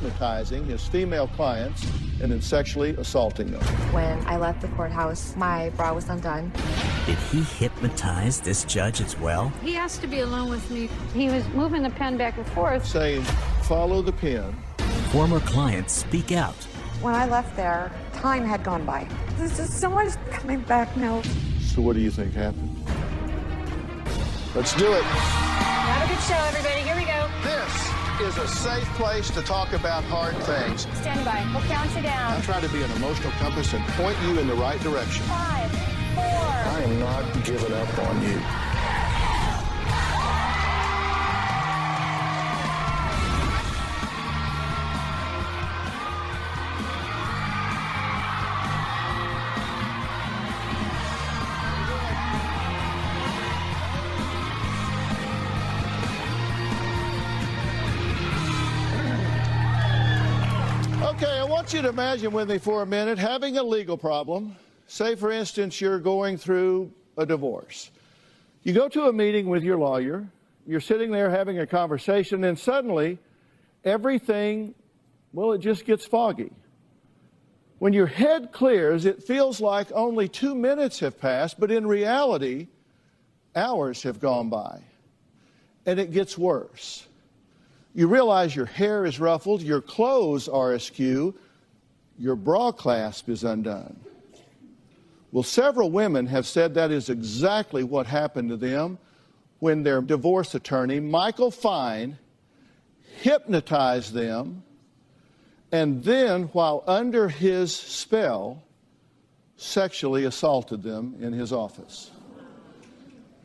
hypnotizing his female clients and then sexually assaulting them. When I left the courthouse, my bra was undone. Did he hypnotize this judge as well? He asked to be alone with me. He was moving the pen back and forth, saying, follow the pen. Former clients speak out. When I left there, time had gone by. There's just so much coming back now. So what do you think happened? Let's do it. Have a good show, everybody. Here we go. This is a safe place to talk about hard things. Stand by. We'll count you down. I'm trying to be an emotional compass and point you in the right direction. 5, 4. I am not giving up on you. Okay, I want you to imagine with me for a minute having a legal problem. Say, for instance, you're going through a divorce. You go to a meeting with your lawyer, you're sitting there having a conversation, and suddenly everything, well, it just gets foggy. When your head clears, it feels like only 2 minutes have passed, but in reality, hours have gone by. And it gets worse. You realize your hair is ruffled, your clothes are askew, your bra clasp is undone. Well, several women have said that is exactly what happened to them when their divorce attorney, Michael Fine, hypnotized them and then, while under his spell, sexually assaulted them in his office.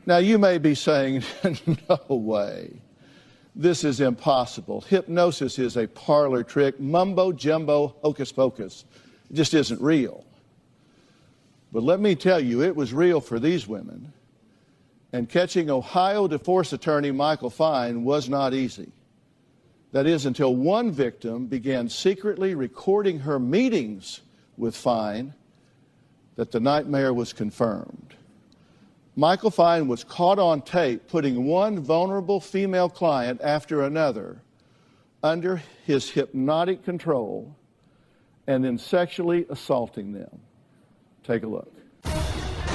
Now, you may be saying, no way. This is impossible. Hypnosis is a parlor trick, mumbo jumbo, hocus pocus. It just isn't real. But let me tell you, it was real for these women. And catching Ohio divorce attorney Michael Fine was not easy. That is, until one victim began secretly recording her meetings with Fine, that the nightmare was confirmed. Michael Fine was caught on tape putting one vulnerable female client after another under his hypnotic control and then sexually assaulting them. Take a look.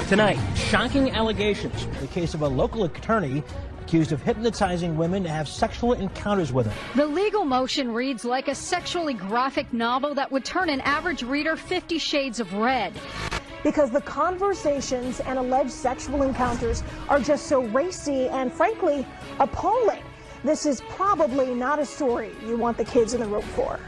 Tonight, shocking allegations in the case of a local attorney accused of hypnotizing women to have sexual encounters with them. The legal motion reads like a sexually graphic novel that would turn an average reader 50 shades of red. Because the conversations and alleged sexual encounters are just so racy and, frankly, appalling. This is probably not a story you want the kids in the room for.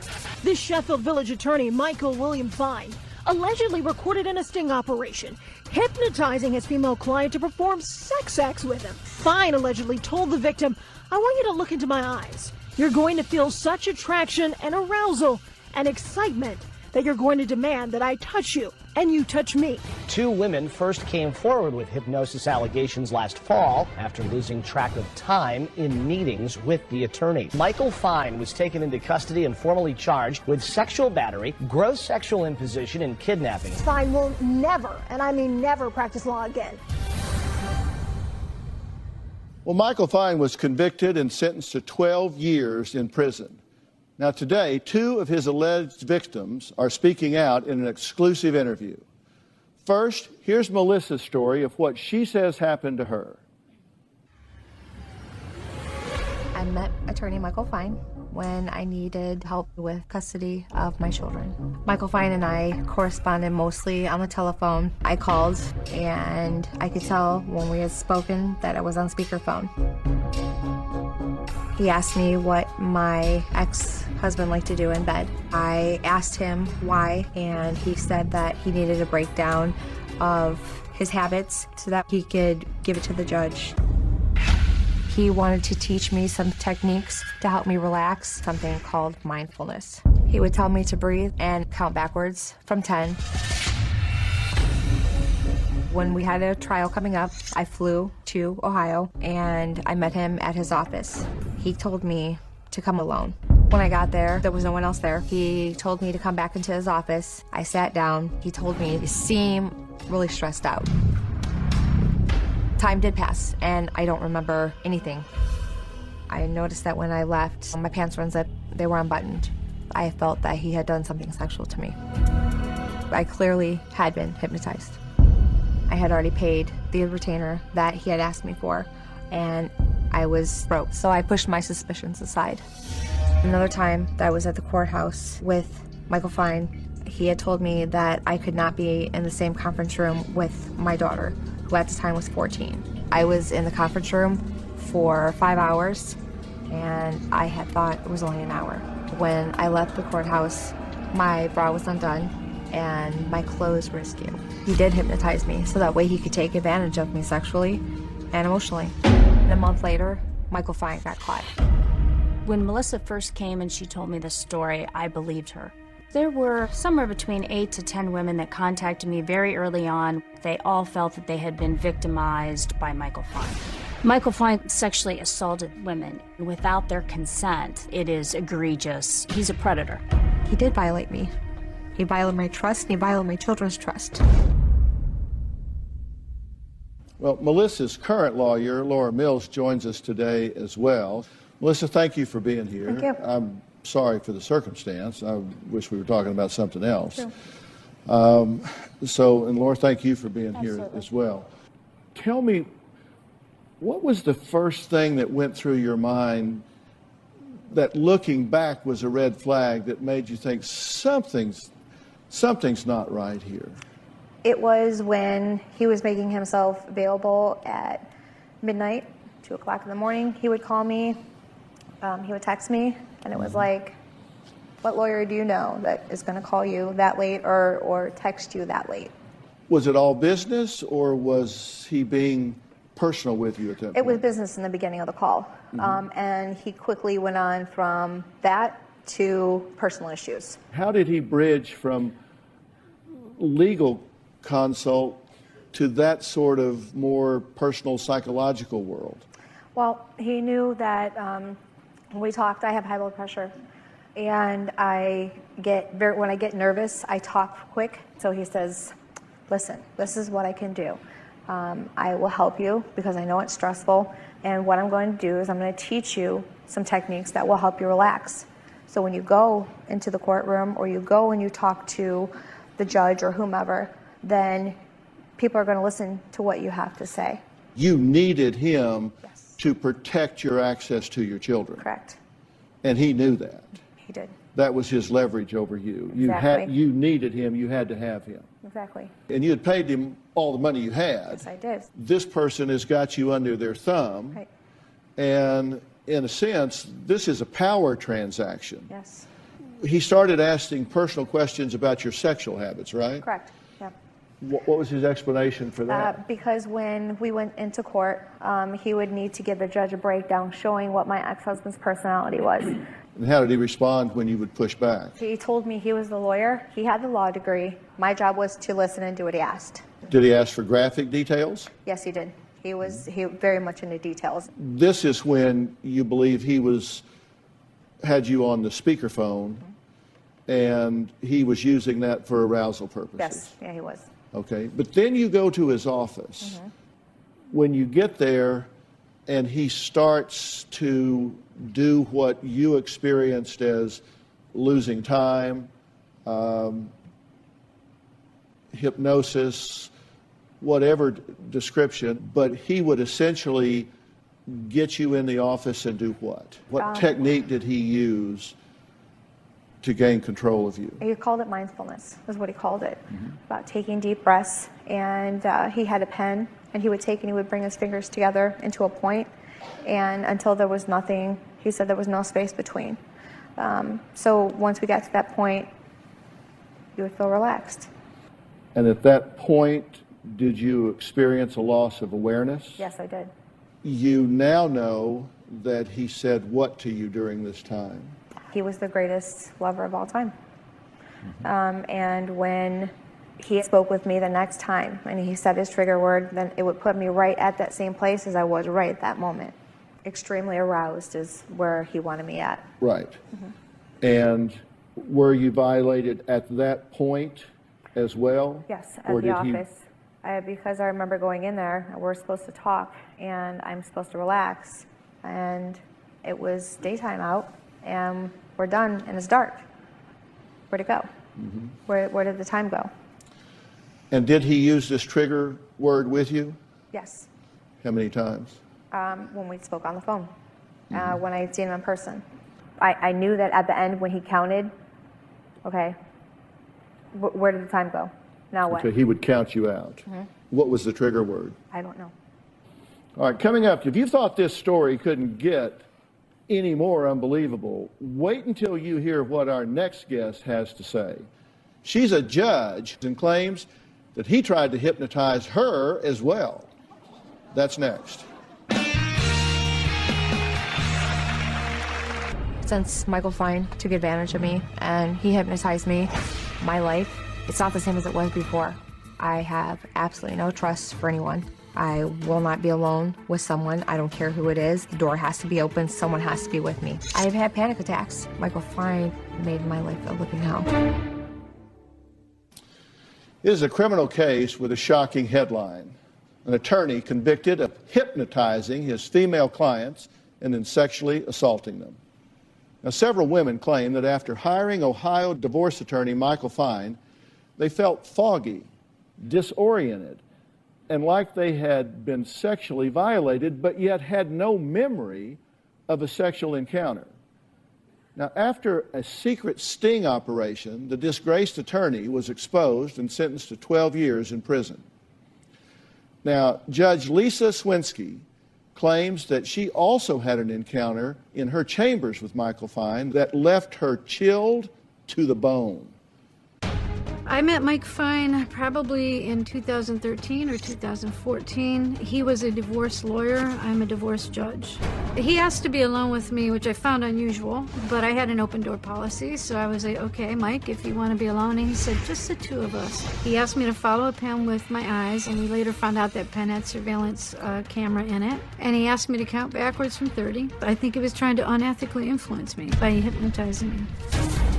This Sheffield Village attorney, Michael William Fine, allegedly recorded in a sting operation, hypnotizing his female client to perform sex acts with him. Fine allegedly told the victim, "I want you to look into my eyes. You're going to feel such attraction and arousal and excitement that you're going to demand that I touch you and you touch me." Two women first came forward with hypnosis allegations last fall after losing track of time in meetings with the attorney. Michael Fine was taken into custody and formally charged with sexual battery, gross sexual imposition, and kidnapping. Fine will never, and I mean never, practice law again. Well, Michael Fine was convicted and sentenced to 12 years in prison. Now, today, two of his alleged victims are speaking out in an exclusive interview. First, here's Melissa's story of what she says happened to her. I met attorney Michael Fine when I needed help with custody of my children. Michael Fine and I corresponded mostly on the telephone. I called and I could tell when we had spoken that I was on speakerphone. He asked me what my ex-husband liked to do in bed. I asked him why, and he said that he needed a breakdown of his habits so that he could give it to the judge. He wanted to teach me some techniques to help me relax, something called mindfulness. He would tell me to breathe and count backwards from 10. When we had a trial coming up, I flew to Ohio and I met him at his office. He told me to come alone. When I got there was no one else there. He told me to come back into his office. I sat down. He told me to seem really stressed out. Time did pass and I don't remember anything. I noticed that when I left, my pants were unzipped. They were unbuttoned. I felt that he had done something sexual to me. I clearly had been hypnotized. I had already paid the retainer that he had asked me for, and I was broke, so I pushed my suspicions aside. Another time that I was at the courthouse with Michael Fine, he had told me that I could not be in the same conference room with my daughter, who at the time was 14. I was in the conference room for 5 hours, and I had thought it was only an hour. When I left the courthouse, my bra was undone and my clothes were askew. He did hypnotize me so that way he could take advantage of me sexually and emotionally. And a month later, Michael Fine got caught. When Melissa first came and she told me this story, I believed her. There were somewhere between 8 to 10 women that contacted me very early on. They all felt that they had been victimized by Michael Fine. Michael Fine sexually assaulted women without their consent. It is egregious. He's a predator. He did violate me. He violated my trust, and he violated my children's trust. Well, Melissa's current lawyer, Laura Mills, joins us today as well. Melissa, thank you for being here. Thank you. I'm sorry for the circumstance. I wish we were talking about something else. Sure. And Laura, thank you for being Absolutely. here as well. Tell me, what was the first thing that went through your mind that looking back was a red flag that made you think something's not right here? It was when he was making himself available at midnight, 2 o'clock in the morning. He would call me, he would text me, and it was like, what lawyer do you know that is going to call you that late or text you that late? Was it all business, or was he being personal with you at that point? It was business in the beginning of the call, and he quickly went on from that to personal issues. How did he bridge from legal consult to that sort of more personal psychological world? Well, he knew that when we talked, I have high blood pressure, and when I get nervous, I talk quick. So he says, listen, this is what I can do. I will help you because I know it's stressful, and what I'm going to do is I'm going to teach you some techniques that will help you relax. So when you go into the courtroom or you go and you talk to the judge or whomever, then people are going to listen to what you have to say. You needed him Yes. to protect your access to your children. Correct. And he knew that. He did. That was his leverage over you. Exactly. You needed him, you had to have him. Exactly. And you had paid him all the money you had. Yes, I did. This person has got you under their thumb. Right. And in a sense, this is a power transaction. Yes. He started asking personal questions about your sexual habits, right? Correct. Yeah. What was his explanation for that? Because when we went into court, he would need to give the judge a breakdown showing what my ex-husband's personality was. And how did he respond when you would push back? He told me he was the lawyer. He had the law degree. My job was to listen and do what he asked. Did he ask for graphic details? Yes, he did. He very much into details. This is when you believe he had you on the speakerphone, and he was using that for arousal purposes. Yes, yeah, he was. Okay, but then you go to his office. When you get there and he starts to do what you experienced as losing time, hypnosis, whatever description, but he would essentially get you in the office and do what? What technique did he use to gain control of you? He called it mindfulness, is what he called it. About taking deep breaths. And he had a pen, and he would take and he would bring his fingers together into a point, and until there was nothing, he said there was no space between. So once we got to that point, you would feel relaxed. And at that point, did you experience a loss of awareness? Yes, I did. You now know that he said what to you during this time? He was the greatest lover of all time. And when he spoke with me the next time and he said his trigger word, then it would put me right at that same place as I was right at that moment. Extremely aroused is where he wanted me at. Right. And were you violated at that point as well? Yes, at the office. Because I remember going in there, we're supposed to talk and I'm supposed to relax, and it was daytime out and we're done and it's dark. Where'd it go? Where did the time go? And did he use this trigger word with you? Yes. How many times? When we spoke on the phone, when I had seen him in person. I knew that at the end when he counted, okay, where did the time go? Now what? Okay, he would count you out. What was the trigger word? I don't know. All right, coming up, if you thought this story couldn't get any more unbelievable, wait until you hear what our next guest has to say. She's a judge and claims that he tried to hypnotize her as well. That's next. Since Michael Fine took advantage of me and he hypnotized me, my life, it's not the same as it was before. I have absolutely no trust for anyone. I will not be alone with someone. I don't care who it is. The door has to be open. Someone has to be with me. I've had panic attacks. Michael Fine made my life a living hell. It is a criminal case with a shocking headline. An attorney convicted of hypnotizing his female clients and then sexually assaulting them. Now, several women claim that after hiring Ohio divorce attorney Michael Fine, they felt foggy, disoriented, and like they had been sexually violated, but yet had no memory of a sexual encounter. Now, after a secret sting operation, the disgraced attorney was exposed and sentenced to 12 years in prison. Now, Judge Lisa Swinsky claims that she also had an encounter in her chambers with Michael Fine that left her chilled to the bone. I met Mike Fine probably in 2013 or 2014. He was a divorce lawyer. I'm a divorce judge. He asked to be alone with me, which I found unusual, but I had an open door policy, so I was like, okay, Mike, if you want to be alone. And he said, just the two of us. He asked me to follow a pen with my eyes, and we later found out that pen had surveillance camera in it. And he asked me to count backwards from 30. I think he was trying to unethically influence me by hypnotizing me.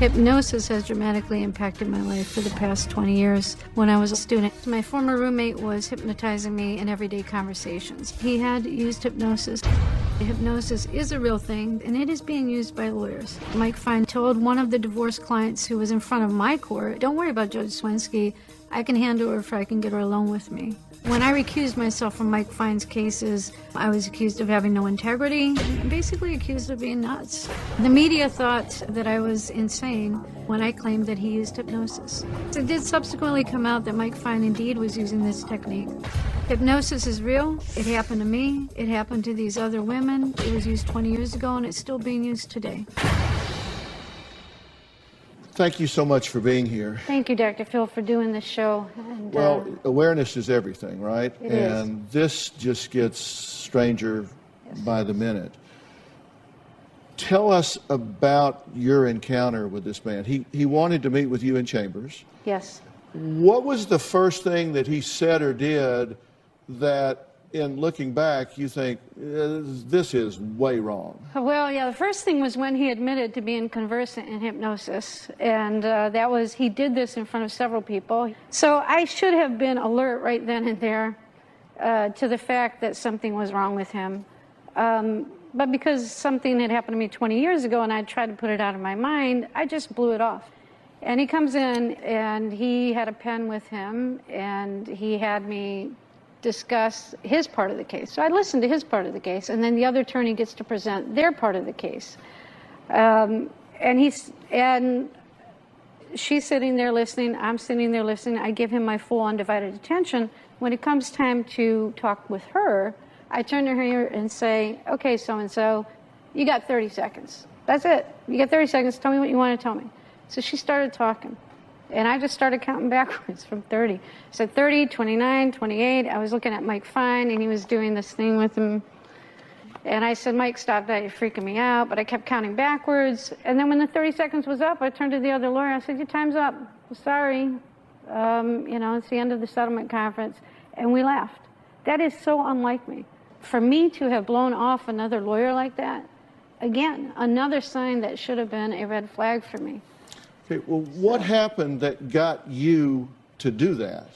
Hypnosis has dramatically impacted my life for the past 20 years. When I was a student, my former roommate was hypnotizing me in everyday conversations. He had used hypnosis. Hypnosis is a real thing, and it is being used by lawyers. Mike Fine told one of the divorce clients who was in front of my court, don't worry about Judge Swinsky, I can handle her if I can get her alone with me. When I recused myself from Mike Fine's cases, I was accused of having no integrity, and basically accused of being nuts. The media thought that I was insane when I claimed that he used hypnosis. It did subsequently come out that Mike Fine indeed was using this technique. Hypnosis is real. It happened to me. It happened to these other women. It was used 20 years ago, and it's still being used today. Thank you so much for being here. Thank you, Dr. Phil, for doing this show. And, well, awareness is everything, right? It and this just gets stranger by the minute. Tell us about your encounter with this man. He wanted to meet with you in chambers. Yes. What was the first thing that he said or did that, in looking back, you think, this is way wrong? Well, yeah, the first thing was when he admitted to being conversant in hypnosis. And that was, he did this in front of several people. So I should have been alert right then and there to the fact that something was wrong with him. But because something had happened to me 20 years ago and I tried to put it out of my mind, I just blew it off. And he comes in and he had a pen with him and he had me discuss his part of the case. So I listened to his part of the case, and then the other attorney gets to present their part of the case. And she's sitting there listening, I'm sitting there listening, I give him my full undivided attention. When it comes time to talk with her, I turn to her and say, okay, so-and-so, you got 30 seconds. That's it. You got 30 seconds, tell me what you want to tell me. So she started talking. And I just started counting backwards from 30. I said 30, 29, 28. I was looking at Mike Fine, and he was doing this thing with him. And I said, Mike, stop that. You're freaking me out. But I kept counting backwards. And then when the 30 seconds was up, I turned to the other lawyer. I said, your time's up. Sorry. It's the end of the settlement conference. And we laughed. That is so unlike me. For me to have blown off another lawyer like that, again, another sign that should have been a red flag for me. Okay, well, what happened that got you to do that?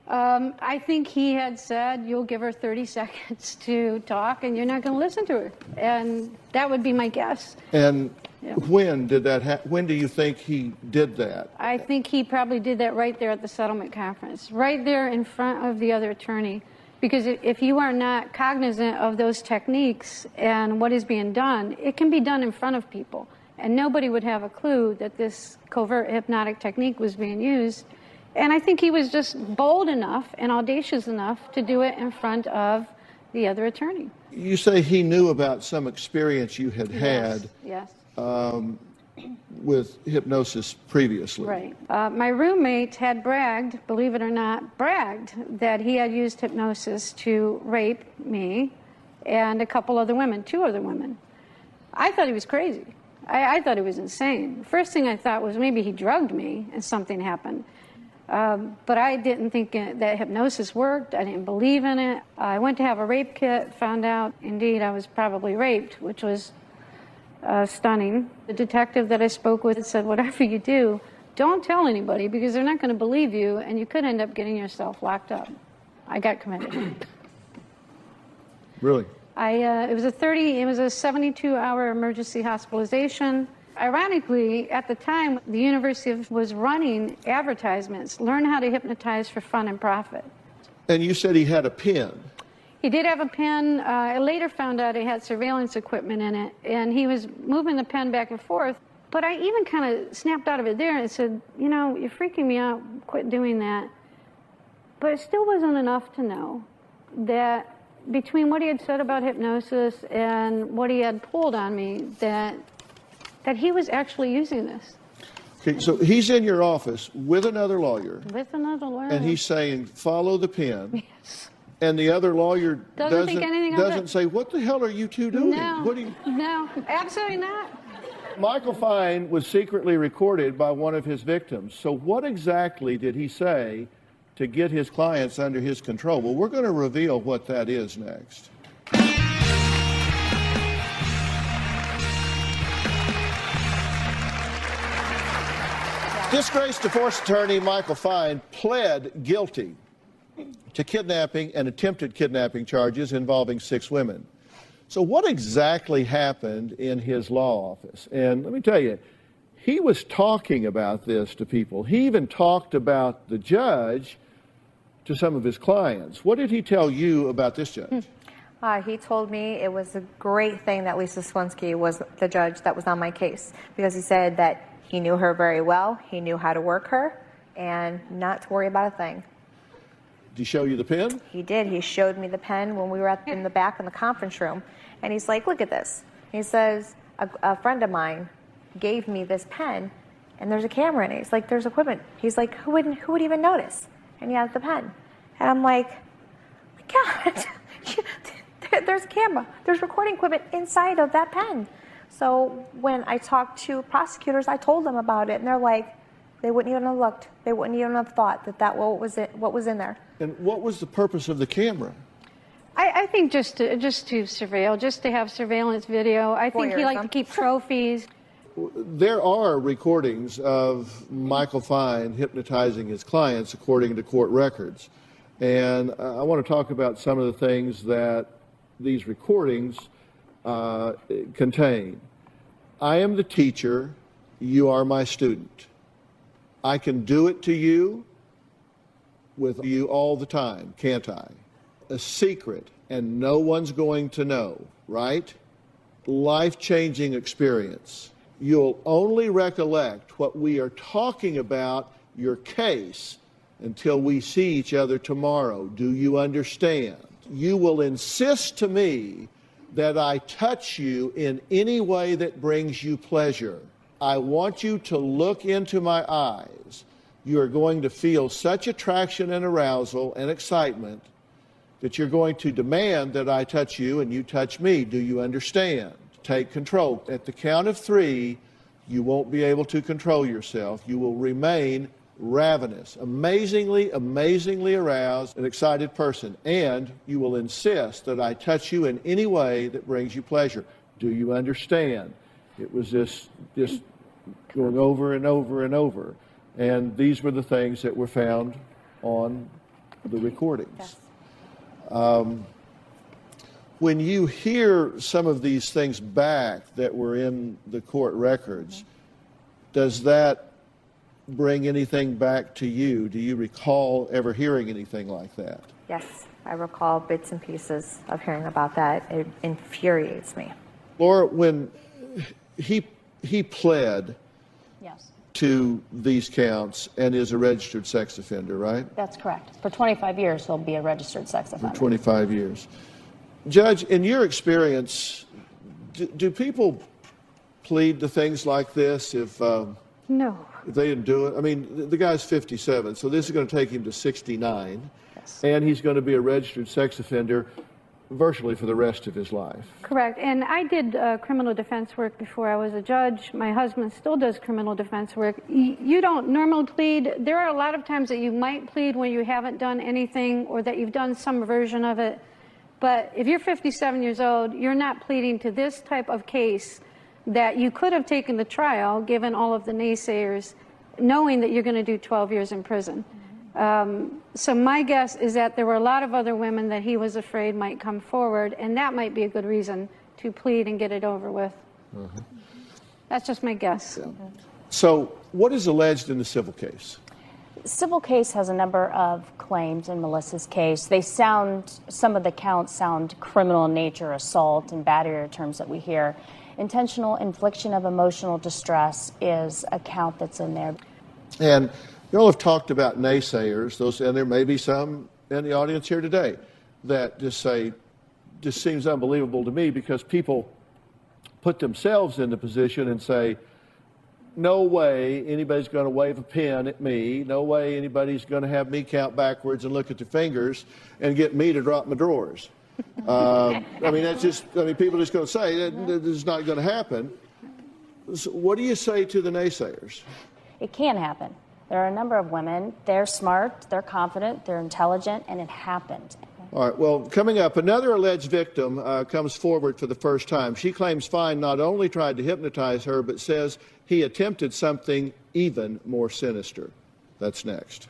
I think he had said, you'll give her 30 seconds to talk and you're not going to listen to her. And that would be my guess. And Yeah. When did that when do you think he did that? I think he probably did that right there at the settlement conference, right there in front of the other attorney. Because if you are not cognizant of those techniques and what is being done, it can be done in front of people. And nobody would have a clue that this covert hypnotic technique was being used. And I think he was just bold enough and audacious enough to do it in front of the other attorney. You say he knew about some experience you had had Yes. with hypnosis previously. Right. My roommate had bragged, believe it or not, that he had used hypnosis to rape me and a couple other women, 2 other women. I thought he was crazy. I thought he was insane. The first thing I thought was maybe he drugged me and something happened. But I didn't think that hypnosis worked. I didn't believe in it. I went to have a rape kit, found out, indeed, I was probably raped, which was stunning. The detective that I spoke with said, whatever you do, don't tell anybody because they're not going to believe you and you could end up getting yourself locked up. I got committed. Really? It was a 72-hour emergency hospitalization. Ironically, at the time, the university was running advertisements, learn how to hypnotize for fun and profit. And you said he had a pen. He did have a pen. I later found out it had surveillance equipment in it, and he was moving the pen back and forth. But I even kind of snapped out of it there and said, you know, you're freaking me out, quit doing that. But it still wasn't enough to know that between what he had said about hypnosis and what he had pulled on me, that he was actually using this. Okay, so he's in your office with another lawyer. With another lawyer. And he's saying, follow the pen. Yes. And the other lawyer Doesn't think anything of doesn't it. say, what the hell are you two doing? No, absolutely not. Michael Fine was secretly recorded by one of his victims. So what exactly did he say to get his clients under his control? Well, we're going to reveal what that is next. Disgraced divorce attorney Michael Fine pled guilty to kidnapping and attempted kidnapping charges involving 6 women. So what exactly happened in his law office? And let me tell you, he was talking about this to people. He even talked about the judge to some of his clients. What did he tell you about this judge? He told me it was a great thing that Lisa Swensky was the judge that was on my case, because he said that he knew her very well, he knew how to work her, and not to worry about a thing. Did he show you the pen? He did. He showed me the pen when we were in the back in the conference room, and he's like, look at this. He says, a friend of mine gave me this pen, and there's a camera in it. He's like, there's equipment. He's like, who would even notice? And he has the pen. And I'm like, God, there's a camera. There's recording equipment inside of that pen. So when I talked to prosecutors, I told them about it, and they're like, they wouldn't even have looked. They wouldn't even have thought that what was in there. And what was the purpose of the camera? I think just to surveil, just to have surveillance video. I think he liked to keep trophies. There are recordings of Michael Fine hypnotizing his clients according to court records. And I want to talk about some of the things that these recordings contain. I am the teacher, you are my student. I can do it to you with you all the time, can't I? A secret, and no one's going to know, right? Life-changing experience. You'll only recollect what we are talking about, your case, until we see each other tomorrow. Do you understand? You will insist to me that I touch you in any way that brings you pleasure. I want you to look into my eyes. You are going to feel such attraction and arousal and excitement that you're going to demand that I touch you and you touch me. Do you understand? Take control. At the count of 3, you won't be able to control yourself. You will remain ravenous, amazingly aroused and excited person. And you will insist that I touch you in any way that brings you pleasure. Do you understand? It was just going over and over and over. And these were the things that were found on the recordings. Yes. When you hear some of these things back that were in the court records, does that bring anything back to you? Do you recall ever hearing anything like that? Yes, I recall bits and pieces of hearing about that. It infuriates me. Laura, when he pled Yes, to these counts and is a registered sex offender, right? that's correct. For 25 years, he'll be a registered sex For offender. 25 years. Judge, in your experience, do people plead to things like this if No. they didn't do it? I mean, the guy's 57, so this is going to take him to 69, Yes. and he's going to be a registered sex offender virtually for the rest of his life. Correct. And I did criminal defense work before I was a judge. My husband still does criminal defense work. You don't normally plead. There are a lot of times that you might plead when you haven't done anything or that you've done some version of it. But if you're 57 years old, you're not pleading to this type of case that you could have taken to trial, given all of the naysayers, knowing that you're going to do 12 years in prison. So my guess is that there were a lot of other women that he was afraid might come forward, and that might be a good reason to plead and get it over with. That's just my guess. Yeah. So what is alleged in the civil case? Civil case has a number of claims in Melissa's case. They sound, some of the counts sound criminal in nature, assault and battery terms that we hear. Intentional infliction of emotional distress is a count that's in there. And you all have talked about naysayers, and there may be some in the audience here today that just say, this seems unbelievable to me, because people put themselves in the position and say, no way anybody's going to wave a pen at me. No way anybody's going to have me count backwards and look at their fingers and get me to drop my drawers. I mean, that's just, I mean, people are just going to say that this is not going to happen. So what do you say to the naysayers? It can happen. There are a number of women. They're smart, they're confident, they're intelligent, and it happened. All right, well, coming up, another alleged victim comes forward for the first time. She claims Fine not only tried to hypnotize her, but says he attempted something even more sinister. That's next.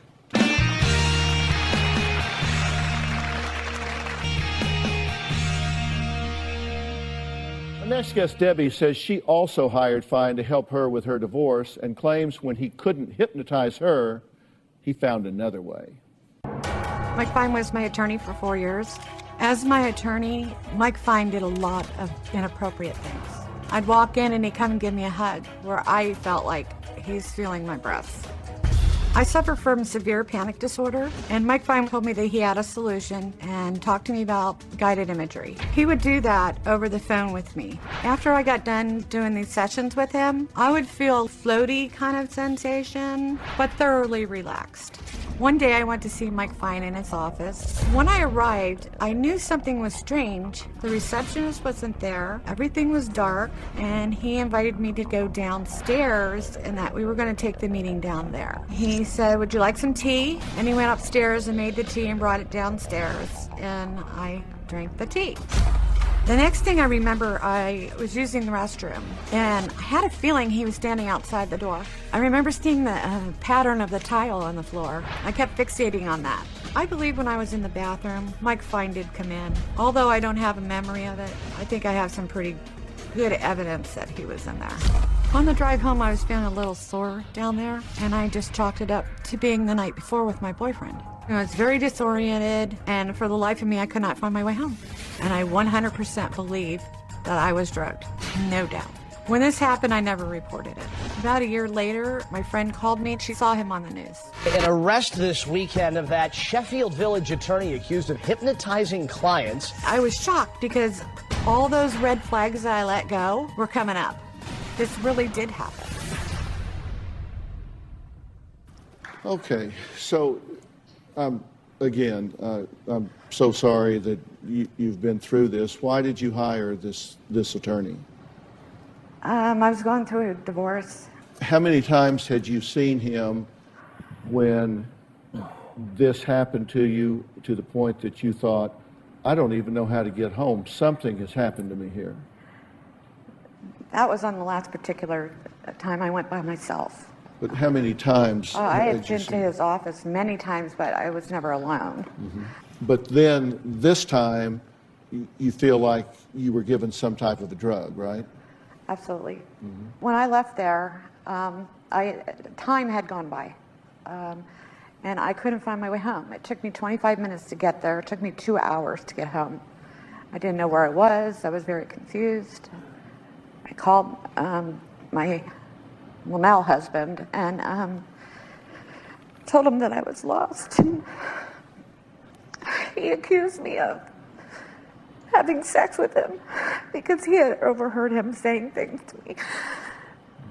Our next guest, Debbie, says she also hired Fine to help her with her divorce and claims when he couldn't hypnotize her, he found another way. Mike Fine was my attorney for 4 years. As my attorney, Mike Fine did a lot of inappropriate things. I'd walk in and he'd come and give me a hug where I felt like he's feeling my breath. I suffer from severe panic disorder, and Mike Fine told me that he had a solution and talked to me about guided imagery. He would do that over the phone with me. After I got done doing these sessions with him, I would feel floaty kind of sensation, but thoroughly relaxed. One day I went to see Mike Fine in his office. When I arrived, I knew something was strange. The receptionist wasn't there, everything was dark, and he invited me to go downstairs and that we were going to take the meeting down there. He said, would you like some tea? And he went upstairs and made the tea and brought it downstairs, and I drank the tea. The next thing I remember, I was using the restroom, and I had a feeling he was standing outside the door. I remember seeing the pattern of the tile on the floor. I kept fixating on that. I believe when I was in the bathroom, Mike Fine did come in. Although I don't have a memory of it, I think I have some pretty good evidence that he was in there. On the drive home, I was feeling a little sore down there, and I just chalked it up to being the night before with my boyfriend. I was very disoriented, and for the life of me, I could not find my way home. And I 100% believe that I was drugged, no doubt. When this happened, I never reported it. About a year later, my friend called me and she saw him on the news. An arrest this weekend of that Sheffield Village attorney accused of hypnotizing clients. I was shocked because all those red flags that I let go were coming up. This really did happen. Okay, so again, I'm so sorry that you've been through this. Why did you hire this attorney? I was going through a divorce. How many times had you seen him when this happened to you to the point that you thought, I don't even know how to get home. Something has happened to me here. That was on the last particular time I went by myself. But how many times? I had been to his office many times, but I was never alone. Mm-hmm. But then this time, you feel like you were given some type of a drug, right? Absolutely. When I left there, time had gone by, and I couldn't find my way home. It took me 25 minutes to get there. It took me 2 hours to get home. I didn't know where I was. I was very confused. I called my now husband and told him that I was lost. He accused me of having sex with him because he had overheard him saying things to me.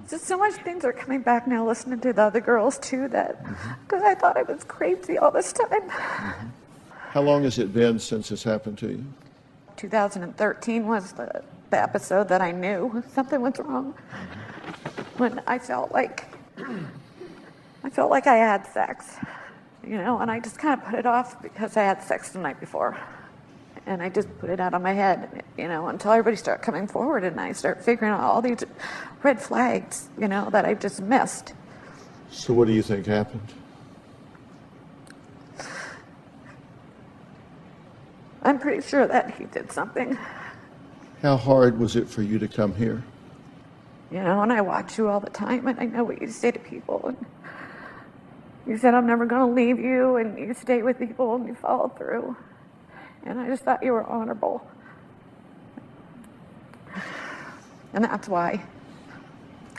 Just so much things are coming back now listening to the other girls too, that because I thought I was crazy all this time. How long has it been since this happened to you? 2013 was the episode that I knew something was wrong, when I felt like I had sex, you know, and I just kind of put it off because I had sex the night before. And I just put it out on my head, you know, until everybody started coming forward and I start figuring out all these red flags, you know, that I've just missed. So what do you think happened? I'm pretty sure that he did something. How hard was it for you to come here? You know, and I watch you all the time and I know what you say to people. And you said, I'm never going to leave you, and you stay with people and you follow through. And I just thought you were honorable. And that's why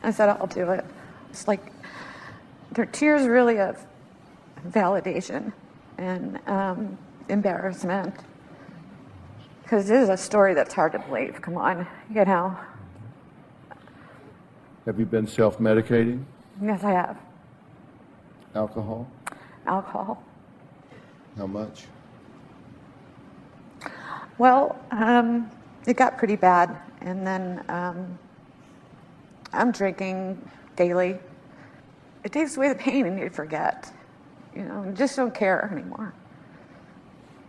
I said, I'll do it. It's like, they're tears really of validation and embarrassment. Because this is a story that's hard to believe. Come on, you know. Have you been self-medicating? Yes, I have. Alcohol? Alcohol. How much? Well, it got pretty bad, and then I'm drinking daily. It takes away the pain and you forget, you know, you just don't care anymore,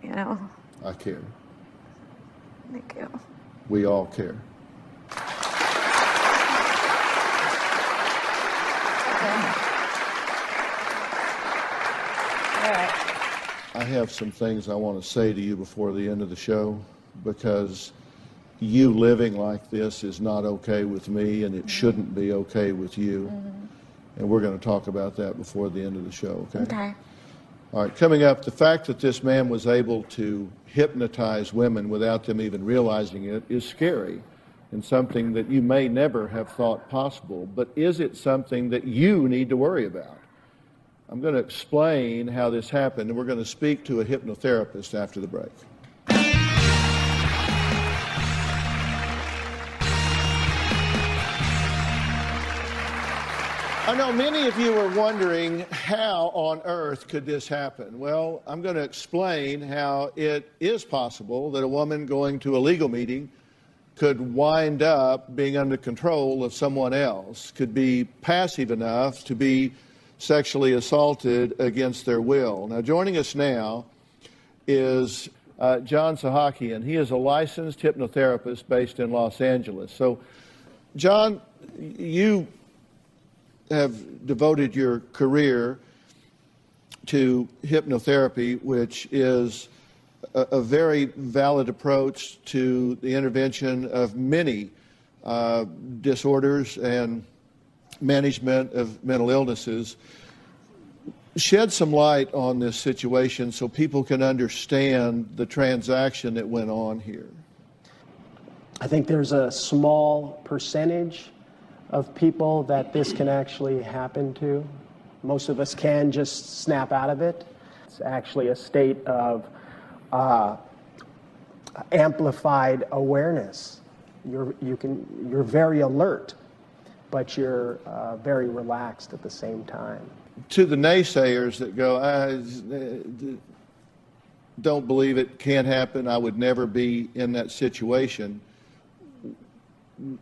you know. I care. Thank you. We all care. I have some things I want to say to you before the end of the show, because you living like this is not okay with me, and it shouldn't be okay with you. And we're going to talk about that before the end of the show, okay? Okay. All right, coming up, the fact that this man was able to hypnotize women without them even realizing it is scary, and something that you may never have thought possible. But is it something that you need to worry about? I'm going to explain how this happened, and we're going to speak to a hypnotherapist after the break. I know many of you are wondering, how on earth could this happen? Well, I'm going to explain how it is possible that a woman going to a legal meeting could wind up being under control of someone else, could be passive enough to be sexually assaulted against their will. Now, joining us now is John Sahakian. He is a licensed hypnotherapist based in Los Angeles. So, John, you have devoted your career to hypnotherapy, which is a very valid approach to the intervention of many disorders and management of mental illnesses. Shed some light on this situation so people can understand the transaction that went on here. I think there's a small percentage of people that this can actually happen to. Most of us can just snap out of it. It's actually a state of amplified awareness. You're very alert, but you're very relaxed at the same time. To the naysayers that go, I don't believe it, can't happen, I would never be in that situation,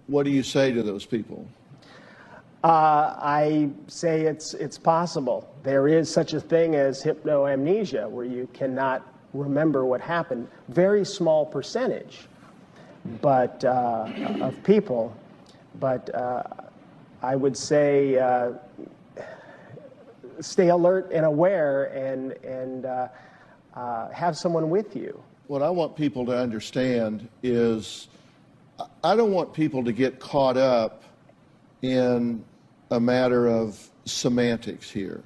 what do you say to those people? I say it's possible. There is such a thing as hypnoamnesia, where you cannot remember what happened. Very small percentage, but of people. But I would say stay alert and aware, and have someone with you. What I want people to understand is I don't want people to get caught up in a matter of semantics here.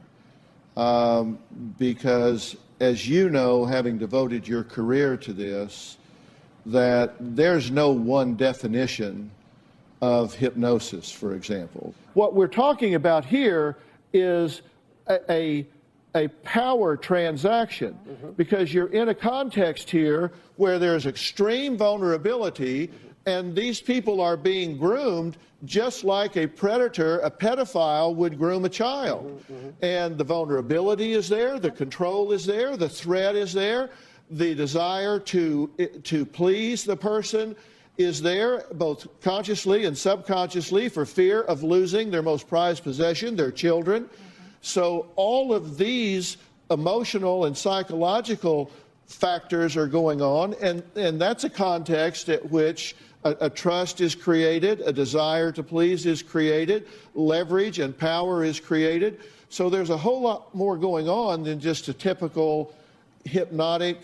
Because, as you know, having devoted your career to this, that there's no one definition of hypnosis, for example. What we're talking about here is a power transaction, because you're in a context here where there's extreme vulnerability, and these people are being groomed just like a predator, a pedophile would groom a child. And the vulnerability is there, the control is there, the threat is there, the desire to please the person is there, both consciously and subconsciously, for fear of losing their most prized possession, their children. So all of these emotional and psychological factors are going on, and that's a context at which a trust is created, a desire to please is created, leverage and power is created. So there's a whole lot more going on than just a typical hypnotic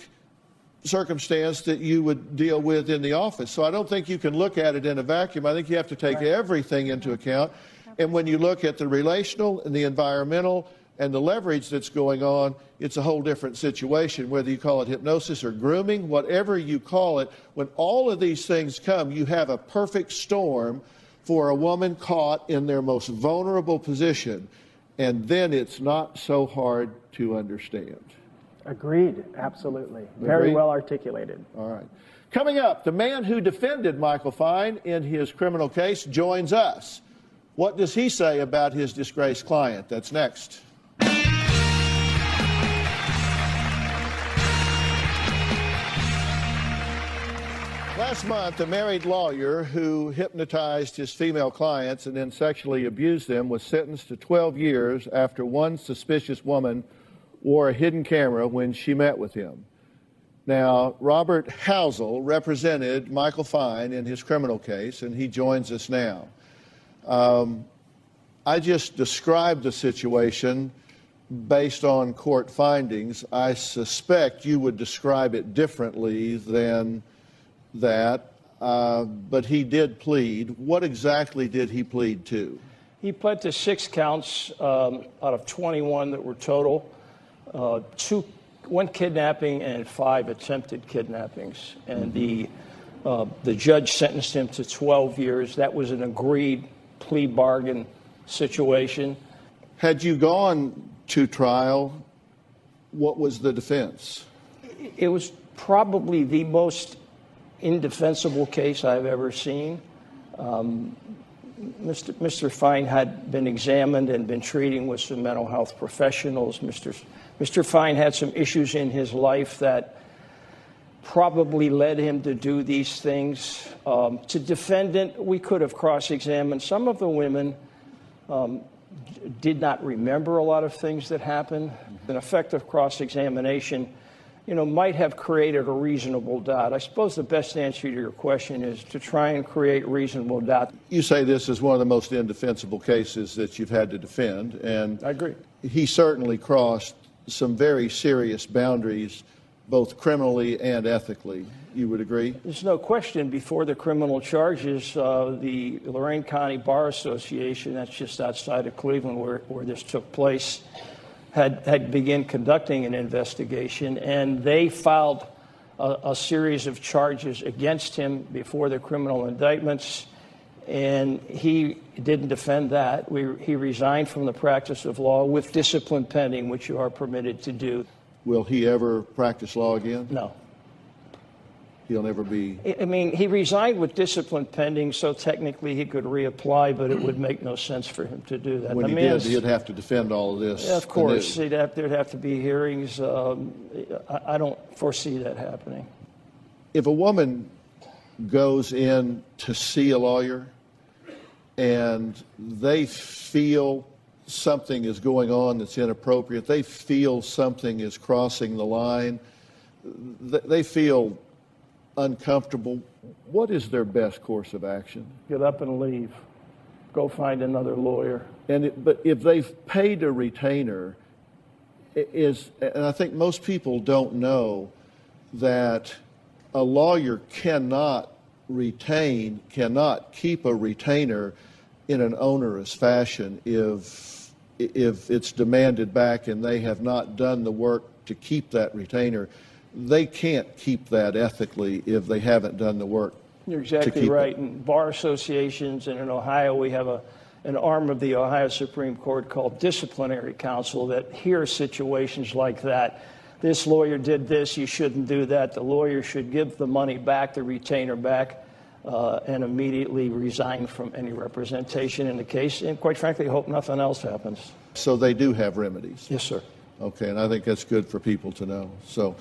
circumstance that you would deal with in the office. So I don't think you can look at it in a vacuum. I think you have to take everything into account. And when you look at the relational and the environmental and the leverage that's going on, it's a whole different situation, whether you call it hypnosis or grooming, whatever you call it. When all of these things come, you have a perfect storm for a woman caught in their most vulnerable position, and then it's not so hard to understand. Agreed, absolutely. Very well articulated. All right. Coming up, the man who defended Michael Fine in his criminal case joins us. What does he say about his disgraced client? That's next. Last month, a married lawyer who hypnotized his female clients and then sexually abused them was sentenced to 12 years after one suspicious woman wore a hidden camera when she met with him. Now, Robert Housel represented Michael Fine in his criminal case, and he joins us now. I just described the situation based on court findings. I suspect you would describe it differently than that, but he did plead. What exactly did he plead to? He pled to 6 counts out of 21 that were total, 1 kidnapping and 5 attempted kidnappings. And the judge sentenced him to 12 years. That was an agreed plea bargain situation. Had you gone to trial, what was the defense? It was probably the most indefensible case I've ever seen. Mr. Fine had been examined and been treating with some mental health professionals. Mr. Fine had some issues in his life that probably led him to do these things. To defendant, we could have cross-examined. Some of the women did not remember a lot of things that happened. An effective cross-examination, might have created a reasonable doubt. I suppose the best answer to your question is to try and create reasonable doubt. You say this is one of the most indefensible cases that you've had to defend, and I agree. He certainly crossed some very serious boundaries, both criminally and ethically. You would agree? There's no question. Before the criminal charges, the Lorain County Bar Association, that's just outside of Cleveland where this took place, had begun conducting an investigation, and they filed a series of charges against him before the criminal indictments, and he didn't defend that. He resigned from the practice of law with discipline pending, which you are permitted to do. Will he ever practice law again? No. He'll never be... I mean, he resigned with discipline pending, so technically he could reapply, but it would make no sense for him to do that. When he did, he'd have to defend all of this. Yeah, of course. There'd have to be hearings. I don't foresee that happening. If a woman goes in to see a lawyer and they feel something is going on that's inappropriate, they feel something is crossing the line, they feel uncomfortable, what is their best course of action? Get up and leave. Go find another lawyer. But if they've paid a retainer, and I think most people don't know that a lawyer cannot keep a retainer in an onerous fashion if it's demanded back and they have not done the work to keep that retainer. They can't keep that ethically if they haven't done the work. You're exactly right. In bar associations and in Ohio, we have an arm of the Ohio Supreme Court called Disciplinary Council that hears situations like that. This lawyer did this, you shouldn't do that. The lawyer should give the money back, the retainer back, and immediately resign from any representation in the case. And quite frankly, hope nothing else happens. So they do have remedies? Yes, sir. Okay, and I think that's good for people to know. So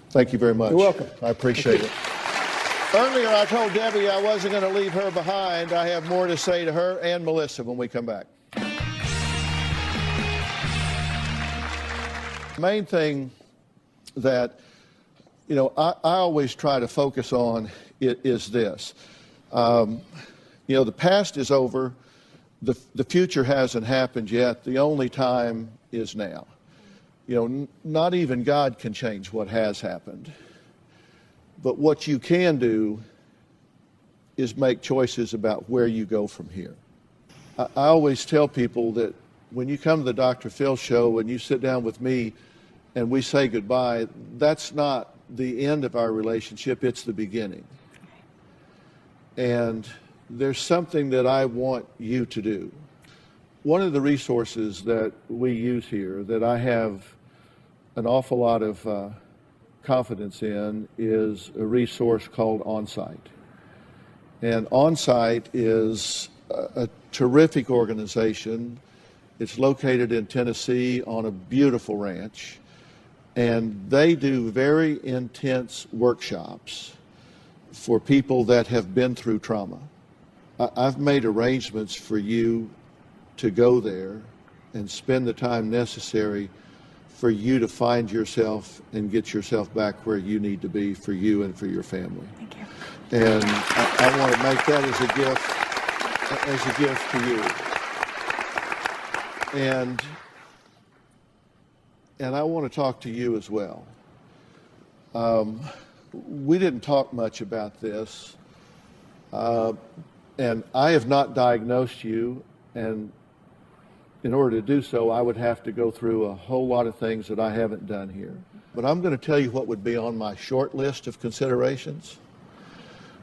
thank you very much. You're welcome. I appreciate it. Earlier, I told Debbie I wasn't going to leave her behind. I have more to say to her and Melissa when we come back. The main thing that, I always try to focus on is this. The past is over. The future hasn't happened yet. The only time is now. Not even God can change what has happened. But what you can do is make choices about where you go from here. I always tell people that when you come to the Dr. Phil show and you sit down with me and we say goodbye, that's not the end of our relationship, it's the beginning. And there's something that I want you to do. One of the resources that we use here that I have an awful lot of confidence in is a resource called OnSite. And OnSite is a terrific organization. It's located in Tennessee on a beautiful ranch. And they do very intense workshops for people that have been through trauma. I've made arrangements for you to go there and spend the time necessary for you to find yourself and get yourself back where you need to be for you and for your family. Thank you. And I want to make that as a gift to you. And I want to talk to you as well. We didn't talk much about this, and I have not diagnosed you, and in order to do so, I would have to go through a whole lot of things that I haven't done here. But I'm going to tell you what would be on my short list of considerations.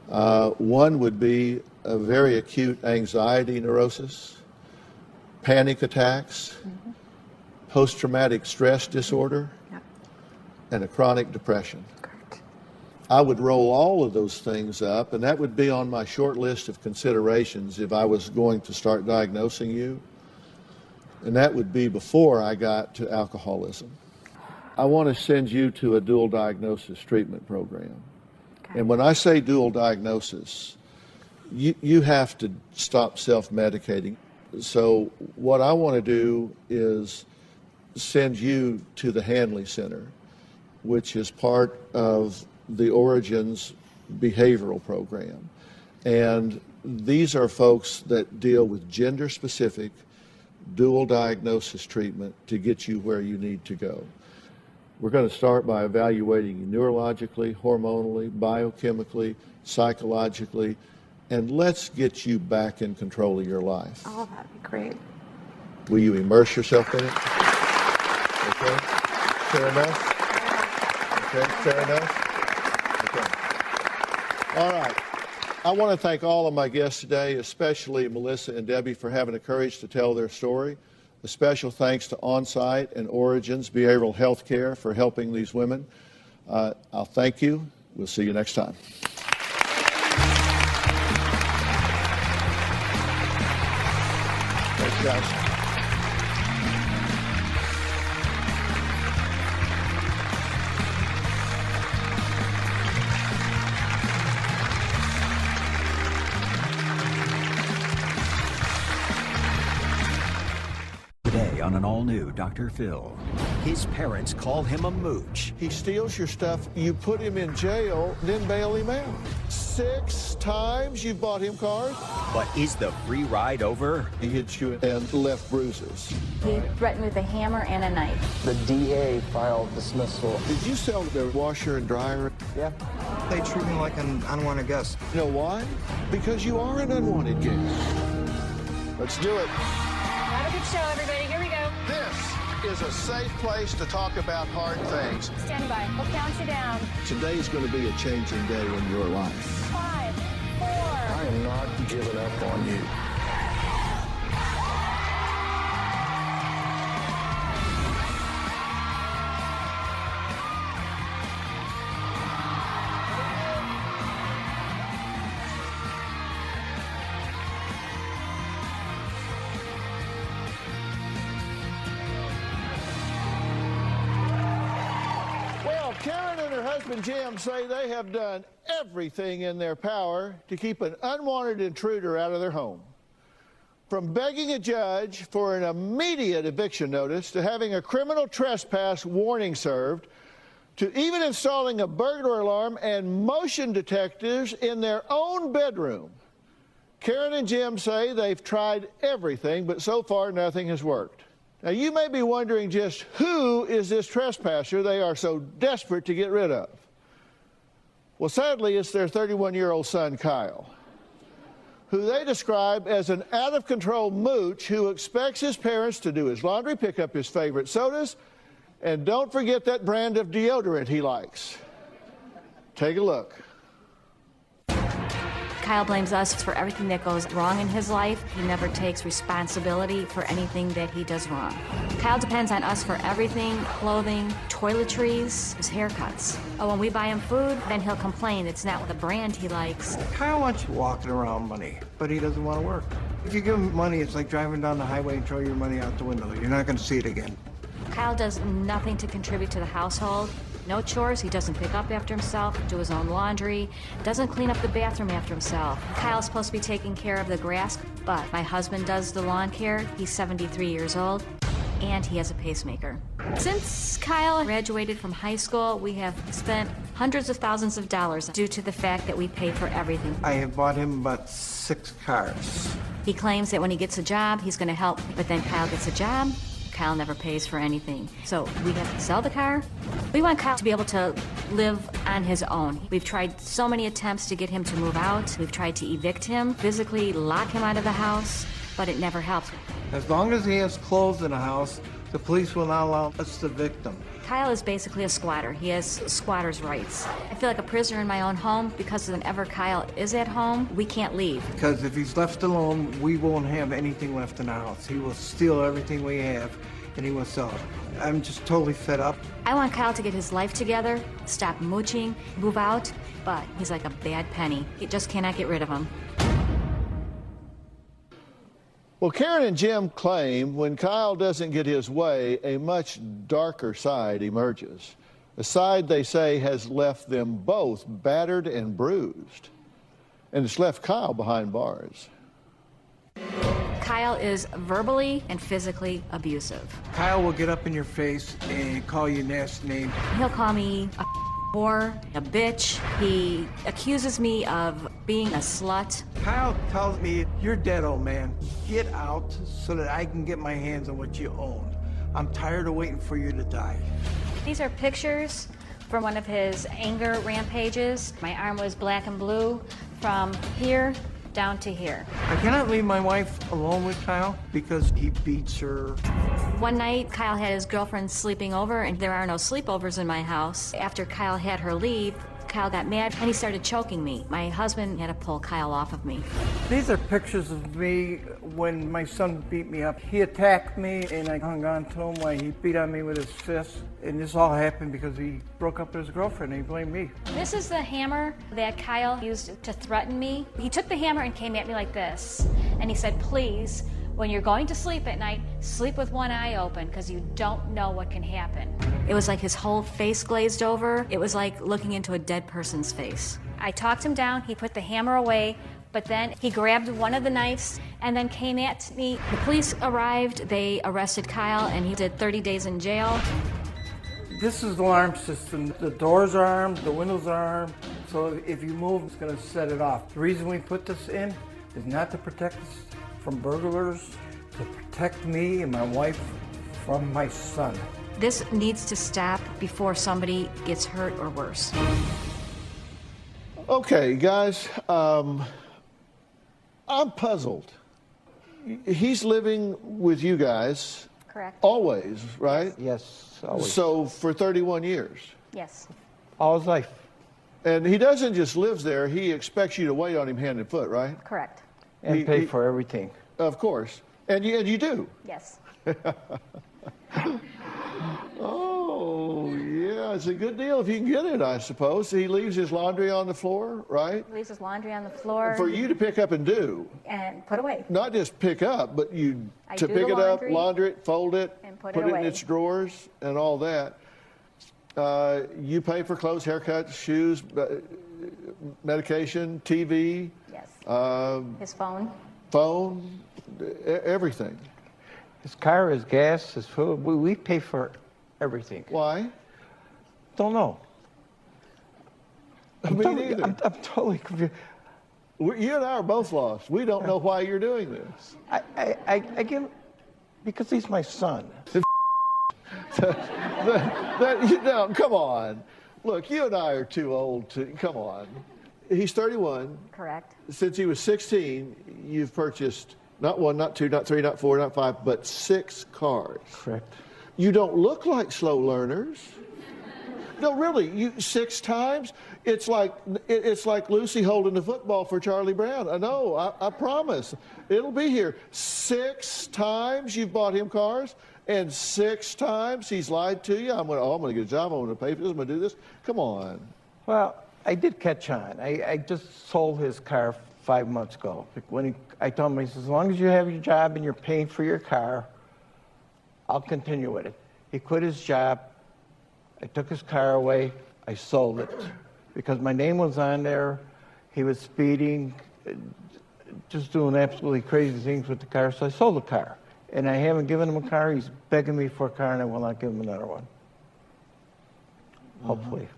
One would be a very acute anxiety neurosis, panic attacks, post-traumatic stress disorder, and a chronic depression. I would roll all of those things up, and that would be on my short list of considerations if I was going to start diagnosing you. And that would be before I got to alcoholism. I want to send you to a dual diagnosis treatment program. Okay. And when I say dual diagnosis, you have to stop self-medicating. So what I want to do is send you to the Hanley Center, which is part of the Origins behavioral program. And these are folks that deal with gender-specific dual diagnosis treatment to get you where you need to go. We're going to start by evaluating you neurologically, hormonally, biochemically, psychologically, and let's get you back in control of your life. Oh, that'd be great. Will you immerse yourself in it? Okay. Fair enough? Okay, fair enough? Okay. All right. I want to thank all of my guests today, especially Melissa and Debbie, for having the courage to tell their story. A special thanks to OnSite and Origins Behavioral Health Care for helping these women. I'll thank you. We'll see you next time. Thanks, guys. Today on an all-new Dr. Phil. His parents call him a mooch. He steals your stuff, you put him in jail, then bail him out. 6 times you bought him cars. But is the free ride over? He hit you and left bruises. He threatened me with a hammer and a knife. The DA filed dismissal. Did you sell their washer and dryer? Yeah. They treat me like an unwanted guest. You know why? Because you are an unwanted guest. Let's do it. Have a good show, everybody. Here we go. This is a safe place to talk about hard things. Stand by. We'll count you down. Today is going to be a changing day in your life. 5, 4. I am not giving up on you. Karen and her husband Jim say they have done everything in their power to keep an unwanted intruder out of their home. From begging a judge for an immediate eviction notice to having a criminal trespass warning served, to even installing a burglar alarm and motion detectors in their own bedroom. Karen and Jim say they've tried everything, but so far nothing has worked. Now, you may be wondering just who is this trespasser they are so desperate to get rid of. Well, sadly, it's their 31-year-old son, Kyle, who they describe as an out-of-control mooch who expects his parents to do his laundry, pick up his favorite sodas, and don't forget that brand of deodorant he likes. Take a look. Kyle blames us for everything that goes wrong in his life. He never takes responsibility for anything that he does wrong. Kyle depends on us for everything: clothing, toiletries, his haircuts. Oh, when we buy him food, then he'll complain it's not the brand he likes. Kyle wants you walking around money, but he doesn't want to work. If you give him money, it's like driving down the highway and throw your money out the window. You're not going to see it again. Kyle does nothing to contribute to the household. No chores. He doesn't pick up after himself, do his own laundry, doesn't clean up the bathroom after himself. Kyle's supposed to be taking care of the grass, but my husband does the lawn care. He's 73 years old, and he has a pacemaker. Since Kyle graduated from high school, we have spent hundreds of thousands of dollars due to the fact that we pay for everything. I have bought him about 6 cars. He claims that when he gets a job, he's going to help, but then Kyle gets a job. Kyle never pays for anything. So we have to sell the car. We want Kyle to be able to live on his own. We've tried so many attempts to get him to move out. We've tried to evict him, physically lock him out of the house, but it never helps. As long as he has clothes in the house, the police will not allow us to evict him. Kyle is basically a squatter. He has squatter's rights. I feel like a prisoner in my own home because whenever Kyle is at home, we can't leave. Because if he's left alone, we won't have anything left in the house. He will steal everything we have, and he will sell it. I'm just totally fed up. I want Kyle to get his life together, stop mooching, move out, but he's like a bad penny. You just cannot get rid of him. Well, Karen and Jim claim when Kyle doesn't get his way, a much darker side emerges. A side they say has left them both battered and bruised. And it's left Kyle behind bars. Kyle is verbally and physically abusive. Kyle will get up in your face and call you nasty names. He'll call me a whore, a bitch. He accuses me of being a slut. Kyle tells me, "You're dead, old man. Get out so that I can get my hands on what you own. I'm tired of waiting for you to die." These are pictures from one of his anger rampages. My arm was black and blue from here down to here. I cannot leave my wife alone with Kyle because he beats her. One night, Kyle had his girlfriend sleeping over, and there are no sleepovers in my house. After Kyle had her leave, Kyle got mad and he started choking me. My husband had to pull Kyle off of me. These are pictures of me when my son beat me up. He attacked me and I hung on to him while he beat on me with his fist. And this all happened because he broke up with his girlfriend and he blamed me. This is the hammer that Kyle used to threaten me. He took the hammer and came at me like this. And he said, "Please, when you're going to sleep at night, sleep with one eye open because you don't know what can happen." It was like his whole face glazed over. It was like looking into a dead person's face. I talked him down. He put the hammer away, but then he grabbed one of the knives and then came at me. The police arrived. They arrested Kyle and he did 30 days in jail. This is the alarm system. The doors are armed, the windows are armed, so if you move, it's going to set it off. The reason we put this in is not to protect us from burglars, to protect me and my wife from my son. This needs to stop before somebody gets hurt or worse. Okay, guys, I'm puzzled. He's living with you guys. Correct. Always, right? Yes, always. So for 31 years. Yes. All his life. And he doesn't just live there, he expects you to wait on him hand and foot, right? Correct. And pay for everything. Of course. And you do. Yes. Oh, yeah, it's a good deal if you can get it, I suppose. He leaves his laundry on the floor, right? Leaves his laundry on the floor. For you to pick up and do. And put away. Not just pick up, but you I to do pick the it up, laundry launder it, fold it, and put it it in away. its drawers and all that. You pay for clothes, haircuts, shoes, medication, TV. Yes. His phone, everything. His car, his gas, his food. We pay for everything. Why? Don't know. Me neither. I'm totally confused. You and I are both lost. We don't know why you're doing this. I give, because he's my son. No, come on. Look, you and I are too old to, come on. He's 31. correct. Since he was 16, you've purchased not one, not two, not three, not four, not five, but 6 cars. Correct. You don't look like slow learners. No, really, you 6 times? It's like Lucy holding the football for Charlie Brown. I know, I promise. It'll be here. 6 times you've bought him cars, and 6 times he's lied to you. I'm gonna get a job, I'm gonna pay for this, I'm gonna do this. Come on. Well, I did catch on. I just sold his car 5 months ago. I told him, he says, as long as you have your job and you're paying for your car, I'll continue with it. He quit his job. I took his car away. I sold it because my name was on there. He was speeding, just doing absolutely crazy things with the car. So I sold the car. And I haven't given him a car. He's begging me for a car, and I will not give him another one. Hopefully.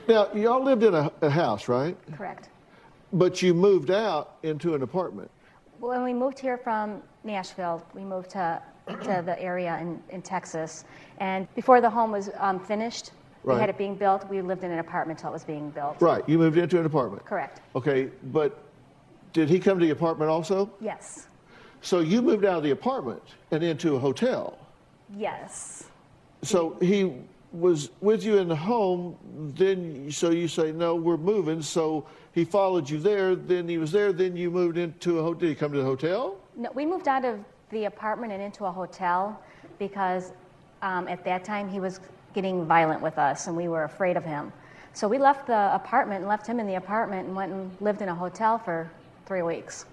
Now, y'all lived in a house, right? Correct. But you moved out into an apartment. When we moved here from Nashville, we moved to the area in Texas. And before the home was finished, we Right. had it being built. We lived in an apartment until it was being built. Right, you moved into an apartment. Correct. Okay, but did he come to the apartment also? Yes. So you moved out of the apartment and into a hotel. Yes. So he was with you in the home, then so you say, no, we're moving. So he followed you there, then he was there, then you moved into a hotel. Did he come to the hotel? No, we moved out of the apartment and into a hotel because at that time he was getting violent with us and we were afraid of him. So we left the apartment and left him in the apartment and went and lived in a hotel for 3 weeks.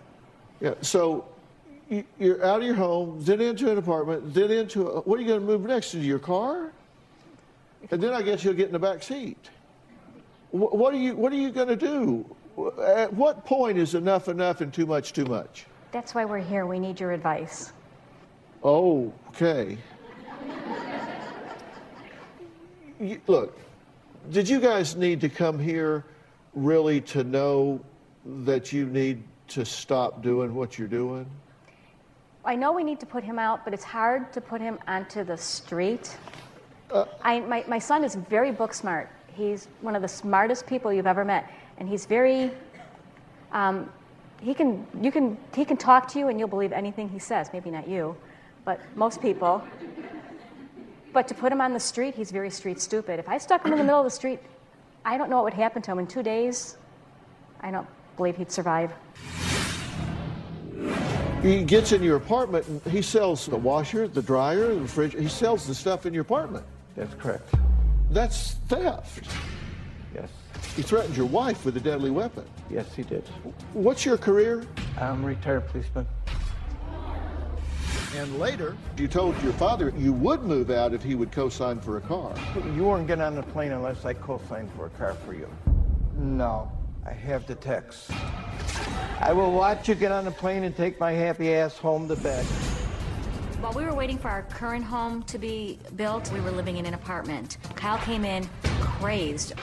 Yeah, so you're out of your home, then into an apartment, then into a, what are you going to move next to, your car? And then I guess you'll get in the back seat. What are you going to do? At what point is enough and too much too much? That's why we're here. We need your advice. Oh, okay. Look, did you guys need to come here really to know that you need to stop doing what you're doing? I know we need to put him out, but it's hard to put him onto the street. My son is very book smart. He's one of the smartest people you've ever met, and he's very. He can talk to you, and you'll believe anything he says. Maybe not you, but most people. But to put him on the street, he's very street stupid. If I stuck him in the middle of the street, I don't know what would happen to him in 2 days. I don't believe he'd survive. He gets in your apartment and he sells the washer, the dryer, the fridge. He sells the stuff in your apartment. That's correct. That's theft. Yes. He threatened your wife with a deadly weapon. Yes, he did. What's your career? I'm a retired policeman. And later, you told your father you would move out if he would co-sign for a car. You wouldn't get on the plane unless I co-signed for a car for you. No, I have the text. I will watch you get on the plane and take my happy ass home to bed. While we were waiting for our current home to be built, we were living in an apartment. Kyle came in crazed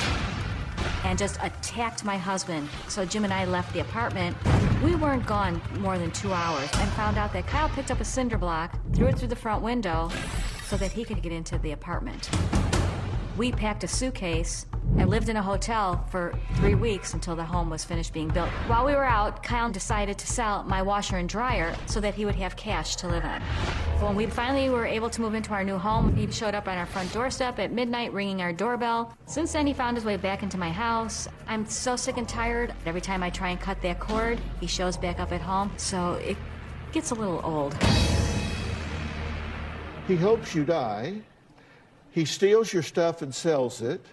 and just attacked my husband. So Jim and I left the apartment. We weren't gone more than 2 hours and found out that Kyle picked up a cinder block, threw it through the front window so that he could get into the apartment. We packed a suitcase and lived in a hotel for 3 weeks until the home was finished being built. While we were out, Kyle decided to sell my washer and dryer so that he would have cash to live on. When we finally were able to move into our new home, he showed up on our front doorstep at midnight ringing our doorbell. Since then, he found his way back into my house. I'm so sick and tired. Every time I try and cut that cord, he shows back up at home, so it gets a little old. He hopes you die. He steals your stuff and sells it.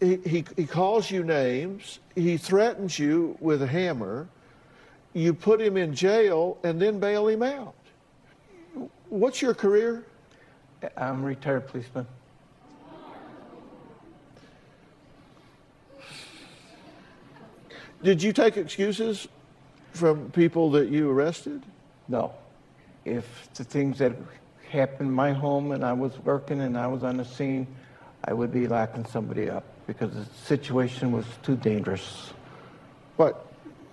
He calls you names. He threatens you with a hammer. You put him in jail and then bail him out. What's your career? I'm a retired policeman. Did you take excuses from people that you arrested? No. If the things that happened in my home and I was working and I was on the scene, I would be locking somebody up because the situation was too dangerous. But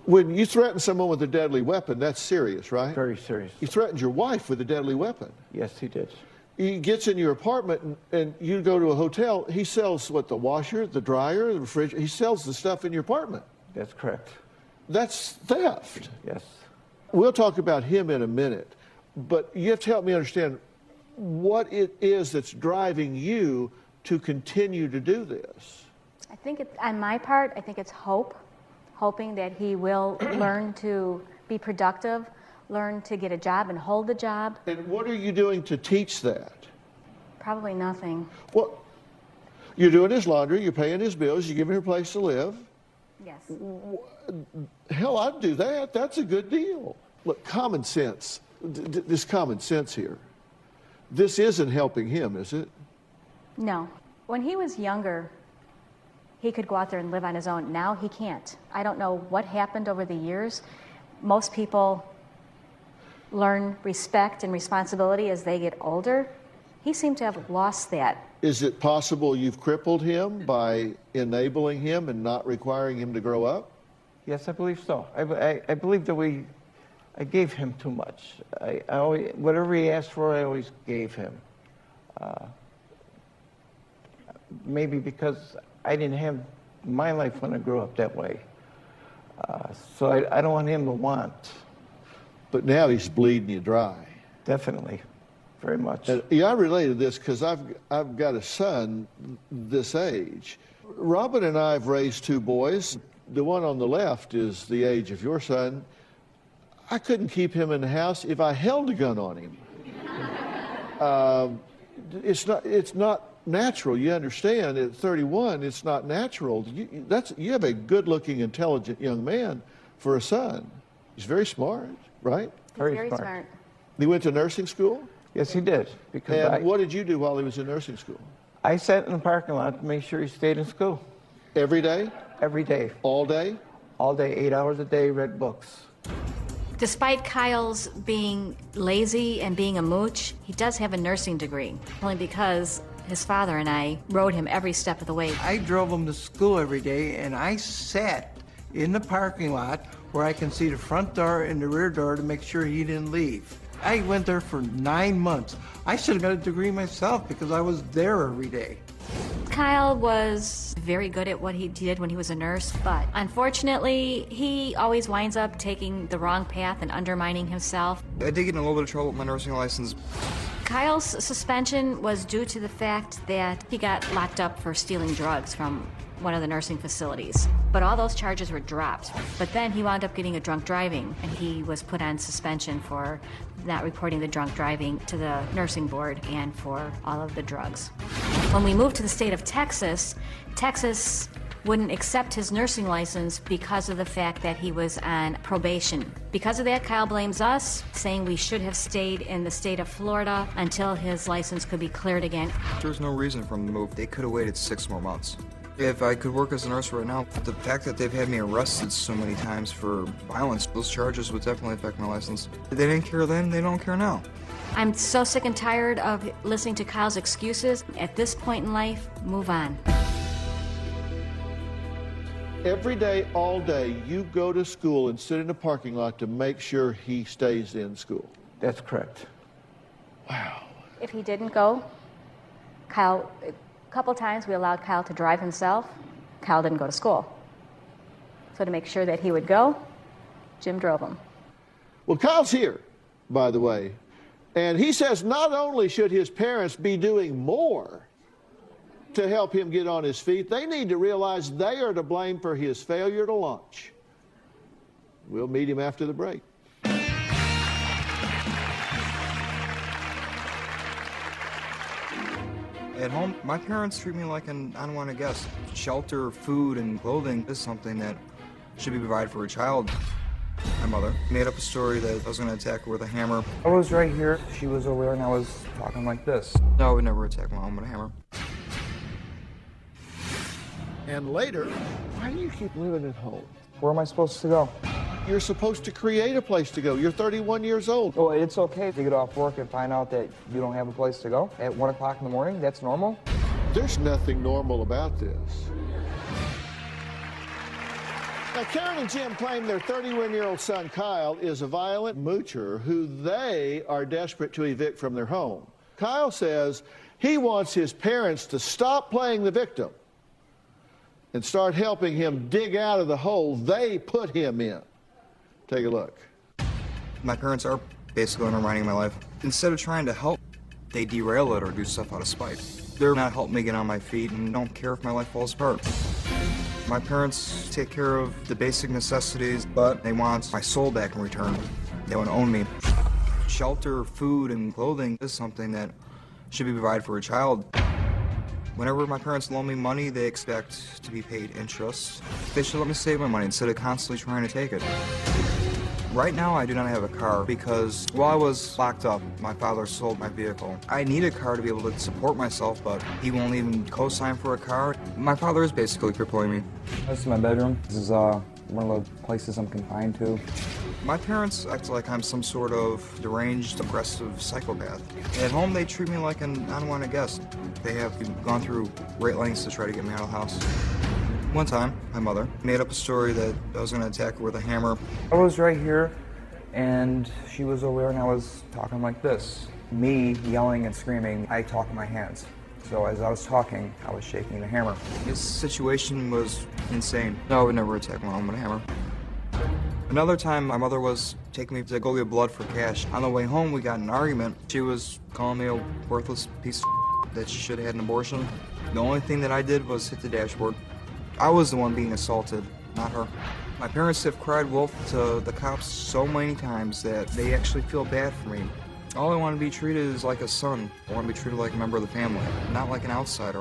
when you threaten someone with a deadly weapon, that's serious, right? Very serious. You threatened your wife with a deadly weapon. Yes, he did. He gets in your apartment and you go to a hotel. He sells what, the washer, the dryer, the refrigerator. He sells the stuff in your apartment. That's correct. That's theft. Yes. We'll talk about him in a minute, but you have to help me understand what it is that's driving you to continue to do this. I think on my part, I think it's hope. Hoping that he will learn to be productive, learn to get a job and hold the job. And what are you doing to teach that? Probably nothing. Well, you're doing his laundry, you're paying his bills, you're giving him a place to live. Yes. Hell, I'd do that. That's a good deal. Look, common sense, this common sense here. This isn't helping him, is it? No. When he was younger, he could go out there and live on his own. Now he can't. I don't know what happened over the years. Most people learn respect and responsibility as they get older. He seemed to have lost that. Is it possible you've crippled him by enabling him and not requiring him to grow up? Yes, I believe so. I believe that I gave him too much. I always, whatever he asked for, I always gave him. Maybe because I didn't have my life when I grew up that way. So I don't want him to want. But now he's bleeding you dry. Definitely. Very much. Yeah, I related this because I've got a son this age. Robin and I have raised two boys. The one on the left is the age of your son. I couldn't keep him in the house if I held a gun on him. It's not natural. You understand, at 31, it's not natural. You have a good-looking, intelligent young man for a son. He's very smart, right? Very smart. He went to nursing school? Yes, he did. And what did you do while he was in nursing school? I sat in the parking lot to make sure he stayed in school. Every day? Every day. All day? All day, 8 hours a day, read books. Despite Kyle's being lazy and being a mooch, he does have a nursing degree, only because his father and I rode him every step of the way. I drove him to school every day, and I sat in the parking lot where I can see the front door and the rear door to make sure he didn't leave. I went there for 9 months. I should have got a degree myself because I was there every day. Kyle was very good at what he did when he was a nurse, but unfortunately, he always winds up taking the wrong path and undermining himself. I did get in a little bit of trouble with my nursing license. Kyle's suspension was due to the fact that he got locked up for stealing drugs from one of the nursing facilities. But all those charges were dropped. But then he wound up getting a drunk driving, and he was put on suspension for not reporting the drunk driving to the nursing board and for all of the drugs. When we moved to the state of Texas, Texas wouldn't accept his nursing license because of the fact that he was on probation. Because of that, Kyle blames us, saying we should have stayed in the state of Florida until his license could be cleared again. There was no reason for him to move. They could have waited 6 more months. If I could work as a nurse right now, the fact that they've had me arrested so many times for violence, those charges would definitely affect my license. If they didn't care then, they don't care now. I'm so sick and tired of listening to Kyle's excuses. At this point in life, move on. Every day, all day, you go to school and sit in a parking lot to make sure he stays in school. That's correct. Wow. If he didn't go, Kyle, a couple times we allowed Kyle to drive himself. Kyle didn't go to school. So to make sure that he would go, Jim drove him. Well, Kyle's here, by the way, and he says not only should his parents be doing more to help him get on his feet, they need to realize they are to blame for his failure to launch. We'll meet him after the break. At home, my parents treat me like an unwanted guest. Shelter, food, and clothing is something that should be provided for a child. My mother made up a story that I was going to attack her with a hammer. I was right here, she was over there, and I was talking like this. No, I would never attack my mom with a hammer. And later, why do you keep living at home? Where am I supposed to go? You're supposed to create a place to go. You're 31 years old. Oh, it's okay to get off work and find out that you don't have a place to go at 1 o'clock in the morning. That's normal. There's nothing normal about this. Now, Karen and Jim claim their 31-year-old son, Kyle, is a violent moocher who they are desperate to evict from their home. Kyle says he wants his parents to stop playing the victim and start helping him dig out of the hole they put him in. Take a look. My parents are basically undermining my life. Instead of trying to help, they derail it or do stuff out of spite. They're not helping me get on my feet and don't care if my life falls apart. My parents take care of the basic necessities, but they want my soul back in return. They want to own me. Shelter, food, and clothing is something that should be provided for a child. Whenever my parents loan me money, they expect to be paid interest. They should let me save my money instead of constantly trying to take it. Right now, I do not have a car because while I was locked up, my father sold my vehicle. I need a car to be able to support myself, but he won't even co-sign for a car. My father is basically crippling me. This is my bedroom. This is one of the places I'm confined to. My parents act like I'm some sort of deranged, aggressive psychopath. At home, they treat me like an unwanted guest. They have gone through great lengths to try to get me out of the house. One time, my mother made up a story that I was going to attack her with a hammer. I was right here, and she was over there, and I was talking like this. Me yelling and screaming, I talk with my hands. So as I was talking, I was shaking the hammer. This situation was insane. No, I would never attack my mom with a hammer. Another time, my mother was taking me to go get blood for cash. On the way home, we got in an argument. She was calling me a worthless piece of that she should have had an abortion. The only thing that I did was hit the dashboard. I was the one being assaulted, not her. My parents have cried wolf to the cops so many times that they actually feel bad for me. All I want to be treated is like a son. I want to be treated like a member of the family, not like an outsider.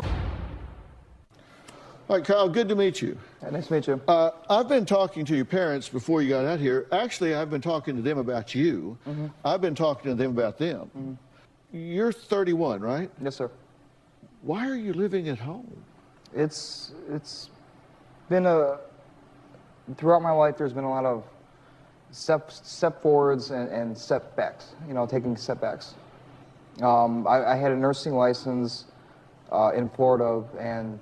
All right, Kyle, good to meet you. Nice to meet you. I've been talking to your parents before you got out here. Actually, I've been talking to them about you. Mm-hmm. I've been talking to them about them. Mm-hmm. You're 31, right? Yes, sir. Why are you living at home? It's been throughout my life, there's been a lot of step forwards and step backs, taking setbacks. I had a nursing license in Florida, and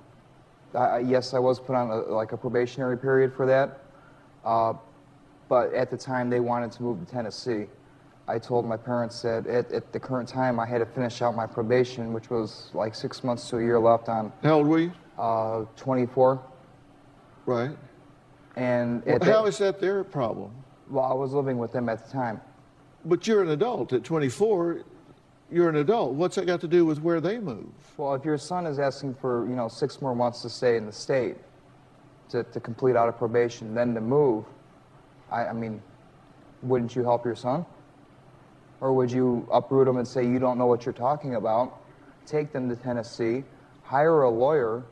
yes, I was put on a probationary period for that. But at the time, they wanted to move to Tennessee. I told my parents that at the current time, I had to finish out my probation, which was like 6 months to a year left on. How old were you? 24. Right. And how is that their problem? Well, I was living with them at the time. But you're an adult at 24. You're an adult. What's that got to do with where they move? Well, if your son is asking for 6 more months to stay in the state to complete out of probation, then to move, I mean, wouldn't you help your son? Or would you uproot them and say you don't know what you're talking about? Take them to Tennessee, hire a lawyer,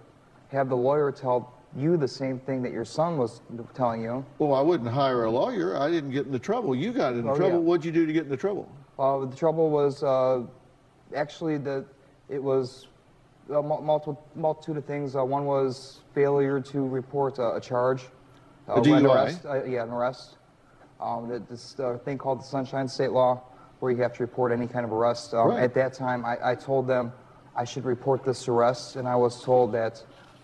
have the lawyer tell you the same thing that your son was telling you. Well, I wouldn't hire a lawyer. I didn't get into trouble. You got into trouble. Yeah. What'd you do to get into trouble? The trouble was actually it was Multitude of things. One was failure to report a charge. A DUI? An arrest. Yeah, an arrest. This thing called the Sunshine State Law, where you have to report any kind of arrest. Right. At that time, I told them I should report this arrest, and I was told that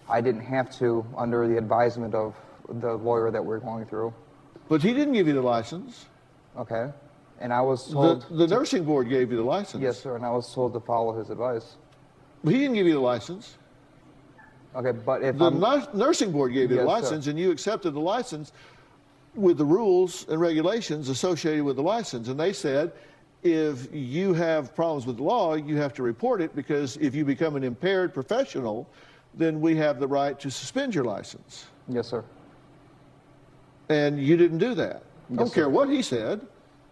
I didn't have to under the advisement of the lawyer that we're going through. But he didn't give you the license. Okay. And I was told... The nursing board gave you the license. Yes, sir, and I was told to follow his advice. But he didn't give you the license. Okay, but if the nursing board gave you the Yes, license, sir. and you accepted the license with the rules and regulations associated with the license. And they said, if you have problems with the law, you have to report it, because if you become an impaired professional, then we have the right to suspend your license. Yes, sir. And you didn't do that. I don't Yes, care sir. what he said.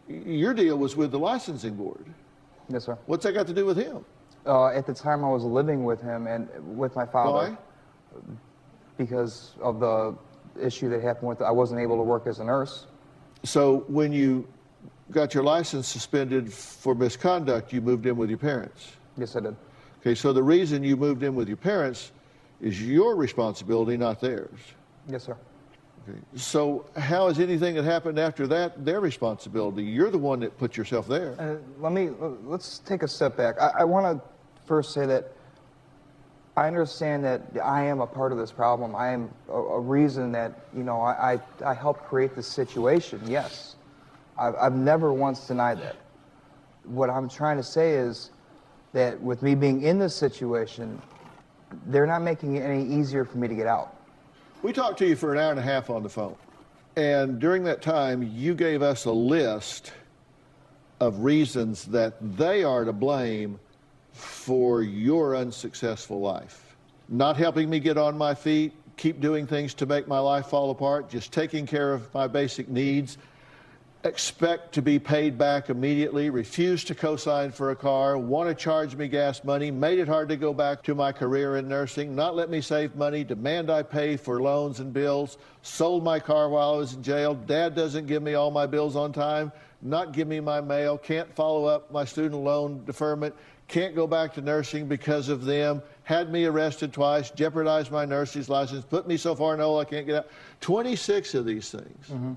Your deal was with the licensing board. Yes, sir. What's that got to do with him? At the time, I was living with him and with my father. Why? Because of the issue that happened with, I wasn't able to work as a nurse. So when you got your license suspended for misconduct, you moved in with your parents? Yes, I did. Okay, so the reason you moved in with your parents is your responsibility, not theirs. Yes, sir. Okay. So how is anything that happened after that their responsibility? You're the one that put yourself there. Let's take a step back. I want to first say that I understand that I am a part of this problem. I am a reason that, you know, I helped create this situation, yes. I've never once denied that. What I'm trying to say is that with me being in this situation, they're not making it any easier for me to get out. We talked to you for an hour and a half on the phone. And during that time, you gave us a list of reasons that they are to blame for your unsuccessful life. Not helping me get on my feet, keep doing things to make my life fall apart, just taking care of my basic needs, expect to be paid back immediately, refuse to co-sign for a car, want to charge me gas money, made it hard to go back to my career in nursing, not let me save money, demand I pay for loans and bills, sold my car while I was in jail, Dad doesn't give me all my bills on time, not give me my mail, can't follow up my student loan deferment, can't go back to nursing because of them, had me arrested twice, jeopardized my nurse's license, put me so far in the hole I can't get out. 26 of these things. Mm-hmm.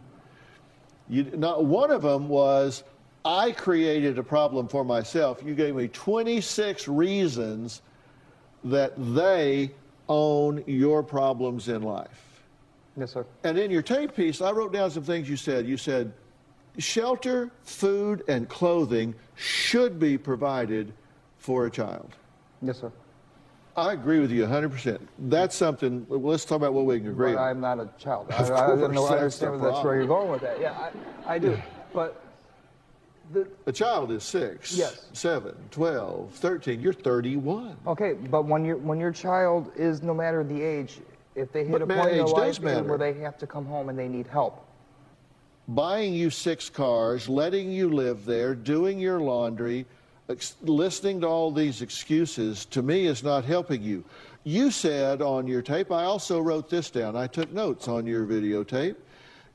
Not one of them was, I created a problem for myself. You gave me 26 reasons that they own your problems in life. Yes, sir. And in your tape piece, I wrote down some things you said. You said, shelter, food, and clothing should be provided for a child. Yes, sir. I agree with you 100%. That's something, let's talk about what we can agree But on. I'm not a child. I Of don't know, course, I that's the understand that's where you're going with that. Yeah, I do. But a child is 6, Yes. 7, 12, 13. You're 31. okay, but when your child is, no matter the age, if they hit But a point in their age does life matter. where they have to come home and they need help. Buying you 6 cars, letting you live there, doing your laundry, listening to all these excuses, to me, is not helping you. You said on your tape, I also wrote this down, I took notes on your videotape.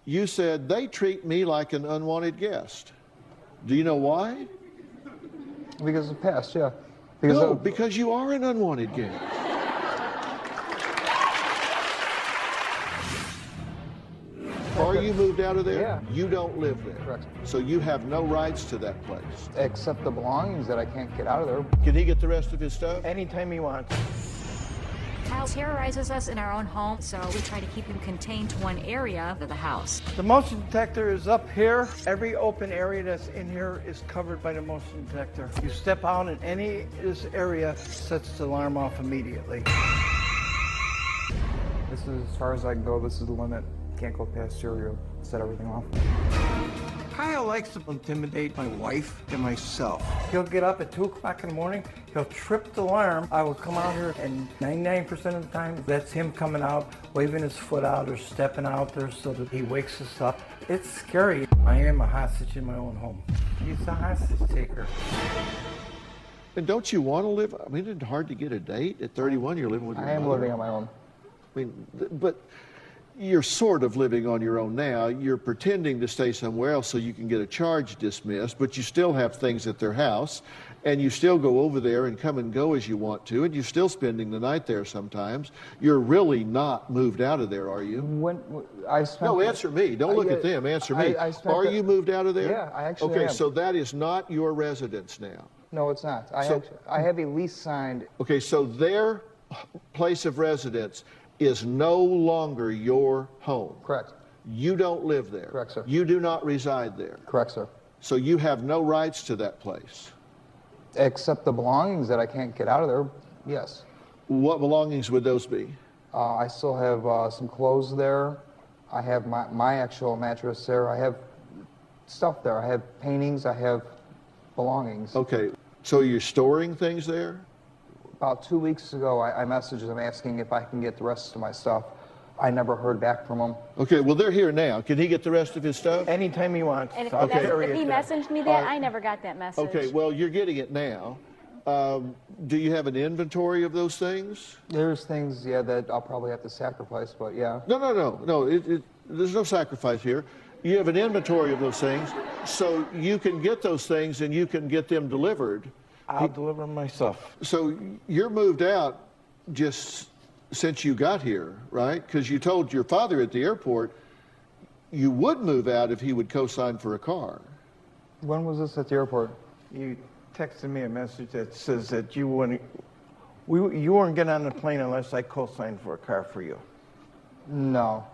You said, they treat me like an unwanted guest. Do you know why? Because of the past, yeah. Because you are an unwanted guest. Or you moved out of there, Yeah. you don't live there. Correct. So you have no rights to that place. Except the belongings that I can't get out of there. Can he get the rest of his stuff? Anytime he wants. Kyle terrorizes us in our own home, so we try to keep him contained to one area of the house. The motion detector is up here. Every open area that's in here is covered by the motion detector. You step out in any of this area, sets the alarm off immediately. This is as far as I can go. This is the limit. Can't go past here. You'll set everything off. Kyle likes to intimidate my wife and myself. He'll get up at 2 o'clock in the morning, he'll trip the alarm. I will come out here, and 99% of the time, that's him coming out, waving his foot out or stepping out there so that he wakes us up. It's scary. I am a hostage in my own home. He's a hostage taker. And don't you want to live? I mean, isn't it hard to get a date? At 31, you're living with your I am mother. living on my own. I mean, but you're sort of living on your own now. You're pretending to stay somewhere else so you can get a charge dismissed, but you still have things at their house, and you still go over there and come and go as you want to, and you're still spending the night there sometimes. You're really not moved out of there, are you? No, answer me. Don't look at them. Answer me. Are you moved out of there? Yeah, I actually Okay, am. so that is not your residence now. No, it's not. I have a lease signed. Okay, so their place of residence is no longer your home. Correct. You don't live there. Correct, sir. You do not reside there. Correct, sir. So you have no rights to that place. Except the belongings that I can't get out of there, yes. What belongings would those be? I still have some clothes there. I have my actual mattress there. I have stuff there. I have paintings. I have belongings. Okay, so you're storing things there? About 2 weeks ago, I messaged them asking if I can get the rest of my stuff. I never heard back from them. Okay, well, they're here now. Can he get the rest of his stuff? Anytime he wants. And if, Okay. if he messaged me that, I never got that message. Okay, well, you're getting it now. Do you have an inventory of those things? There's things, yeah, that I'll probably have to sacrifice, but yeah. No. There's no sacrifice here. You have an inventory of those things, so you can get those things and you can get them delivered. I'll deliver them myself. So you're moved out just since you got here, right? Because you told your father at the airport you would move out if he would co-sign for a car. When was this at the airport? You texted me a message that says that you weren't getting on the plane unless I co-signed for a car for you. No.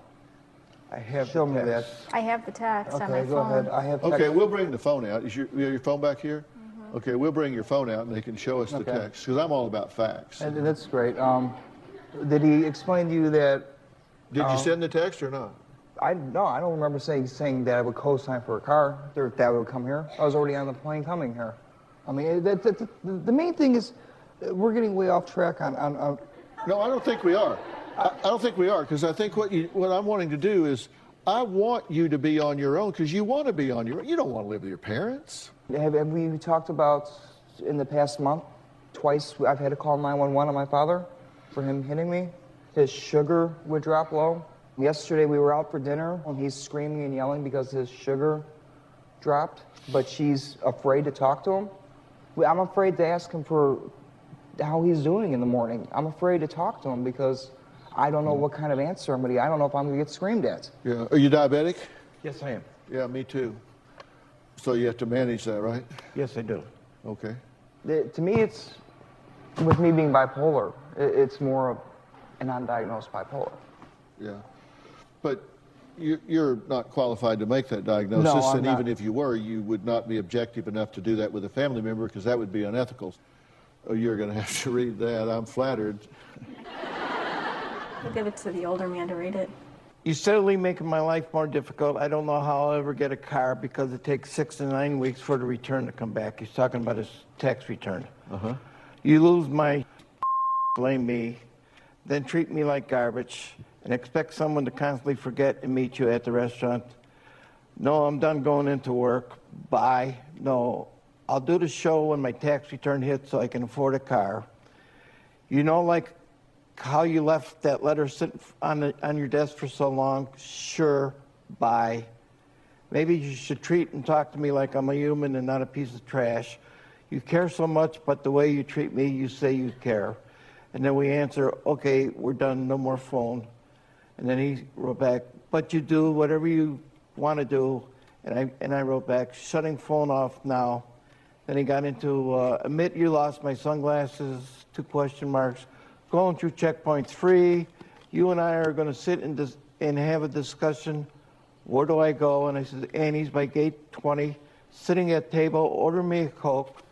I have Show me that. I have the text on my Okay, phone. go ahead. I have text. Okay, we'll bring the phone out. Is your phone back here? Okay, we'll bring your phone out and they can show us the Okay. text, because I'm all about facts. And that's great. Did he explain to you that... Did you send the text or not? No, I don't remember saying that I would co-sign for a car, or that would come here. I was already on the plane coming here. I mean, the main thing is we're getting way off track on... No, I don't think we are. I don't think we are, because I think what I'm wanting to do is I want you to be on your own, because you want to be on your own. You don't want to live with your parents. Have we talked about in the past month, twice I've had to call 911 on my father for him hitting me? His sugar would drop low. Yesterday we were out for dinner and he's screaming and yelling because his sugar dropped, but she's afraid to talk to him. I'm afraid to ask him for how he's doing in the morning. I'm afraid to talk to him because I don't know what kind of answer I'm going to get. I don't know if I'm going to get screamed at. Yeah. Are you diabetic? Yes, I am. Yeah, me too. So you have to manage that, right? Yes, I do. Okay. To me, it's, with me being bipolar, it's more of an undiagnosed bipolar. Yeah. But you're not qualified to make that diagnosis, No, I'm and not. even if you were, you would not be objective enough to do that with a family member, because that would be unethical. Oh, you're going to have to read that. I'm flattered. We'll give it to the older man to read it. You're steadily making my life more difficult. I don't know how I'll ever get a car because it takes 6 to 9 weeks for the return to come back. He's talking about his tax return. You lose my blame me, then treat me like garbage, and expect someone to constantly forget and meet you at the restaurant. No, I'm done going into work. Bye. No, I'll do the show when my tax return hits so I can afford a car. You know, like how you left that letter sitting on your desk for so long? Sure, bye. Maybe you should treat and talk to me like I'm a human and not a piece of trash. You care so much, but the way you treat me, you say you care. And then we answer, okay, we're done, no more phone. And then he wrote back, but you do whatever you want to do. And I wrote back, shutting phone off now. Then he got into, admit you lost my sunglasses, 2 question marks. Going through checkpoint 3, you and I are going to sit and have a discussion. Where do I go? And I said, Annie's by gate 20, sitting at table, order me a Coke.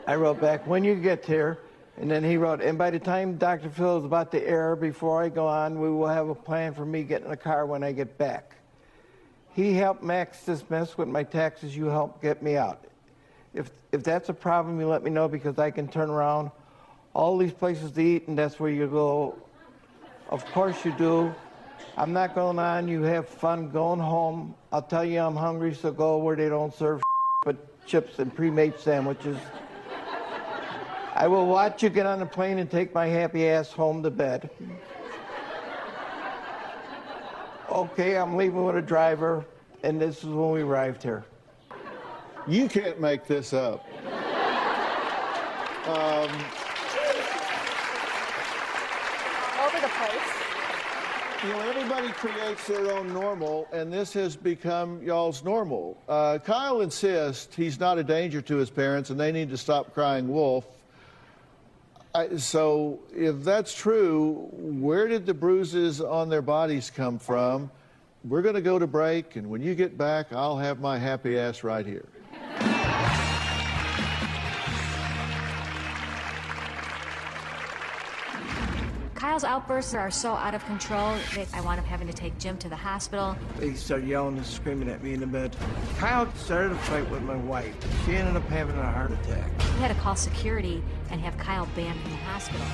I wrote back, when you get here. And then he wrote, and by the time Dr. Phil is about to air, before I go on, we will have a plan for me getting a car when I get back. He helped max this mess with my taxes. You helped get me out. If that's a problem, you let me know, because I can turn around all these places to eat, and that's where you go. Of course you do. I'm not going on. You have fun going home. I'll tell you I'm hungry, so go where they don't serve but chips and pre-made sandwiches. I will watch you get on the plane and take my happy ass home to bed. Okay, I'm leaving with a driver, and this is when we arrived here. You can't make this up. Over the place. You know, everybody creates their own normal, and this has become y'all's normal. Kyle insists he's not a danger to his parents, and they need to stop crying wolf. So if that's true, where did the bruises on their bodies come from? We're going to go to break, and when you get back, I'll have my happy ass right here. Kyle's outbursts are so out of control that I wound up having to take Jim to the hospital. They started yelling and screaming at me in the bed. Kyle started a fight with my wife. She ended up having a heart attack. We had to call security and have Kyle banned from the hospital.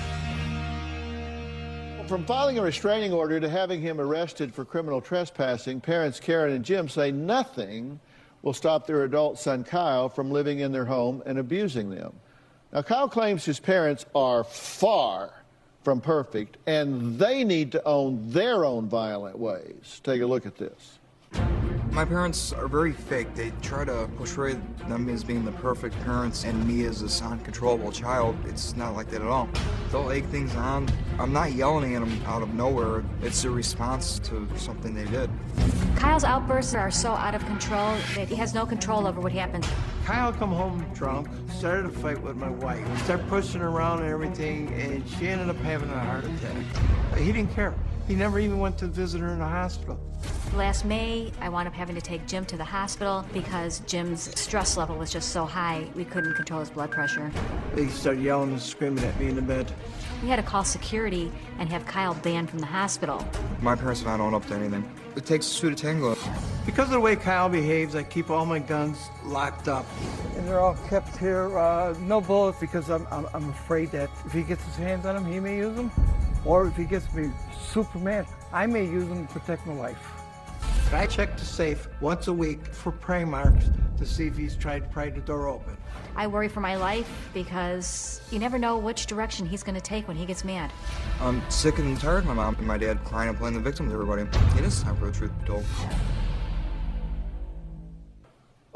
From filing a restraining order to having him arrested for criminal trespassing, parents Karen and Jim say nothing will stop their adult son Kyle from living in their home and abusing them. Now, Kyle claims his parents are far from perfect, and they need to own their own violent ways. Take a look at this. My parents are very fake. They try to portray them as being the perfect parents and me as this uncontrollable child. It's not like that at all. They'll egg things on. I'm not yelling at them out of nowhere. It's a response to something they did. Kyle's outbursts are so out of control that he has no control over what happens. Kyle come home drunk, started a fight with my wife, started pushing her around and everything, and she ended up having a heart attack. He didn't care. He never even went to visit her in the hospital. Last May, I wound up having to take Jim to the hospital because Jim's stress level was just so high, we couldn't control his blood pressure. They started yelling and screaming at me in the bed. We had to call security and have Kyle banned from the hospital. My parents are not own up to anything. It takes two to tango. Because of the way Kyle behaves, I keep all my guns locked up. And they're all kept here, no bullets, because I'm afraid that if he gets his hands on them, he may use them. Or if he gets me Superman, I may use them to protect my life. I check the safe once a week for prey marks to see if he's tried to pry the door open. I worry for my life because you never know which direction he's going to take when he gets mad. I'm sick and tired of my mom and my dad crying and playing the victim to everybody. It is time for the truth to be told.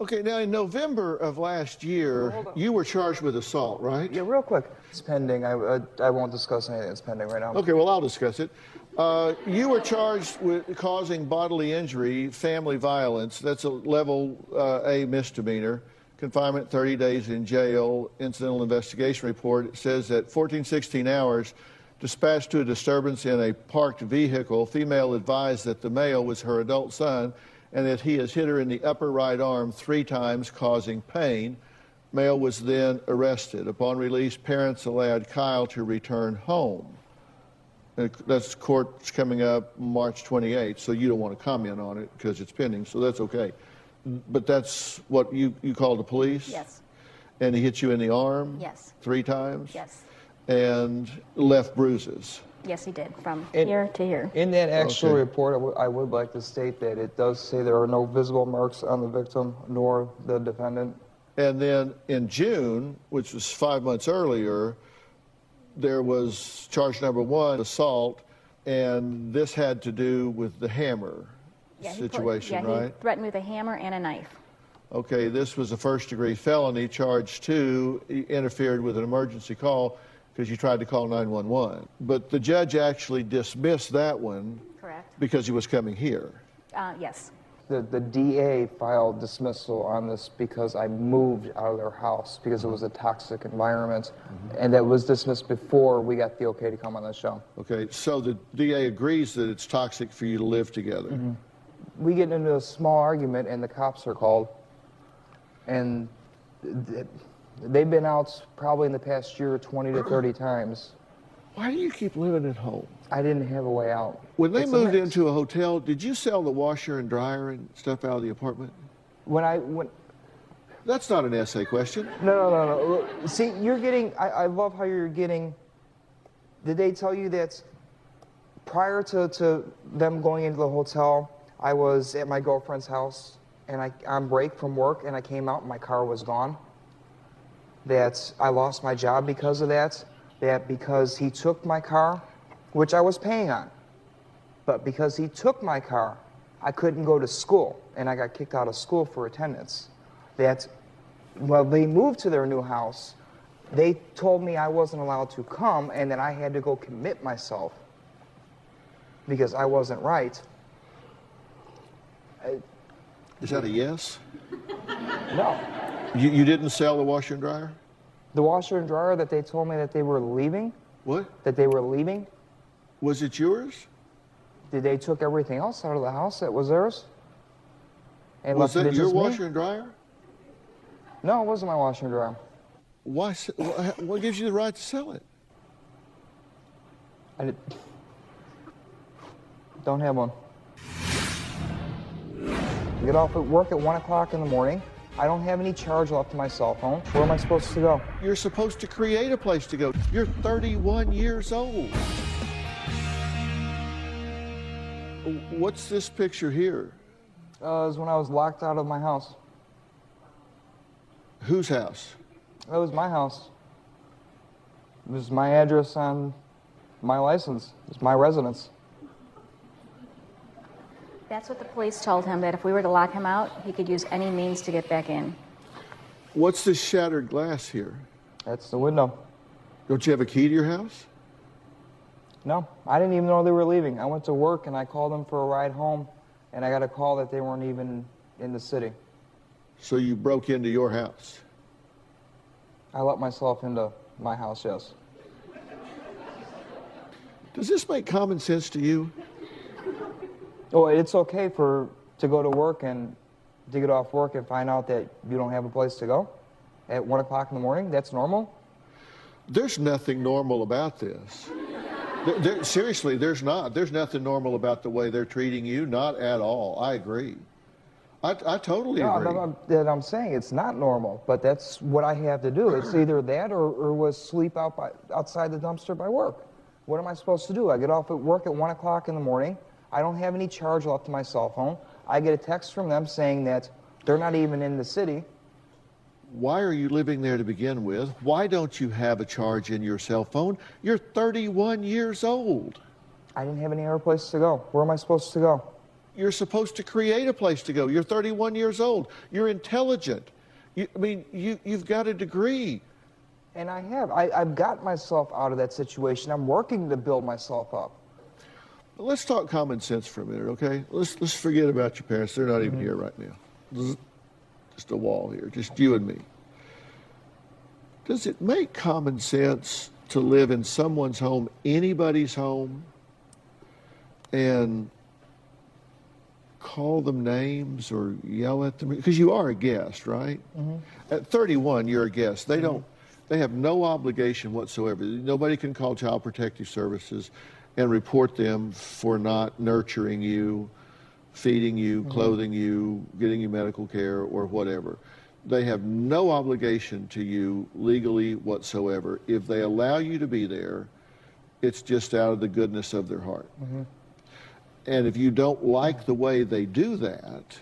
Okay, now in November of last year, you were charged with assault, right? Yeah, real quick. It's pending. I won't discuss anything that's pending right now. Okay, well, I'll discuss it. You were charged with causing bodily injury, family violence. That's a level A misdemeanor. Confinement, 30 days in jail. Incidental investigation report. It says that 16 hours dispatched to a disturbance in a parked vehicle. Female advised that the male was her adult son and that he has hit her in the upper right arm 3 times, causing pain. Male was then arrested. Upon release, parents allowed Kyle to return home. That's court's coming up March 28th, so you don't want to comment on it because it's pending, so that's okay. But that's what you called the police? Yes. And he hit you in the arm? Yes. 3 times? Yes. And left bruises? Yes, he did, from here to here. In that actual report, I would like to state that it does say there are no visible marks on the victim nor the defendant. And then in June, which was 5 months earlier, there was charge number 1, assault, and this had to do with the hammer situation, right? He threatened me with a hammer and a knife. Okay, this was a first-degree felony. Charge 2, he interfered with an emergency call because you tried to call 911. But the judge actually dismissed that one. Correct. Because he was coming here. Yes. The DA filed dismissal on this because I moved out of their house because it was a toxic environment, and that was dismissed before we got the okay to come on the show. Okay, so the DA agrees that it's toxic for you to live together. We get into a small argument, and the cops are called, and they've been out probably in the past year 20 to 30 times. Why do you keep living at home? I didn't have a way out. When they moved into a hotel, did you sell the washer and dryer and stuff out of the apartment? That's not an essay question. No. See, you're getting, I love how you're getting, did they tell you that prior to them going into the hotel, I was at my girlfriend's house and on break from work, and I came out and my car was gone? That I lost my job because of that? That because he took my car, which I was paying on, But because he took my car, I couldn't go to school, and I got kicked out of school for attendance. Well, they moved to their new house. They told me I wasn't allowed to come, and that I had to go commit myself because I wasn't right. Is that a yes? No. You didn't sell the washer and dryer? The washer and dryer that they told me that they were leaving? What? That they were leaving? Was it yours? They took everything else out of the house that was theirs? And Was left that it your just me? washer and dryer? No, it wasn't my washer and dryer. Why? What gives you the right to sell it? I don't have one. I get off at work at 1 o'clock in the morning. I don't have any charge left to my cell phone. Where am I supposed to go? You're supposed to create a place to go. You're 31 years old. What's this picture here? It was when I was locked out of my house. Whose house? It was my house. It was my address on my license. It's my residence. That's what the police told him, that if we were to lock him out, he could use any means to get back in. What's this shattered glass here? That's the window. Don't you have a key to your house? No, I didn't even know they were leaving. I went to work and I called them for a ride home, and I got a call that they weren't even in the city. So you broke into your house? I let myself into my house, yes. Does this make common sense to you? Oh, it's okay to go to work and to get off work and find out that you don't have a place to go at 1 o'clock in the morning? That's normal? There's nothing normal about this. Seriously, there's not. There's nothing normal about the way they're treating you. Not at all. I agree. I totally agree. I'm saying it's not normal, but that's what I have to do. It's either that or was sleep outside the dumpster by work. What am I supposed to do? I get off at work at 1 o'clock in the morning. I don't have any charge left to my cell phone. I get a text from them saying that they're not even in the city. Why are you living there to begin with? Why don't you have a charge in your cell phone? You're 31 years old. I didn't have any other place to go. Where am I supposed to go? You're supposed to create a place to go. You're 31 years old. You're intelligent. You've got a degree. And I have. I've got myself out of that situation. I'm working to build myself up. Let's talk common sense for a minute, okay? Let's forget about your parents. They're not even here right now. Just a wall here, just you and me. Does it make common sense to live in someone's home, anybody's home, and call them names or yell at them? Because you are a guest, right? Mm-hmm. At 31, you're a guest. They have no obligation whatsoever. Nobody can call Child Protective Services and report them for not nurturing you, feeding you, clothing you, getting you medical care, or whatever. They have no obligation to you legally whatsoever. If they allow you to be there, it's just out of the goodness of their heart. Mm-hmm. And if you don't like the way they do that,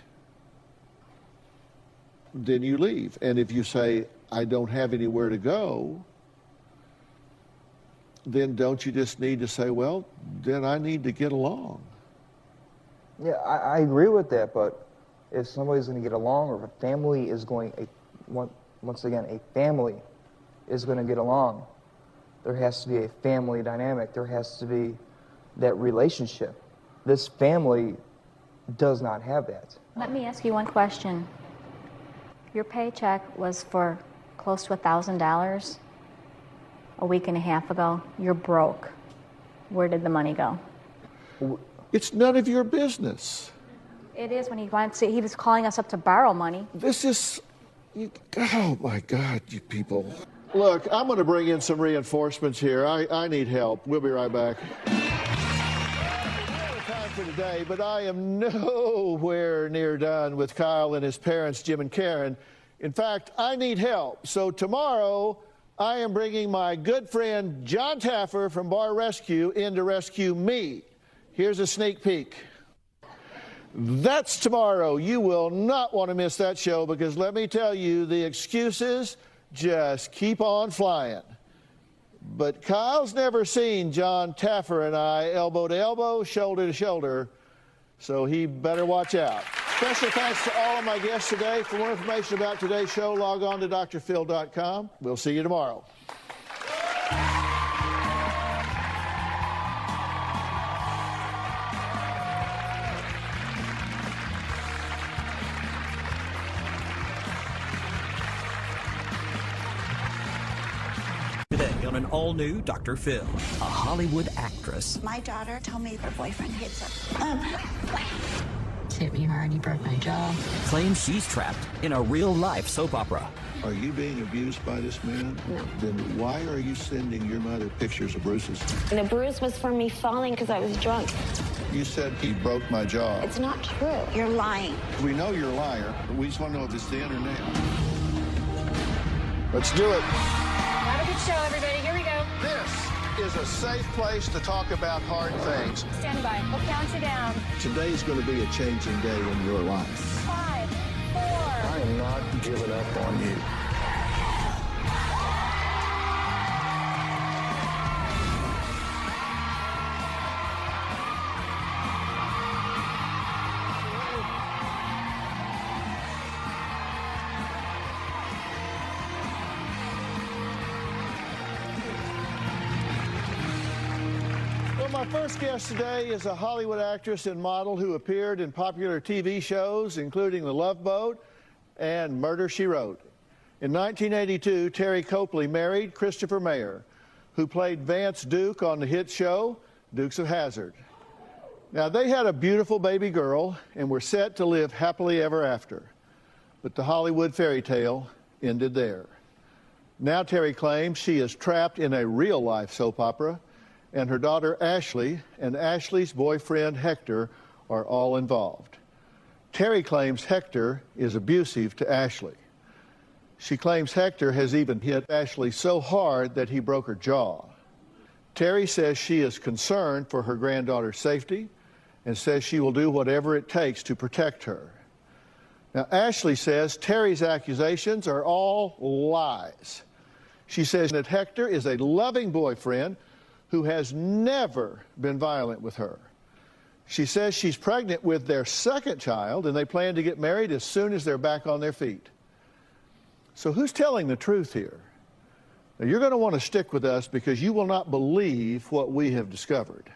then you leave. And if you say, I don't have anywhere to go, then don't you just need to say, well, then I need to get along? Yeah, I agree with that, but if somebody's going to get along, or if a family is going, once again, a family is going to get along, there has to be a family dynamic. There has to be that relationship. This family does not have that. Let me ask you one question. Your paycheck was for close to $1,000 a week and a half ago. You're broke. Where did the money go? It's none of your business. It is when he was calling us up to borrow money. This is, oh my God, you people. Look, I'm going to bring in some reinforcements here. I need help. We'll be right back. Time for today, but I am nowhere near done with Kyle and his parents, Jim and Karen. In fact, I need help. So tomorrow, I am bringing my good friend John Taffer from Bar Rescue in to rescue me. Here's a sneak peek. That's tomorrow. You will not want to miss that show, because let me tell you, the excuses just keep on flying. But Kyle's never seen John Taffer and I elbow to elbow, shoulder to shoulder, so he better watch out. Special thanks to all of my guests today. For more information about today's show, log on to drphil.com. We'll see you tomorrow. Today on an all-new Dr. Phil, a Hollywood actress. My daughter told me her boyfriend hits her. Hit me hard, he broke my jaw. Claims she's trapped in a real-life soap opera. Are you being abused by this man? No. Then why are you sending your mother pictures of bruises? The bruise was from me falling because I was drunk. You said he broke my jaw. It's not true. You're lying. We know you're a liar, but we just want to know if it's then or now. Let's do it. Have a good show, everybody. Here we go. This is a safe place to talk about hard things. Stand by. We'll count you down. Today's going to be a changing day in your life. 5, 4. I am not giving up on you. Well, my first guest today is a Hollywood actress and model who appeared in popular TV shows, including The Love Boat and Murder, She Wrote. In 1982, Terry Copley married Christopher Mayer, who played Vance Duke on the hit show Dukes of Hazzard. Now, they had a beautiful baby girl and were set to live happily ever after. But the Hollywood fairy tale ended there. Now Terry claims she is trapped in a real-life soap opera, and her daughter Ashley and Ashley's boyfriend Hector are all involved. Terry claims Hector is abusive to Ashley. She claims Hector has even hit Ashley so hard that he broke her jaw. Terry says she is concerned for her granddaughter's safety and says she will do whatever it takes to protect her. Now, Ashley says Terry's accusations are all lies. She says that Hector is a loving boyfriend who has never been violent with her. She says she's pregnant with their second child and they plan to get married as soon as they're back on their feet. So who's telling the truth here? Now, you're going to want to stick with us because you will not believe what we have discovered.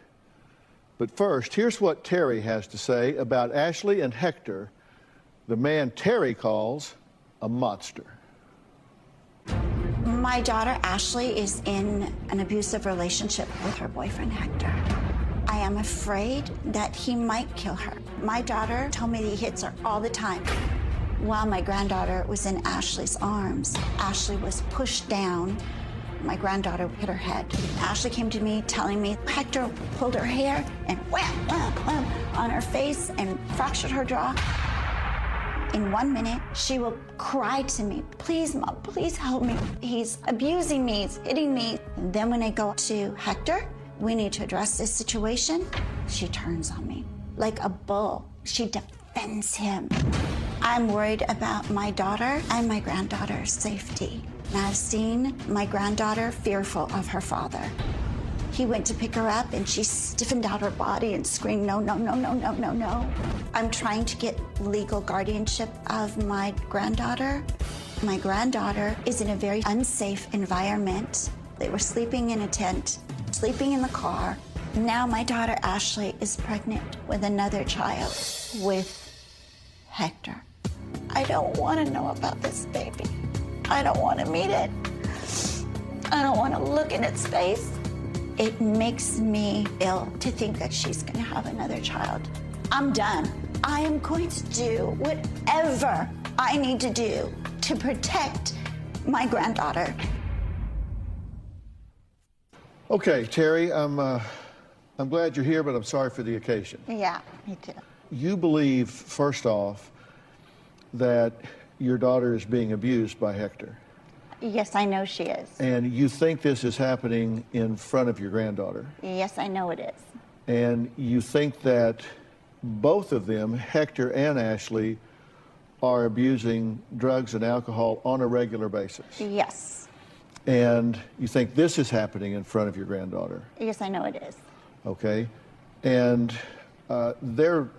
But first, here's what Terry has to say about Ashley and Hector, the man Terry calls a monster. My daughter Ashley is in an abusive relationship with her boyfriend Hector. I am afraid that he might kill her. My daughter told me he hits her all the time. While my granddaughter was in Ashley's arms, Ashley was pushed down. My granddaughter hit her head. Ashley came to me telling me Hector pulled her hair and wham, wham, wham on her face and fractured her jaw. In 1 minute, she will cry to me, please, Mom, please help me. He's abusing me, he's hitting me. And then when I go to Hector, we need to address this situation, she turns on me like a bull. She defends him. I'm worried about my daughter and my granddaughter's safety. And I've seen my granddaughter fearful of her father. He went to pick her up and she stiffened out her body and screamed, no, no, no, no, no, no, no. I'm trying to get legal guardianship of my granddaughter. My granddaughter is in a very unsafe environment. They were sleeping in a tent, sleeping in the car. Now my daughter Ashley is pregnant with another child with Hector. I don't want to know about this baby. I don't want to meet it. I don't want to look in its face. It makes me ill to think that she's going to have another child. I'm done. I am going to do whatever I need to do to protect my granddaughter. Okay, Terry, I'm glad you're here, but I'm sorry for the occasion. Yeah, me too. You believe, first off, that your daughter is being abused by Hector. Yes, I know she is. And you think this is happening in front of your granddaughter. Yes, I know it is. And you think that both of them, Hector and Ashley, are abusing drugs and alcohol on a regular basis. Yes. And you think this is happening in front of your granddaughter. Yes, I know it is. Okay. And they're,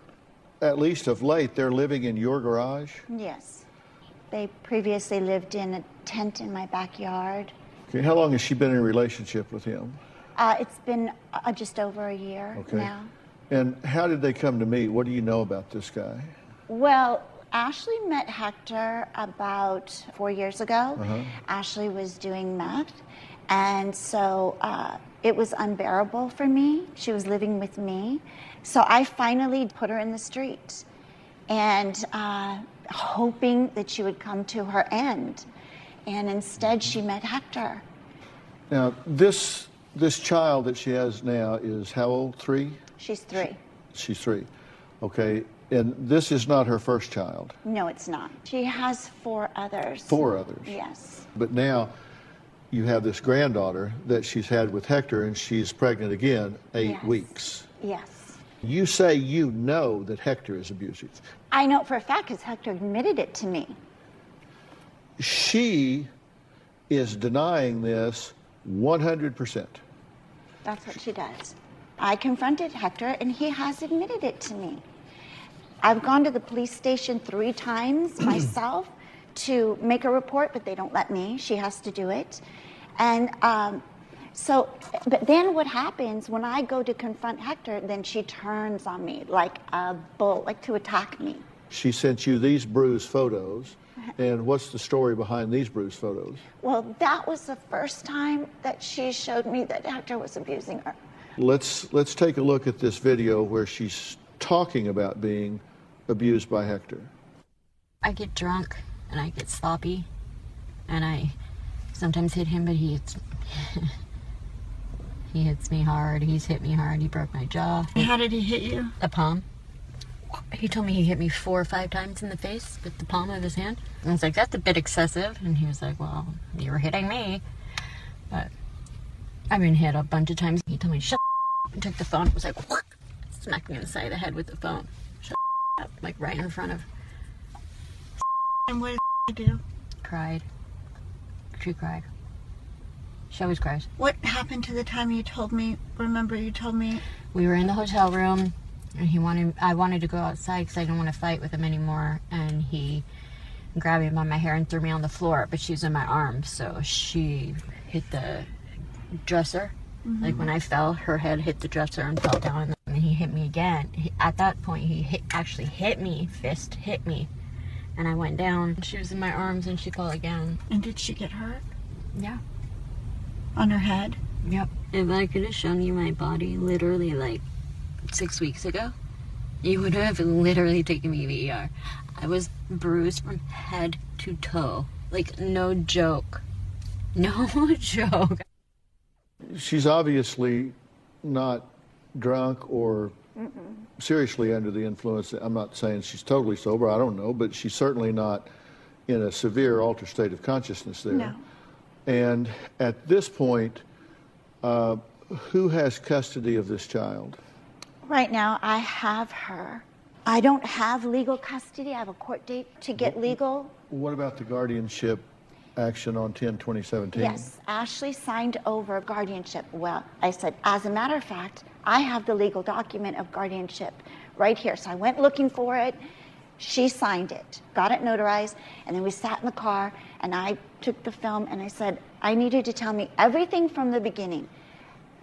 at least of late, they're living in your garage? Yes. They previously lived in a tent in my backyard. Okay. How long has she been in a relationship with him? It's been just over a year now. And how did they come to meet? What do you know about this guy? Well, Ashley met Hector about 4 years ago. Ashley was doing meth, and so it was unbearable for me. She was living with me. So I finally put her in the street, and hoping that she would come to her end. And instead, she met Hector. Now, this child that she has now is how old? 3? She's 3. She's 3. Okay. And this is not her first child. No, it's not. She has 4 others. 4 others. Yes. But now you have this granddaughter that she's had with Hector, and she's pregnant again, 8 weeks. Yes. You say you know that Hector is abusive. I know for a fact because Hector admitted it to me. She is denying this 100%. That's what she does. I confronted Hector, and he has admitted it to me. I've gone to the police station 3 times myself to make a report, but they don't let me. She has to do it. And but then what happens when I go to confront Hector, then she turns on me like a bull, like to attack me. She sent you these bruised photos. And what's the story behind these bruised photos? Well, that was the first time that she showed me that Hector was abusing her. Let's take a look at this video where she's talking about being abused by Hector. I get drunk and I get sloppy and I sometimes hit him, but he hits me hard. He's hit me hard. He broke my jaw. How did he hit you? The palm. He told me he hit me 4 or 5 times in the face with the palm of his hand. And I was like, that's a bit excessive. And he was like, well, you were hitting me. But I've been hit a bunch of times. He told me, shut up, and took the phone. It was like, what? Smacked me in the side of the head with the phone. Shut up, like right in front of. And what did he do? Cried. She cried. She always cries. What happened to the time you told me? Remember, you told me we were in the hotel room, and I wanted to go outside because I didn't want to fight with him anymore. And he grabbed me by my hair and threw me on the floor, but she was in my arms, so she hit the dresser. Like when I fell, her head hit the dresser and fell down, and he hit me again. At that point, he actually hit me, fist hit me, and I went down. She was in my arms, and she fell again. And did she get hurt? Yeah. On her head? Yep. If I could have shown you my body literally like 6 weeks ago, you would have literally taken me to the ER. I was bruised from head to toe. Like, no joke. No joke. She's obviously not drunk or seriously under the influence. I'm not saying she's totally sober, I don't know, but she's certainly not in a severe altered state of consciousness there. No. And at this point, who has custody of this child? Right now, I have her. I don't have legal custody. I have a court date to get legal. What about the guardianship action on 10/2017? Yes, Ashley signed over guardianship. Well, I said, as a matter of fact, I have the legal document of guardianship right here. So I went looking for it. She signed it, got it notarized, and then we sat in the car, and I took the film, and I said, I need you to tell me everything from the beginning.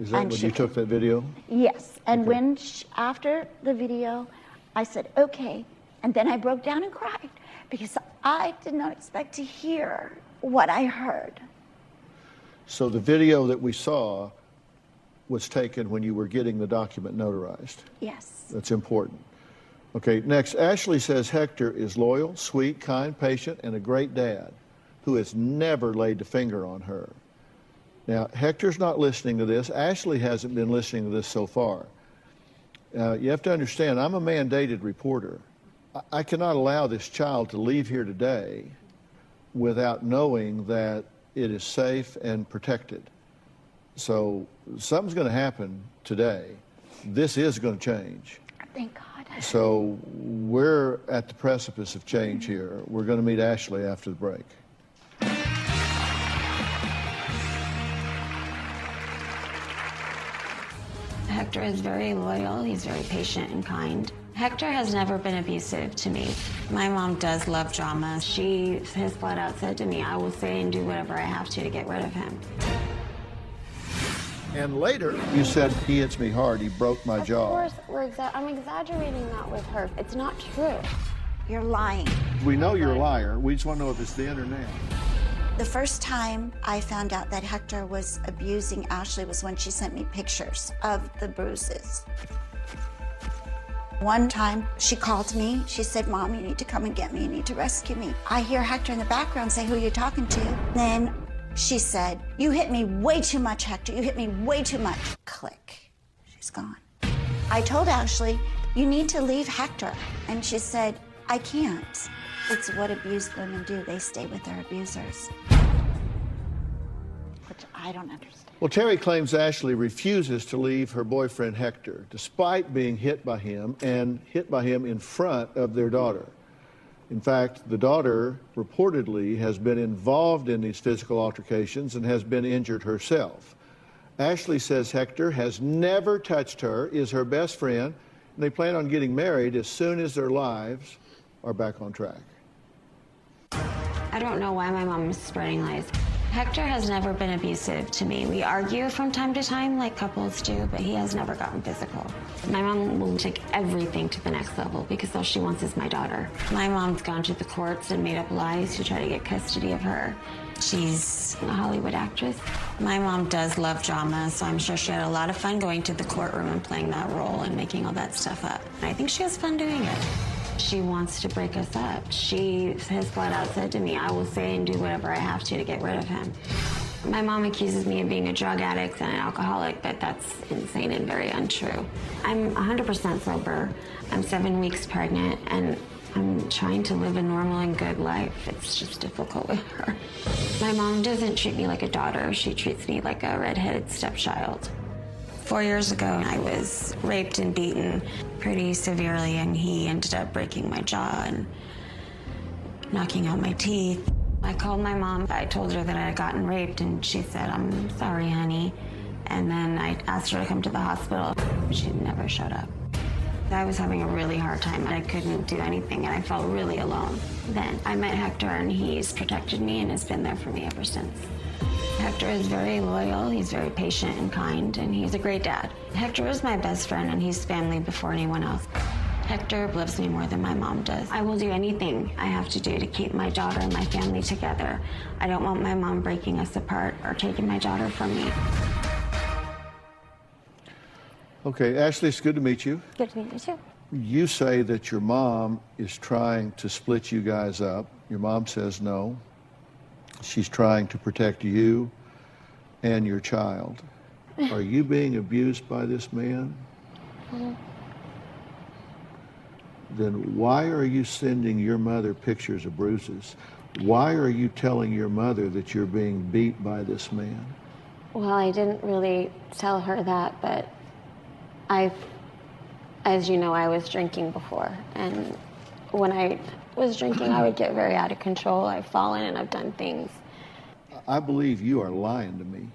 Is that when you took that video? Yes, and Okay. when after the video, I said, okay, and then I broke down and cried because I did not expect to hear what I heard. So the video that we saw was taken when you were getting the document notarized. Yes. That's important. Okay, next, Ashley says Hector is loyal, sweet, kind, patient, and a great dad who has never laid a finger on her. Now, Hector's not listening to this. Ashley hasn't been listening to this so far. You have to understand, I'm a mandated reporter. I cannot allow this child to leave here today without knowing that it is safe and protected. So something's going to happen today. This is going to change. Thank God. So we're at the precipice of change here. We're going to meet Ashley after the break. Hector is very loyal. He's very patient and kind. Hector has never been abusive to me. My mom does love drama. She has flat out said to me, I will say and do whatever I have to get rid of him. And later, you said, he hits me hard, he broke my jaw. Of course, I'm exaggerating that with her. It's not true. You're lying. We know you're a liar. We just want to know if it's then or now. The first time I found out that Hector was abusing Ashley was when she sent me pictures of the bruises. One time she called me, she said, Mom, you need to come and get me, you need to rescue me. I hear Hector in the background say, who you're talking to. Then she said, you hit me way too much, Hector, you hit me way too much. Click, she's gone. I told Ashley, you need to leave Hector. And she said, I can't. It's what abused women do, they stay with their abusers. Which I don't understand. Well, Terry claims Ashley refuses to leave her boyfriend Hector, despite being hit by him and hit by him in front of their daughter. In fact, the daughter reportedly has been involved in these physical altercations and has been injured herself. Ashley says Hector has never touched her, is her best friend, and they plan on getting married as soon as their lives are back on track. I don't know why my mom is spreading lies. Hector has never been abusive to me. We argue from time to time like couples do, but he has never gotten physical. My mom will take everything to the next level because all she wants is my daughter. My mom's gone to the courts and made up lies to try to get custody of her. She's a Hollywood actress. My mom does love drama, so I'm sure she had a lot of fun going to the courtroom and playing that role and making all that stuff up. I think she has fun doing it. She wants to break us up. She has flat out said to me, I will say and do whatever I have to get rid of him. My mom accuses me of being a drug addict and an alcoholic, but that's insane and very untrue. I'm 100% sober. I'm 7 weeks pregnant, and I'm trying to live a normal and good life. It's just difficult with her. My mom doesn't treat me like a daughter. She treats me like a redheaded stepchild. 4 years ago, I was raped and beaten pretty severely, and he ended up breaking my jaw and knocking out my teeth. I called my mom. I told her that I had gotten raped, and she said, I'm sorry, honey. And then I asked her to come to the hospital. She never showed up. I was having a really hard time, and I couldn't do anything, and I felt really alone. Then I met Hector, and he's protected me and has been there for me ever since. Hector is very loyal, he's very patient and kind, and he's a great dad. Hector is my best friend, and he's family before anyone else. Hector loves me more than my mom does. I will do anything I have to do to keep my daughter and my family together. I don't want my mom breaking us apart or taking my daughter from me. Okay, Ashley, it's good to meet you. Good to meet you too. You say that your mom is trying to split you guys up. Your mom says no. She's trying to protect you and your child. Are you being abused by this man? Then why are you sending your mother pictures of bruises? Why are you telling your mother that you're being beat by this man? Well, I didn't really tell her that, but as you know, I was drinking before, and when I was drinking, I would get very out of control. I've fallen and I've done things. I believe you are lying to me.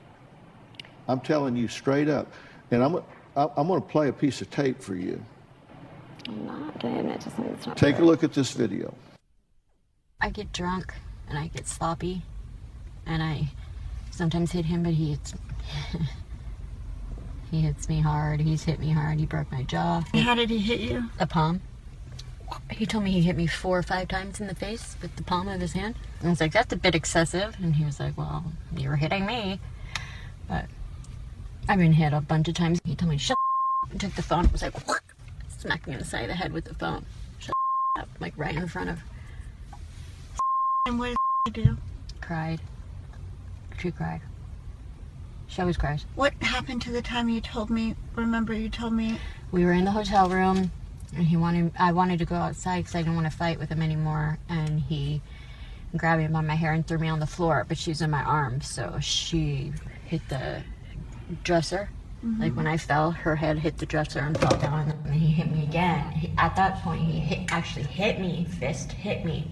I'm telling you straight up, and I'm going to play a piece of tape for you. I'm not going to admit to something that's not Take a true. look at this video. I get drunk and I get sloppy, and I sometimes hit him, but he hits me hard. He's hit me hard. He broke my jaw. How did he hit you? A palm. He told me he hit me 4 or 5 times in the face with the palm of his hand. And I was like, that's a bit excessive. And he was like, well, you were hitting me. But I've been hit a bunch of times. He told me, shut up, and took the phone. It was like, smacked me in the side of the head with the phone. Shut up, like right in front of. And what did he do? Cried. She cried. She always cries. What happened to the time you told me? Remember, you told me. We were in the hotel room, and I wanted to go outside because I didn't want to fight with him anymore. And he grabbed me by my hair and threw me on the floor, but she was in my arms, so she hit the dresser. Mm-hmm. Like when I fell, her head hit the dresser and fell down, and he hit me again. At that point, he actually hit me, fist hit me.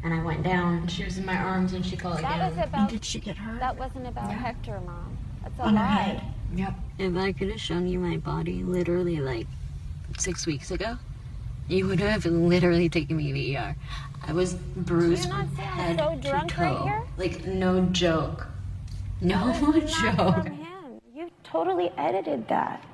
And I went down. She was in my arms, and she fell again. And did she get hurt? That wasn't about Hector, Mom. That's a On her lie. head. Yep. If I could have shown you my body literally like 6 weeks ago, you would have literally taken me to the ER. I was bruised from head to toe. Like, no joke. No joke. You totally edited that.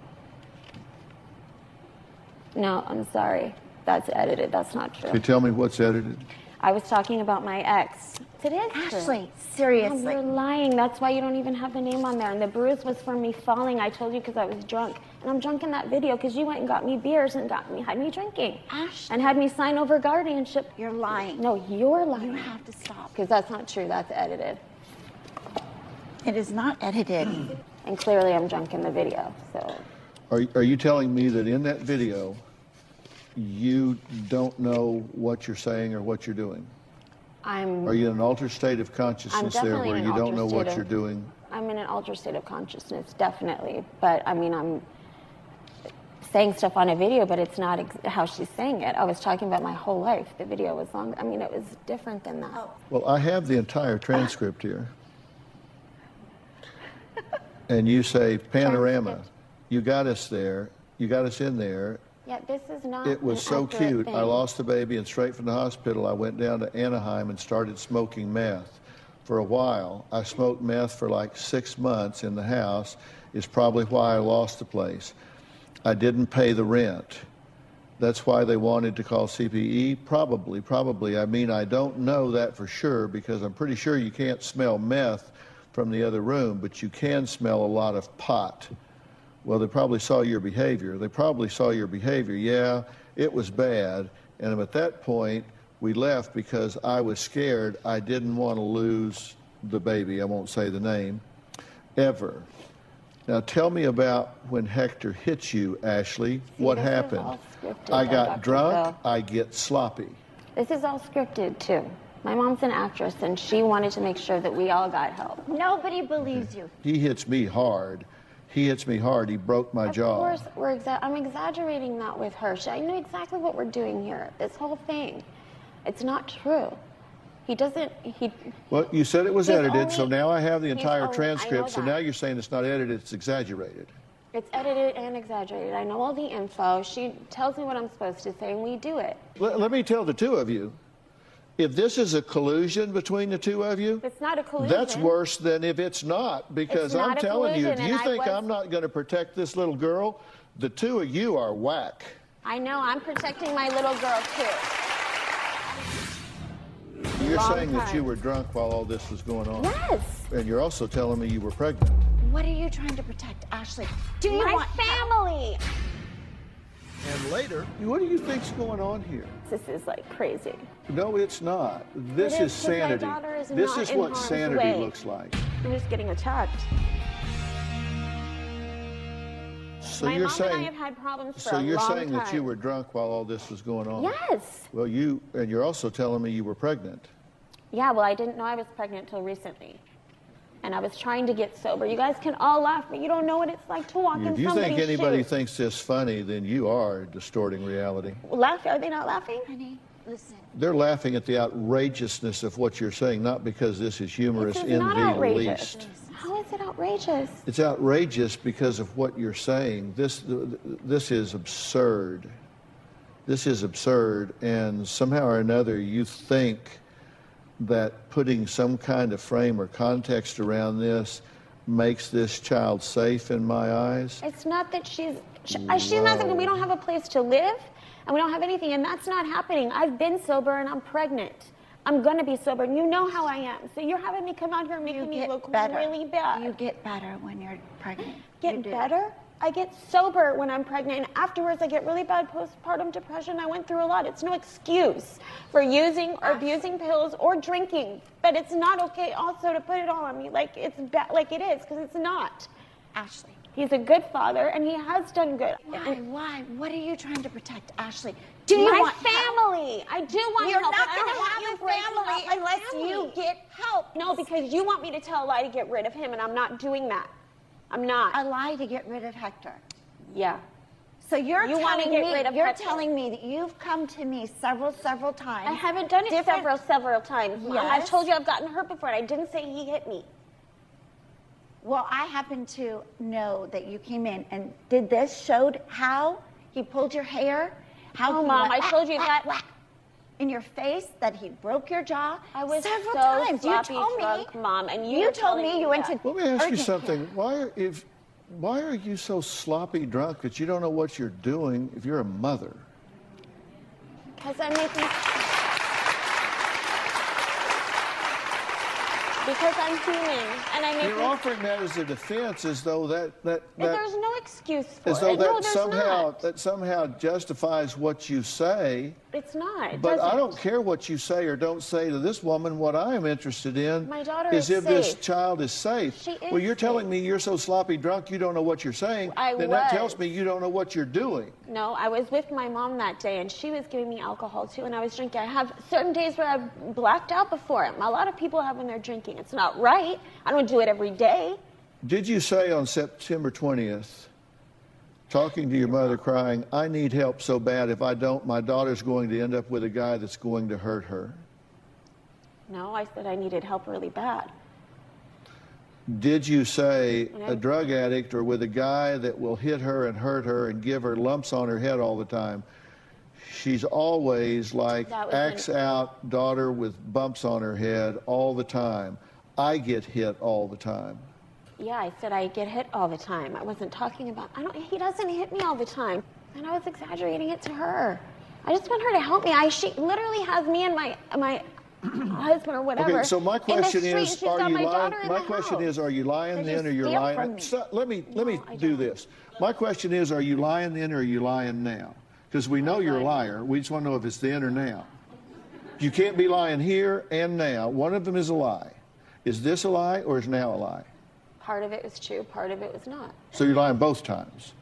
No, I'm sorry. That's edited. That's not true. Can you tell me what's edited? I was talking about my ex. It is Ashley, seriously. No, you're lying. That's why you don't even have the name on there. And the bruise was from me falling. I told you because I was drunk. And I'm drunk in that video because you went and got me beers and had me drinking. Ashley. And had me sign over guardianship. You're lying. No, you're lying. You have to stop. Because that's not true. That's edited. It is not edited. And clearly I'm drunk in the video, so. Are you telling me that in that video, you don't know what you're saying or what you're doing? Are you in an altered state of consciousness there where you don't know what you're doing? I'm in an altered state of consciousness, definitely. But I mean, I'm saying stuff on a video, but it's not how she's saying it. I was talking about my whole life. The video was long. I mean, it was different than that. Well, I have the entire transcript here. And you say, panorama, you got us there, you got us in there. Yeah, this is not. It was so cute. I lost the baby, and straight from the hospital, I went down to Anaheim and started smoking meth. For a while, I smoked meth for like 6 months in the house. Is probably why I lost the place. I didn't pay the rent. That's why they wanted to call CPE? Probably. I mean, I don't know that for sure because I'm pretty sure you can't smell meth from the other room, but you can smell a lot of pot. Well, they probably saw your behavior. Yeah, it was bad. And at that point, we left because I was scared. I didn't want to lose the baby. I won't say the name, ever. Now, tell me about when Hector hit you, Ashley. What happened? I got drunk. I get sloppy. This is all scripted, too. My mom's an actress, and she wanted to make sure that we all got help. Nobody believes you. He hits me hard. He broke my jaw. Of course, I'm exaggerating that with her. I know exactly what we're doing here. This whole thing. It's not true. Well, you said it was edited, so now I have the entire transcript, so now you're saying it's not edited, it's exaggerated. It's edited and exaggerated. I know all the info. She tells me what I'm supposed to say, and we do it. Let me tell the two of you. If this is a collusion between the two of you, it's not a collusion. That's worse than if it's not, because I'm telling you, if you think I'm not going to protect this little girl, the two of you are whack. I know, I'm protecting my little girl too. You're saying that you were drunk while all this was going on? Yes. And you're also telling me you were pregnant. What are you trying to protect, Ashley? Do you my want family? And later, what do you think's going on here? This is like crazy. No, it's not. This is sanity. This is what sanity looks like. I'm just getting attacked. So my you're mom saying, and I have had problems for so a you're long saying time. that you were drunk while all this was going on? Yes. Well, and you're also telling me you were pregnant. Yeah, well, I didn't know I was pregnant till recently. And I was trying to get sober. You guys can all laugh, but you don't know what it's like to walk in somebody's shoes. If you think anybody thinks this funny, then you are distorting reality. Laughing? Are they not laughing? Honey, listen. They're laughing at the outrageousness of what you're saying, not because this is humorous in the least. How is it outrageous? It's outrageous because of what you're saying. This is absurd. This is absurd, and somehow or another you think that putting some kind of frame or context around this makes this child safe in my eyes. It's not that she's not, we don't have a place to live, and we don't have anything, and that's not happening. I've been sober, and I'm pregnant. I'm gonna be sober, and you know how I am. So you're having me come out here making me look really bad. You get better when you're pregnant. Get better? I get sober when I'm pregnant, and afterwards I get really bad postpartum depression. I went through a lot. It's no excuse for using or abusing pills or drinking, but it's not okay also to put it all on me like it's like it is, because it's not. Ashley. He's a good father, and he has done good. Why? What are you trying to protect, Ashley? Do you want family? I do want You're help. not going to have a family unless you get help. No, because you want me to tell a lie to get rid of him, and I'm not doing that. I'm not. A lie to get rid of Hector. Yeah. So you're telling me that you've come to me several times. I haven't done it several times. Mom. Yes. I've told you I've gotten hurt before, and I didn't say he hit me. Well, I happen to know that you came in and did this, showed how he pulled your hair, how Oh, he Mom, went I told you whack, that. whack in your face, that he broke your jaw. I was several so times. You sloppy told drunk, me, Mom, and you told me you went to. Let me ask you urgent something. care. Why are you so sloppy drunk that you don't know what you're doing if you're a mother? Because I'm making. Because I'm human, and I make. You're offering that as a defense, as though that There's no excuse for as though it. that No, there's not. somehow justifies what you say. It's not. It But I doesn't. don't care what you say or don't say to this woman. What I am interested in My daughter is is if this safe. child is safe. She is Well, you're telling me you're so sloppy drunk you don't know what you're saying. Then that tells me you don't know what you're doing. No, I was with my mom that day, and she was giving me alcohol too, and I was drinking. I have certain days where I've blacked out before. A lot of people have when they're drinking. It's not right. I don't do it every day. Did you say on September 20th, talking to your mother, crying, I need help so bad, if I don't, my daughter's going to end up with a guy that's going to hurt her? No, I said I needed help really bad. Did you say a drug addict or with a guy that will hit her and hurt her and give her lumps on her head all the time? She's always like acts out daughter with bumps on her head all the time. I get hit all the time. Yeah, I said I get hit all the time. I wasn't talking about. He doesn't hit me all the time, and I was exaggerating it to her. I just want her to help me. She literally has me and my husband or whatever. Okay, so my question in the is, street. are you lying? Daughter in My the question house. is, are you lying Did then, you or you're steal lying? from me? So, let me do this. My question is, are you lying then, or are you lying now? Because we know you're a liar. We just want to know if it's then or now. You can't be lying here and now. One of them is a lie. Is this a lie or is now a lie? Part of it was true. Part of it was not. So you're lying both times.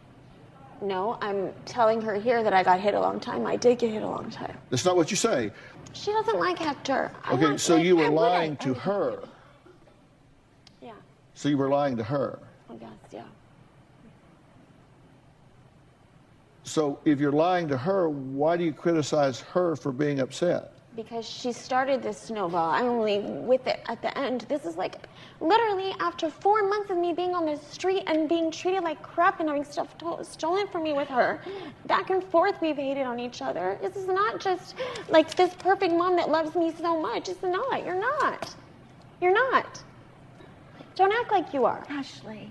No, I'm telling her here that I got hit a long time. I did get hit a long time. That's not what you say. She doesn't like Hector. Okay, so you were lying to her. Yeah, So you were lying to her. I guess, yeah. So if you're lying to her, why do you criticize her for being upset? Because she started this snowball. I'm only with it at the end. This is like literally after 4 months of me being on the street and being treated like crap and having stuff stolen from me with her. Back and forth, we've hated on each other. This is not just like this perfect mom that loves me so much. It's not. You're not. You're not. Don't act like you are. Ashley,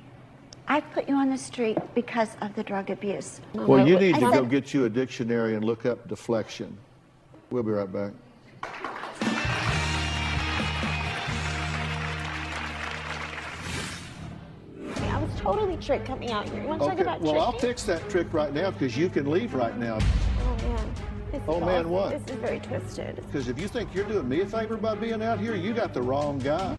I put you on the street because of the drug abuse. Well, you need to go get you a dictionary and look up deflection. We'll be right back. I was totally tricked coming out here. You want to talk about well, I'll tricking? fix that trick right now because you can leave right now. Oh, man. This is Oh, man, awful. what? This is very twisted. Because if you think you're doing me a favor by being out here, you got the wrong guy.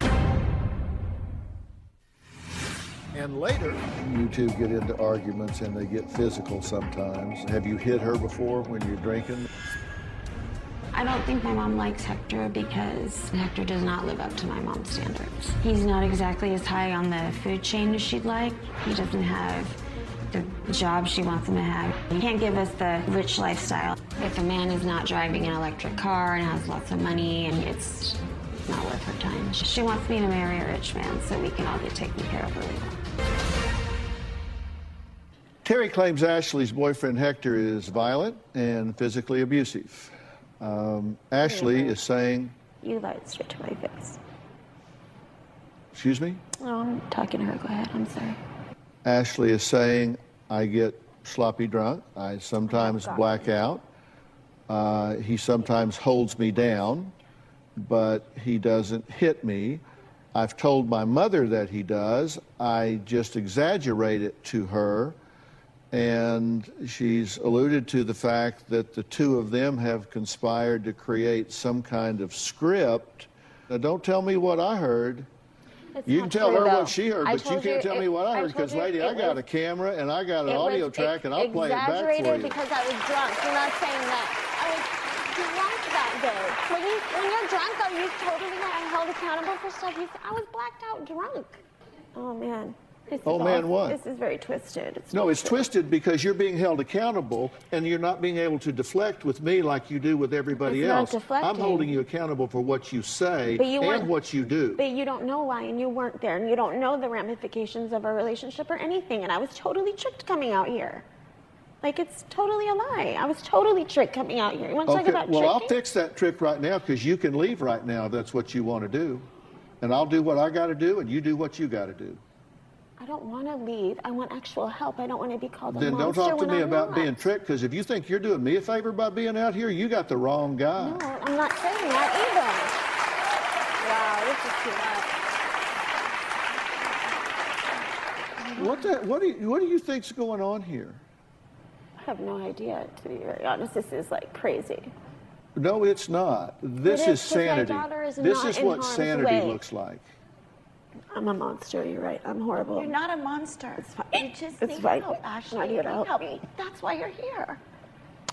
And later, you two get into arguments and they get physical sometimes. Have you hit her before when you're drinking? I don't think my mom likes Hector because Hector does not live up to my mom's standards. He's not exactly as high on the food chain as she'd like. He doesn't have the job she wants him to have. He can't give us the rich lifestyle. If a man is not driving an electric car and has lots of money, and it's not worth her time. She wants me to marry a rich man so we can all get taken care of really well. Terry claims Ashley's boyfriend Hector is violent and physically abusive. Ashley is saying... You lied straight to my face. Excuse me? Oh, I'm talking to her. Go ahead. I'm sorry. Ashley is saying, I get sloppy drunk. I sometimes black out. He sometimes holds me down, but he doesn't hit me. I've told my mother that he does. I just exaggerate it to her. And she's alluded to the fact that the two of them have conspired to create some kind of script. Now, don't tell me what I heard. You can tell her what she heard, but you can't tell me what I heard because, lady, I got a camera and I got an audio track and I'll play it back for you. Exaggerated because I was drunk. You're not saying that. I was drunk that day. When you're drunk, are you totally held accountable for stuff you said? I was blacked out drunk. Oh, man. Oh, man, what? This is very twisted. No, it's twisted because you're being held accountable and you're not being able to deflect with me like you do with everybody It's not else. deflecting. I'm holding you accountable for what you say But you weren't- and what you do. But you don't know why, and you weren't there, and you don't know the ramifications of our relationship or anything. And I was totally tricked coming out here. Like, it's totally a lie. I was totally tricked coming out here. You want to talk about well, tricking? I'll fix that trick right now because you can leave right now if that's what you want to do. And I'll do what I got to do, and you do what you got to do. I don't want to leave. I want actual help. I don't want to be called a Then don't monster talk to when me I'm about not. being tricked, because if you think you're doing me a favor by being out here, you got the wrong guy. No, I'm not saying that either. Wow, this is too much. What do you think's going on here? I have no idea, to be very honest. This is like crazy. No, it's not. This It is is, 'cause my sanity. daughter is This not is in what harm's sanity way. looks like. I'm a monster. You're right. I'm horrible. You're not a monster. It's fine. You just It's need fine. help, Ashley. I'm here to You help. me. That's why you're here.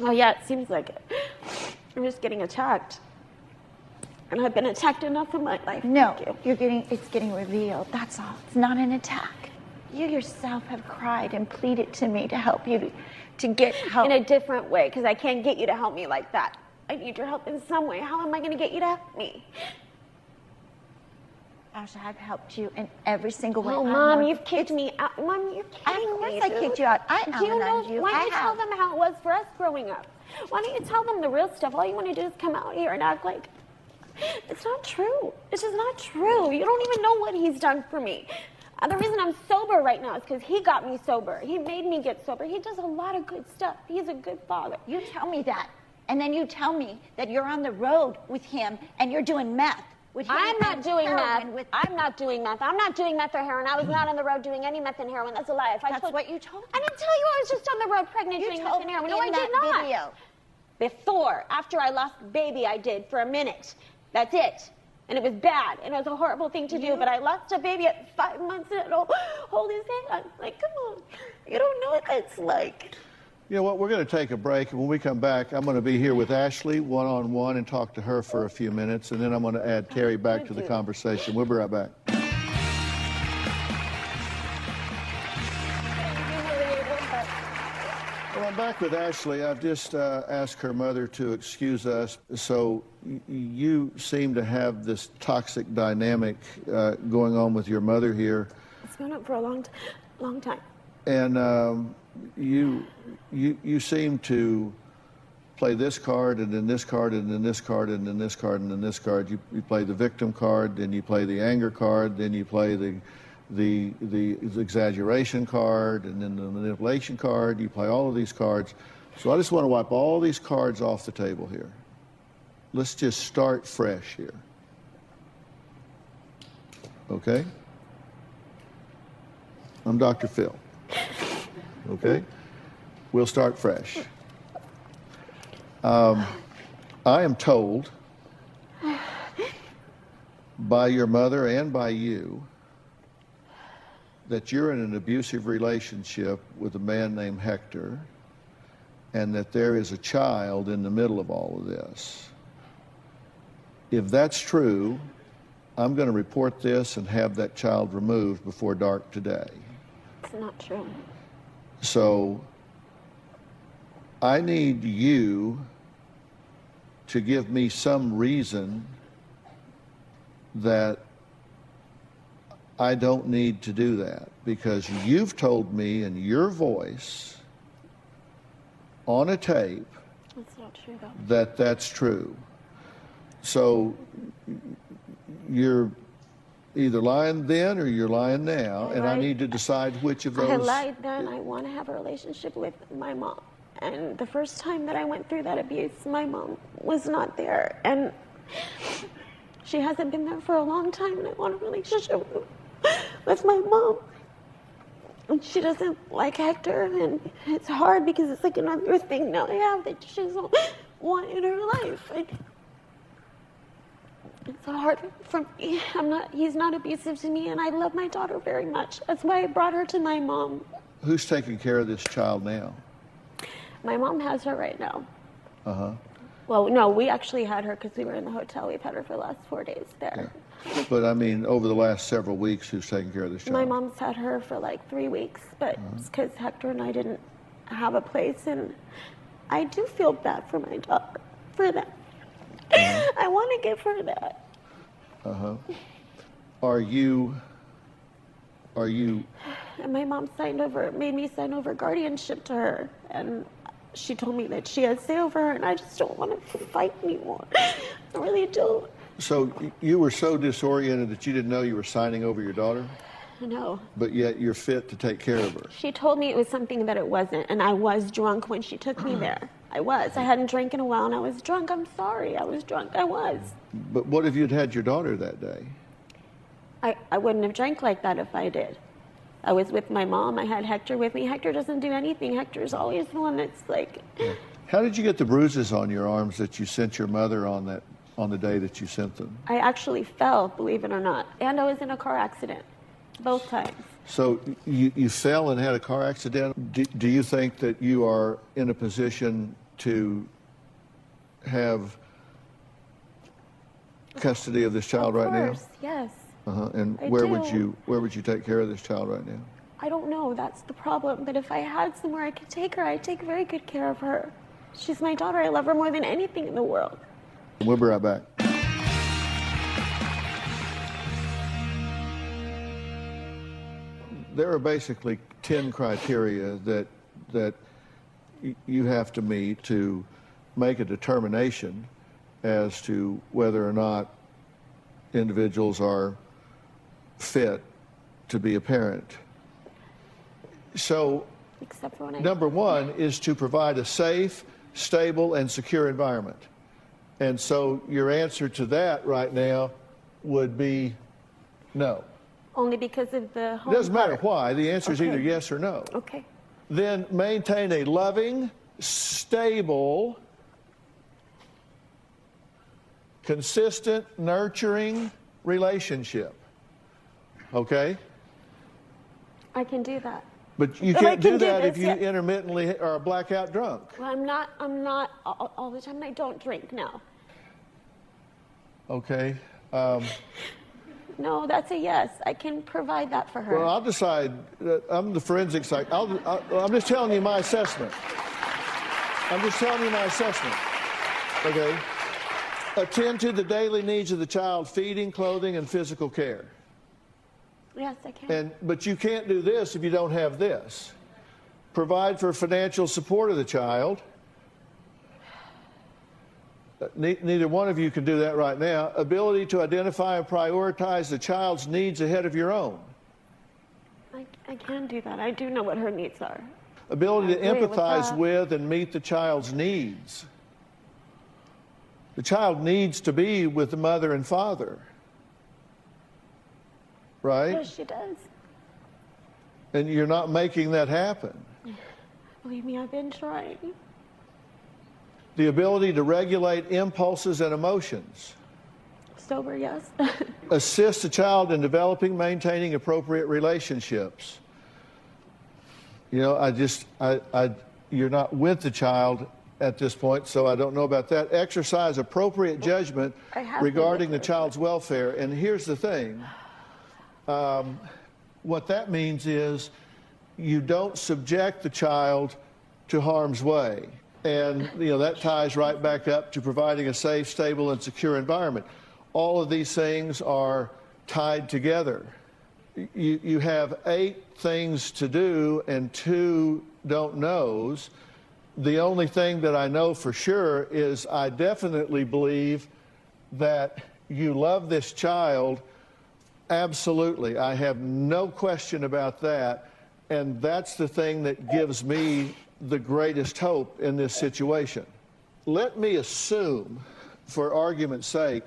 Oh yeah, it seems like it. I'm just getting attacked. And I've been attacked enough in my life. No, Thank you. it's getting revealed. That's all. It's not an attack. You yourself have cried and pleaded to me to help you to get help. In a different way, because I can't get you to help me like that. I need your help in some way. How am I going to get you to help me? Ashley, I've helped you in every single way. Oh, I Mom, want- you've kicked me out. Mom, you're kidding me. Of course I kicked you out. I Do you know? almonized you. Why don't I you tell have. them how it was for us growing up? Why don't you tell them the real stuff? All you want to do is come out here and act like it's not true. This is not true. You don't even know what he's done for me. And the reason I'm sober right now is because he got me sober. He made me get sober. He does a lot of good stuff. He's a good father. You tell me that. And then you tell me that you're on the road with him and you're doing meth. With him I'm not and doing heroin meth. I'm not doing meth. I'm not doing meth or heroin. I was not on the road doing any meth and heroin. That's a lie. That's what you told me. I didn't tell you I was just on the road pregnant You doing meth told and me heroin. in No, I that did not. video. Before, after I lost the baby, I did for a minute. That's it. And it was bad, and it was a horrible thing to do, but I lost a baby at 5 months, and I'll hold his hand. Like, come on. You don't know what that's like. You know what? We're going to take a break, and when we come back, I'm going to be here with Ashley one-on-one and talk to her for a few minutes, and then I'm going to add Terry back to the conversation. We'll be right back. Well, I'm back with Ashley. I've just asked her mother to excuse us. So you seem to have this toxic dynamic going on with your mother here. It's been up for a long time. And you seem to play this card and then this card and then this card and then this card and then this card. You play the victim card, then you play the anger card, then you play the exaggeration card, and then the manipulation card. You play all of these cards. So I just want to wipe all these cards off the table here. Let's just start fresh here. Okay? I'm Dr. Phil. Okay? We'll start fresh. I am told by your mother and by you that you're in an abusive relationship with a man named Hector, and that there is a child in the middle of all of this. If that's true, I'm going to report this and have that child removed before dark today. It's not true. So I need you to give me some reason that I don't need to do that, because you've told me in your voice on a tape That's not true, though. that that's true. So you're either lying then or you're lying now, and I need to decide which of those. I lied then. I want to have a relationship with my mom. And the first time that I went through that abuse, my mom was not there. And she hasn't been there for a long time, and I want a relationship with my mom. And she doesn't like Hector, and it's hard because it's like another thing now I have that she doesn't want in her life. And it's hard for me. He's not abusive to me, and I love my daughter very much. That's why I brought her to my mom. Who's taking care of this child now? My mom has her right now. Uh-huh. Well, no, we actually had her because we were in the hotel. We've had her for the last 4 days there. Yeah. But I mean, over the last several weeks, who's taking care of this child? My mom's had her for like 3 weeks, but it's because Hector and I didn't have a place, and I do feel bad for my daughter, for that. I want to give her that. Are you? And my mom made me sign over guardianship to her, and she told me that she has say over her, and I just don't want to fight anymore. I really don't. So you were so disoriented that you didn't know you were signing over your daughter? No. But yet you're fit to take care of her. She told me it was something that it wasn't, and I was drunk when she took me there. I was. I hadn't drank in a while, and I was drunk. I'm sorry. I was drunk. I was. But what if you'd had your daughter that day? I wouldn't have drank like that if I did. I was with my mom. I had Hector with me. Hector doesn't do anything. Hector's always the one that's like... How did you get the bruises on your arms that you sent your mother on the day that you sent them? I actually fell, believe it or not. And I was in a car accident, both times. So you fell and had a car accident. Do you think that you are in a position to have custody of this child right now? Of course, yes. And I where do. would you take care of this child right now? I don't know. That's the problem. But if I had somewhere I could take her, I'd take very good care of her. She's my daughter. I love her more than anything in the world. We'll be right back. There are basically 10 criteria that you have to meet to make a determination as to whether or not individuals are fit to be a parent. So, except for when number one is to provide a safe, stable, and secure environment. And so your answer to that right now would be no. Only because of the home It doesn't matter part. why. The answer is Okay. either yes or no. Okay. Then maintain a loving, stable, consistent, nurturing relationship. Okay? I can do that. But you But I can't do can do that if this, you yeah. intermittently are blackout drunk. Well, I'm not all the time. I don't drink now. Okay? No, that's a yes. I can provide that for her. Well, I'll decide. I'm the forensic psych. I'm just telling you my assessment. I'm just telling you my assessment. Okay? Attend to the daily needs of the child, feeding, clothing, and physical care. Yes, I can. But you can't do this if you don't have this. Provide for financial support of the child. Neither one of you can do that right now. Ability to identify and prioritize the child's needs ahead of your own. I can do that. I do know what her needs are. Ability to I agree with empathize that. with and meet the child's needs. The child needs to be with the mother and father. Right? Yes, she does. And you're not making that happen. Believe me, I've been trying. The ability to regulate impulses and emotions. Sober, yes. Assist the child in developing, maintaining appropriate relationships. You know, you're not with the child at this point, so I don't know about that. Exercise appropriate judgment regarding the child's welfare. And here's the thing. What that means is you don't subject the child to harm's way. And, you know, that ties right back up to providing a safe, stable, and secure environment. All of these things are tied together. You have 8 things to do and 2 don't knows. The only thing that I know for sure is I definitely believe that you love this child. Absolutely. I have no question about that. And that's the thing that gives me the greatest hope in this situation. Let me assume, for argument's sake,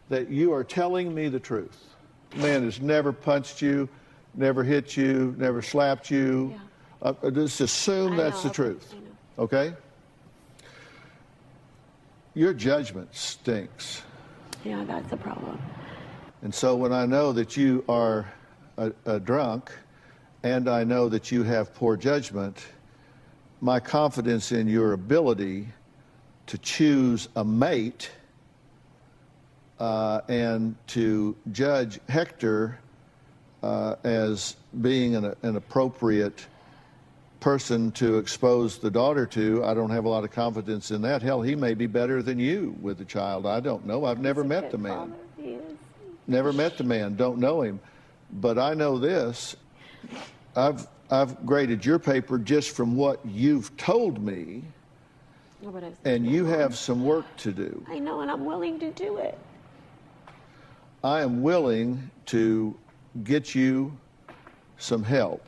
that you are telling me the truth. Man has never punched you, never hit you, never slapped you. Yeah. Just assume that's the truth. Okay? Your judgment stinks. Yeah, that's a problem. And so when I know that you are a drunk and I know that you have poor judgment, my confidence in your ability to choose a mate and to judge Hector as being an appropriate person to expose the daughter to. I don't have a lot of confidence in that. Hell, he may be better than you with the child. I don't know. I've never met the man. Never met the man, don't know him. But I know this. I've graded your paper just from what you've told me, and you have some work to do. I know, and I'm willing to do it. I am willing to get you some help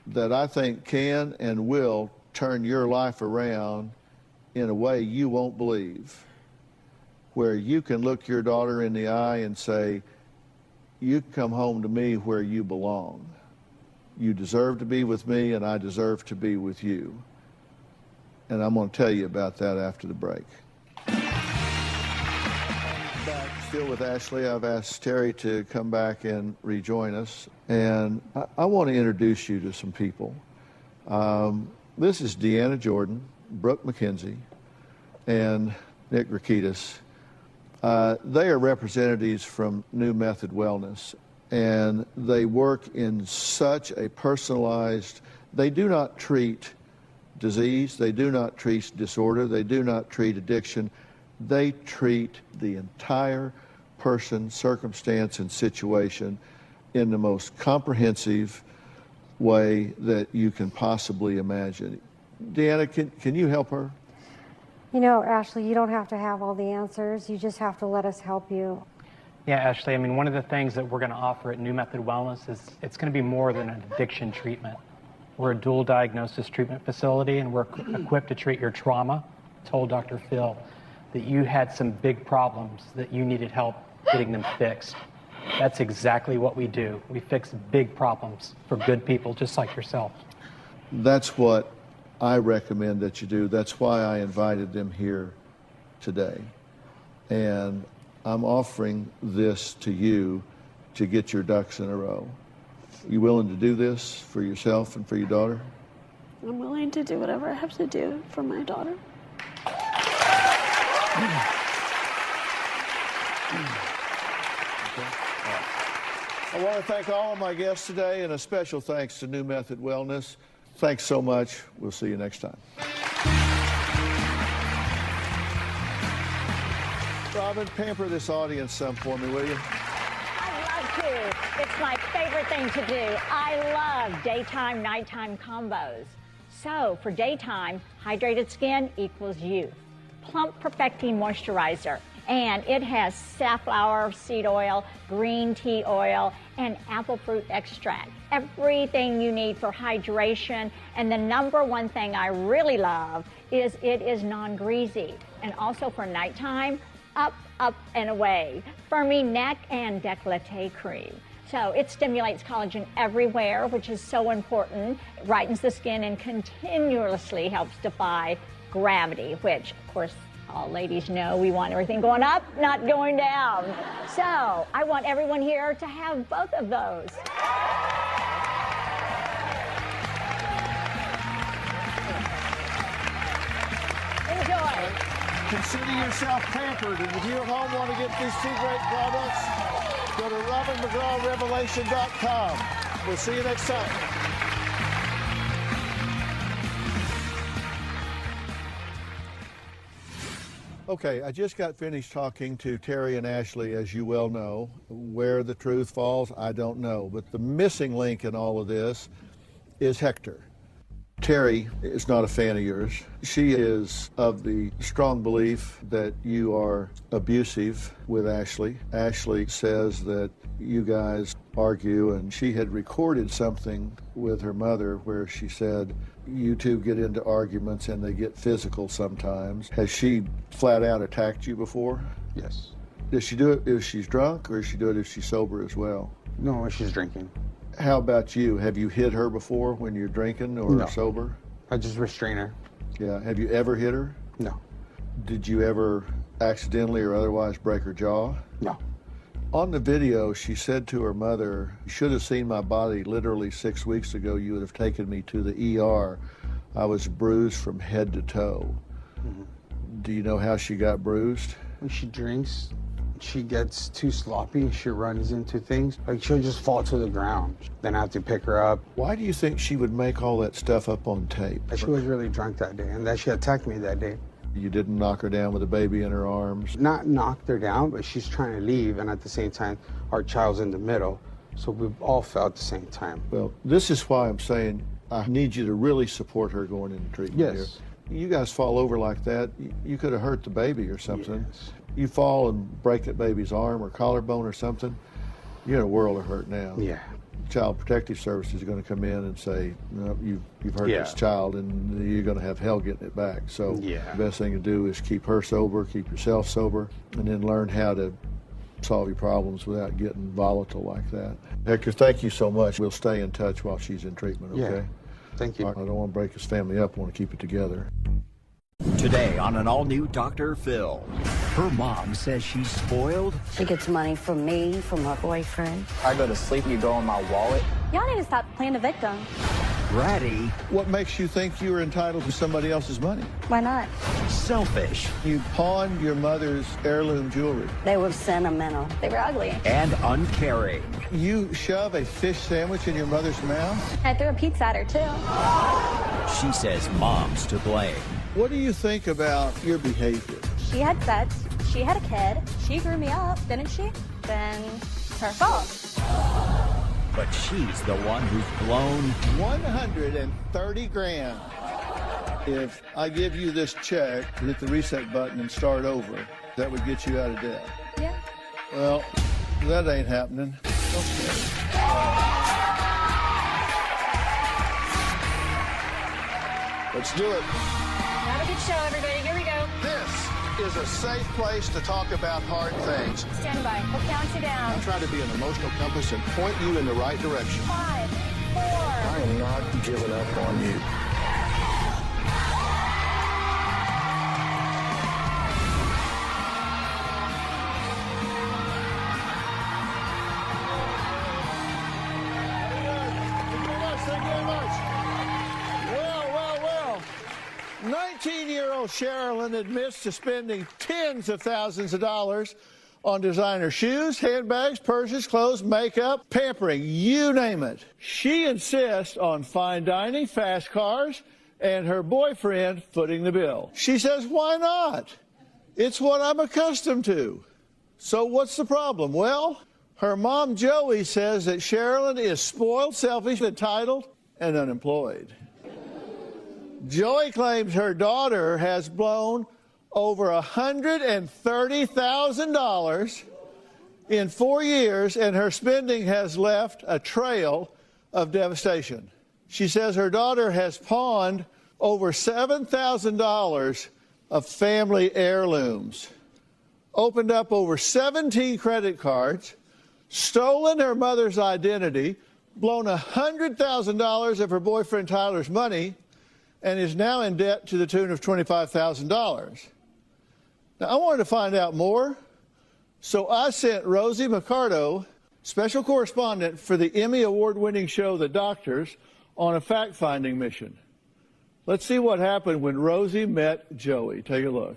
that I think can and will turn your life around in a way you won't believe, where you can look your daughter in the eye and say, you come home to me where you belong. You deserve to be with me, and I deserve to be with you. And I'm going to tell you about that after the break. Back still with Ashley. I've asked Terry to come back and rejoin us. And I want to introduce you to some people. This is Deanna Jordan, Brooke McKenzie, and Nick Rakitis. They are representatives from New Method Wellness, and they work in such a personalized, they do not treat disease, they do not treat disorder, they do not treat addiction. They treat the entire person, circumstance, and situation in the most comprehensive way that you can possibly imagine. Deanna, can you help her? You know, Ashley, you don't have to have all the answers. You just have to let us help you. Yeah, Ashley, I mean, one of the things that we're going to offer at New Method Wellness is it's going to be more than an addiction treatment. We're a dual diagnosis treatment facility, and we're equipped to treat your trauma. I told Dr. Phil that you had some big problems that you needed help getting them fixed. That's exactly what we do. We fix big problems for good people just like yourself. That's what I recommend that you do. That's why I invited them here today. And I'm offering this to you to get your ducks in a row. You willing to do this for yourself and for your daughter? I'm willing to do whatever I have to do for my daughter. I want to thank all of my guests today, and a special thanks to New Method Wellness. Thanks so much. We'll see you next time. Robin, pamper this audience some for me, will you? I love to. It's my favorite thing to do. I love daytime, nighttime combos. So for daytime, hydrated skin equals youth. Plump Perfecting Moisturizer. And it has safflower seed oil, green tea oil, and apple fruit extract. Everything you need for hydration. And the number one thing I really love is it is non-greasy. And also for nighttime, up, up, and away. Firmy neck and décolleté cream. So it stimulates collagen everywhere, which is so important. It brightens the skin and continuously helps defy gravity, which, of course, all ladies know we want everything going up, not going down. So I want everyone here to have both of those. Enjoy. Consider yourself pampered, and if you at home want to get these two great products, go to RobinMcGrawRevelation.com. We'll see you next time. Okay, I just got finished talking to Terry and Ashley, as you well know. Where the truth falls, I don't know. But the missing link in all of this is Hector. Terry is not a fan of yours. She is of the strong belief that you are abusive with Ashley. Ashley says that you guys argue, and she had recorded something with her mother where she said, you two get into arguments and they get physical sometimes. Has she flat out attacked you before? Yes. Does she do it if she's drunk, or does she do it if she's sober as well? No, she's drinking. How about you? Have you hit her before when you're drinking or sober? I just restrain her. Yeah. Have you ever hit her? No. Did you ever accidentally or otherwise break her jaw? No. On the video, she said to her mother, you should have seen my body literally 6 weeks ago. You would have taken me to the ER. I was bruised from head to toe. Do you know how she got bruised? When she drinks, she gets too sloppy. She runs into things. Like, she'll just fall to the ground. Then I have to pick her up. Why do you think she would make all that stuff up on tape? She was really drunk that day, and that she attacked me that day. You didn't knock her down with a baby in her arms? Not knocked her down, but she's trying to leave, and at the same time, our child's in the middle. So we all fell at the same time. Well, this is why I'm saying I need you to really support her going into treatment Yes. here. You guys fall over like that, you could have hurt the baby or something. Yes. You fall and break that baby's arm or collarbone or something, you're in a world of hurt now. Yeah. Child Protective Service is going to come in and say, no, you've hurt this child and you're going to have hell getting it back. So the best thing to do is keep her sober, keep yourself sober, and then learn how to solve your problems without getting volatile like that. Hector, thank you so much. We'll stay in touch while she's in treatment, okay? Yeah. Thank you. I don't want to break his family up. I want to keep it together. Today on an all-new Dr. Phil, her mom says she's spoiled. She gets money from me, from her boyfriend. I go to sleep and you go in my wallet. Y'all need to stop playing the victim. Bratty. What makes you think you're entitled to somebody else's money? Why not? Selfish. You pawned your mother's heirloom jewelry. They were sentimental. They were ugly. And uncaring. You shove a fish sandwich in your mother's mouth? I threw a pizza at her, too. She says mom's to blame. What do you think about your behavior? She had sex. She had a kid. She grew me up, didn't she? Then it's her fault. But she's the one who's blown 130 grand. If I give you this check, hit the reset button and start over, that would get you out of debt. Yeah. Well, that ain't happening. Okay. Let's do it. Have a good show, everybody. Here we go. This is a safe place to talk about hard things. Stand by. We'll count you down. I'm trying to be an emotional compass and point you in the right direction. 5, 4. I am not giving up on you. Well. 19-year-old Sherilyn admits to spending tens of thousands of dollars on designer shoes, handbags, purses, clothes, makeup, pampering, you name it. She insists on fine dining, fast cars, and her boyfriend footing the bill. She says, why not? It's what I'm accustomed to. So what's the problem? Well, her mom, Joey, says that Sherilyn is spoiled, selfish, entitled, and unemployed. Joey claims her daughter has blown over $130,000 in 4 years, and her spending has left a trail of devastation. She says her daughter has pawned over $7,000 of family heirlooms, opened up over 17 credit cards, stolen her mother's identity, blown $100,000 of her boyfriend Tyler's money, and is now in debt to the tune of $25,000. Now, I wanted to find out more, so I sent Rosie Mercado, special correspondent for the Emmy Award-winning show The Doctors, on a fact-finding mission. Let's see what happened when Rosie met Joey. Take a look.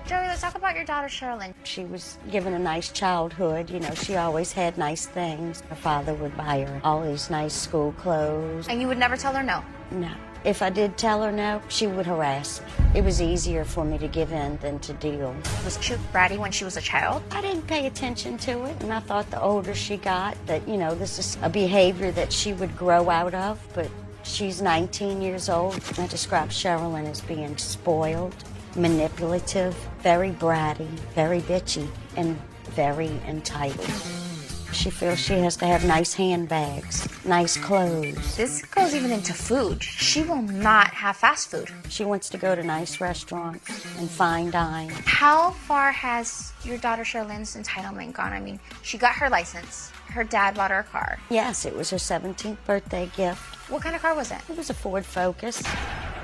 Joey, let's talk about your daughter, Sherilyn. She was given a nice childhood. You know, she always had nice things. Her father would buy her all these nice school clothes. And you would never tell her no? No. If I did tell her no, she would harass me. It was easier for me to give in than to deal. Was she bratty when she was a child? I didn't pay attention to it, and I thought the older she got that, you know, this is a behavior that she would grow out of, but she's 19 years old. I describe Sherilyn as being spoiled, manipulative, very bratty, very bitchy, and very entitled. She feels she has to have nice handbags, nice clothes. This goes even into food. She will not have fast food. She wants to go to nice restaurants and fine dine. How far has your daughter Sherilyn's entitlement gone? I mean, she got her license. Her dad bought her a car. Yes, it was her 17th birthday gift. What kind of car was it? It was a Ford Focus.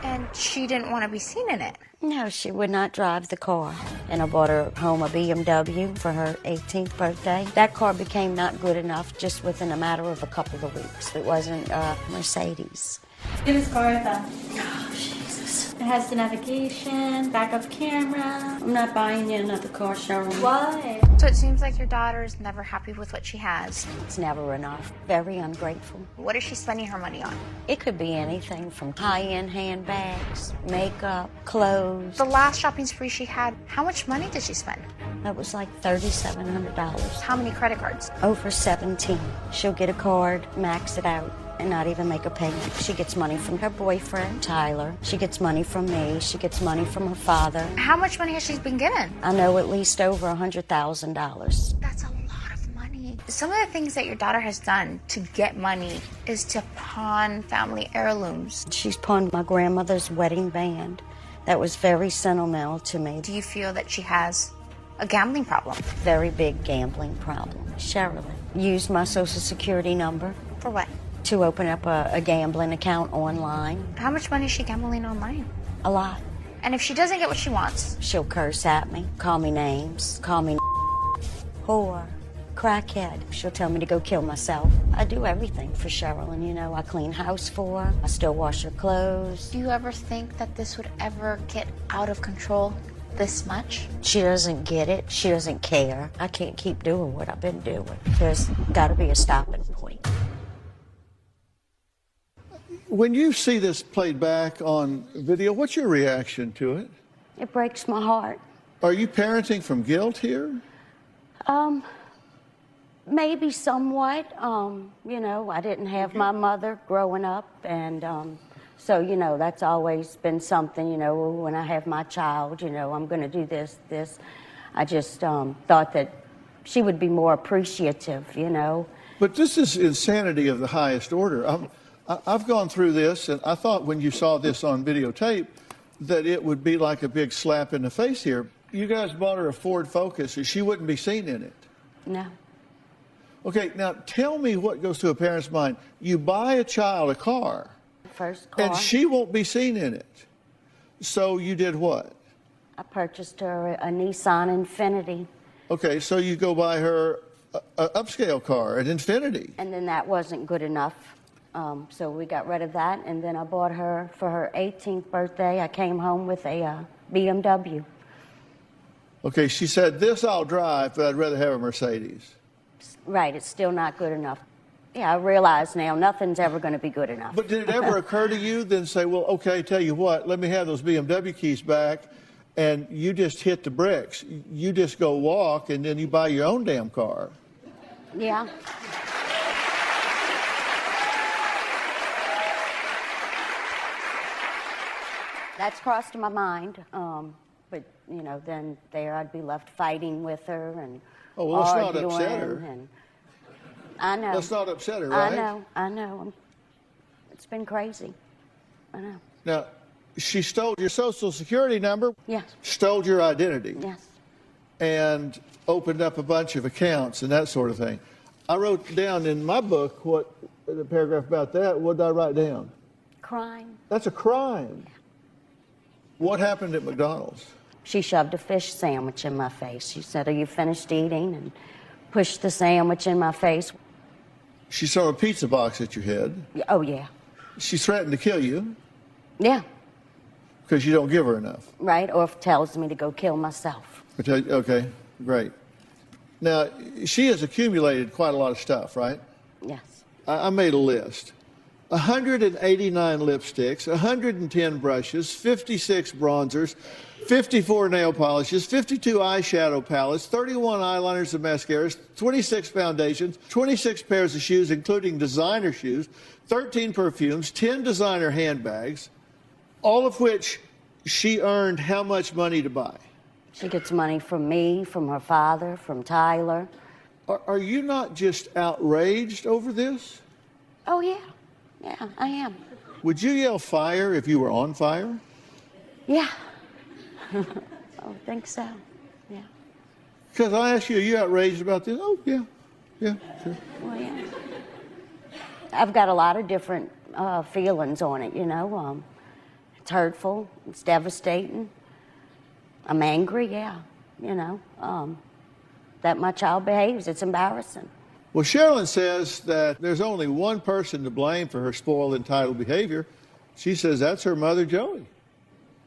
And she didn't want to be seen in it. No, she would not drive the car. And I bought her home a BMW for her 18th birthday. That car became not good enough just within a matter of a couple of weeks. It wasn't a Mercedes. It was Martha. Oh, Jesus. It has the navigation, backup camera. I'm not buying you another car, Cheryl. Why? So it seems like your daughter's never happy with what she has. It's never enough. Very ungrateful. What is she spending her money on? It could be anything from high-end handbags, makeup, clothes. The last shopping spree she had, how much money did she spend? That was like $3,700. How many credit cards? Over 17. She'll get a card, max it out, and not even make a payment. She gets money from her boyfriend, Tyler. She gets money from me. She gets money from her father. How much money has she been given? I know at least over $100,000. That's a lot of money. Some of the things that your daughter has done to get money is to pawn family heirlooms. She's pawned my grandmother's wedding band. That was very sentimental to me. Do you feel that she has a gambling problem? Very big gambling problem. Sherilyn used my Social Security number. For what? To open up a gambling account online. How much money is she gambling online? A lot. And if she doesn't get what she wants? She'll curse at me, call me names, call me whore, crackhead. She'll tell me to go kill myself. I do everything for Sherilyn, you know. I clean house for her. I still wash her clothes. Do you ever think that this would ever get out of control this much? She doesn't get it. She doesn't care. I can't keep doing what I've been doing. There's got to be a stopping point. When you see this played back on video, what's your reaction to it? It breaks my heart. Are you parenting from guilt here? Maybe somewhat. You know, I didn't have my mother growing up, and so, you know, that's always been something, you know, when I have my child, you know, I'm going to do this. I just thought that she would be more appreciative, you know. But this is insanity of the highest order. I've gone through this, and I thought when you saw this on videotape that it would be like a big slap in the face here. You guys bought her a Ford Focus, and she wouldn't be seen in it. No. Okay, now tell me what goes through a parent's mind. You buy a child a car, first car, and she won't be seen in it. So you did what? I purchased her a Nissan Infiniti. Okay, so you go buy her an upscale car, an Infiniti. And then that wasn't good enough. So we got rid of that, and then I bought her, for her 18th birthday, I came home with a BMW. Okay, she said, this I'll drive, but I'd rather have a Mercedes. Right, it's still not good enough. Yeah, I realize now nothing's ever going to be good enough. But did it ever occur to you then say, well, okay, tell you what, let me have those BMW keys back, and you just hit the bricks. You just go walk, and then you buy your own damn car. Yeah. That's crossed my mind, but, you know, then there I'd be left fighting with her and oh, well, let's not arguing. upset her. And I know. Let's not upset her, right? I know. It's been crazy. I know. Now, she stole your Social Security number. Yes. Stole your identity. Yes. And opened up a bunch of accounts and that sort of thing. I wrote down in my book the paragraph about that. What did I write down? Crime. That's a crime. What happened at McDonald's? She shoved a fish sandwich in my face. She said, are you finished eating? And pushed the sandwich in my face. She threw a pizza box at your head. Oh, yeah. She threatened to kill you. Yeah. Because you don't give her enough. Right, or tells me to go kill myself. Okay, great. Now, she has accumulated quite a lot of stuff, right? Yes. I made a list. 189 lipsticks, 110 brushes, 56 bronzers, 54 nail polishes, 52 eyeshadow palettes, 31 eyeliners and mascaras, 26 foundations, 26 pairs of shoes, including designer shoes, 13 perfumes, 10 designer handbags, all of which she earned how much money to buy? She gets money from me, from her father, from Tyler. Are you not just outraged over this? Oh, yeah. Yeah, I am. Would you yell fire if you were on fire? Yeah. I think so. Yeah. Because I asked you, are you outraged about this? Oh, yeah. Yeah, sure. Well, yeah. I've got a lot of different feelings on it, you know. It's hurtful. It's devastating. I'm angry, yeah. You know, that my child behaves. It's embarrassing. Well, Sherilyn says that there's only one person to blame for her spoiled, entitled behavior. She says that's her mother, Joey.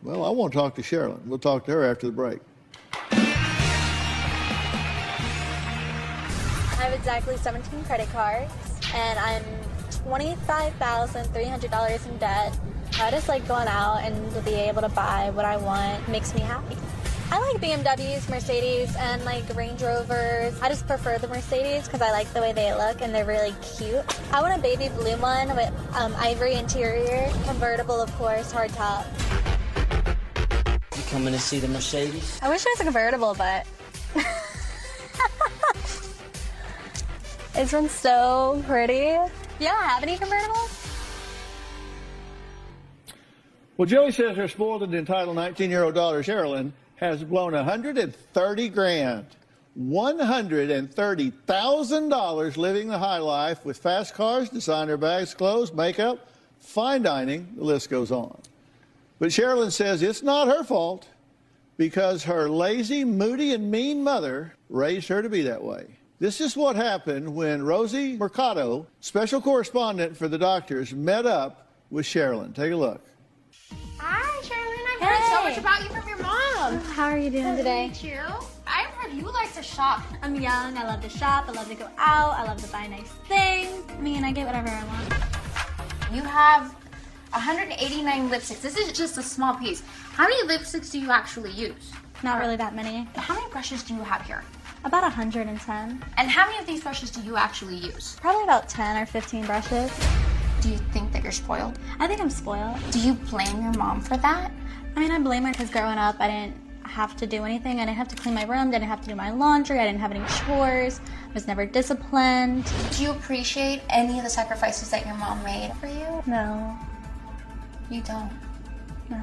Well, I want to talk to Sherilyn. We'll talk to her after the break. I have exactly 17 credit cards, and I'm $25,300 in debt. I just like going out and to be able to buy what I want makes me happy. I like BMWs, Mercedes, and like Range Rovers. I just prefer the Mercedes because I like the way they look and they're really cute. I want a baby blue one with ivory interior, convertible of course, hard top. You coming to see the Mercedes? I wish it was a convertible, but this one's so pretty. You don't have any convertibles? Well, Joey says her spoiled and entitled 19-year-old daughter, Sherilyn, has blown $130 grand, $130,000 living the high life with fast cars, designer bags, clothes, makeup, fine dining, the list goes on. But Sherilyn says it's not her fault because her lazy, moody, and mean mother raised her to be that way. This is what happened when Rosie Mercado, special correspondent for the doctors, met up with Sherilyn. Take a look. Hi, Sherilyn. I've heard so much about you from your mom. How are you doing today? Thank you. I've heard you like to shop. I'm young. I love to shop. I love to go out. I love to buy nice things. I mean, I get whatever I want. You have 189 lipsticks. This is just a small piece. How many lipsticks do you actually use? Not really that many. How many brushes do you have here? About 110. And how many of these brushes do you actually use? Probably about 10 or 15 brushes. Do you think that you're spoiled? I think I'm spoiled. Do you blame your mom for that? I mean, I blame her because growing up, I didn't have to do anything. I didn't have to clean my room, didn't have to do my laundry, I didn't have any chores, I was never disciplined. Do you appreciate any of the sacrifices that your mom made for you? No. You don't? No.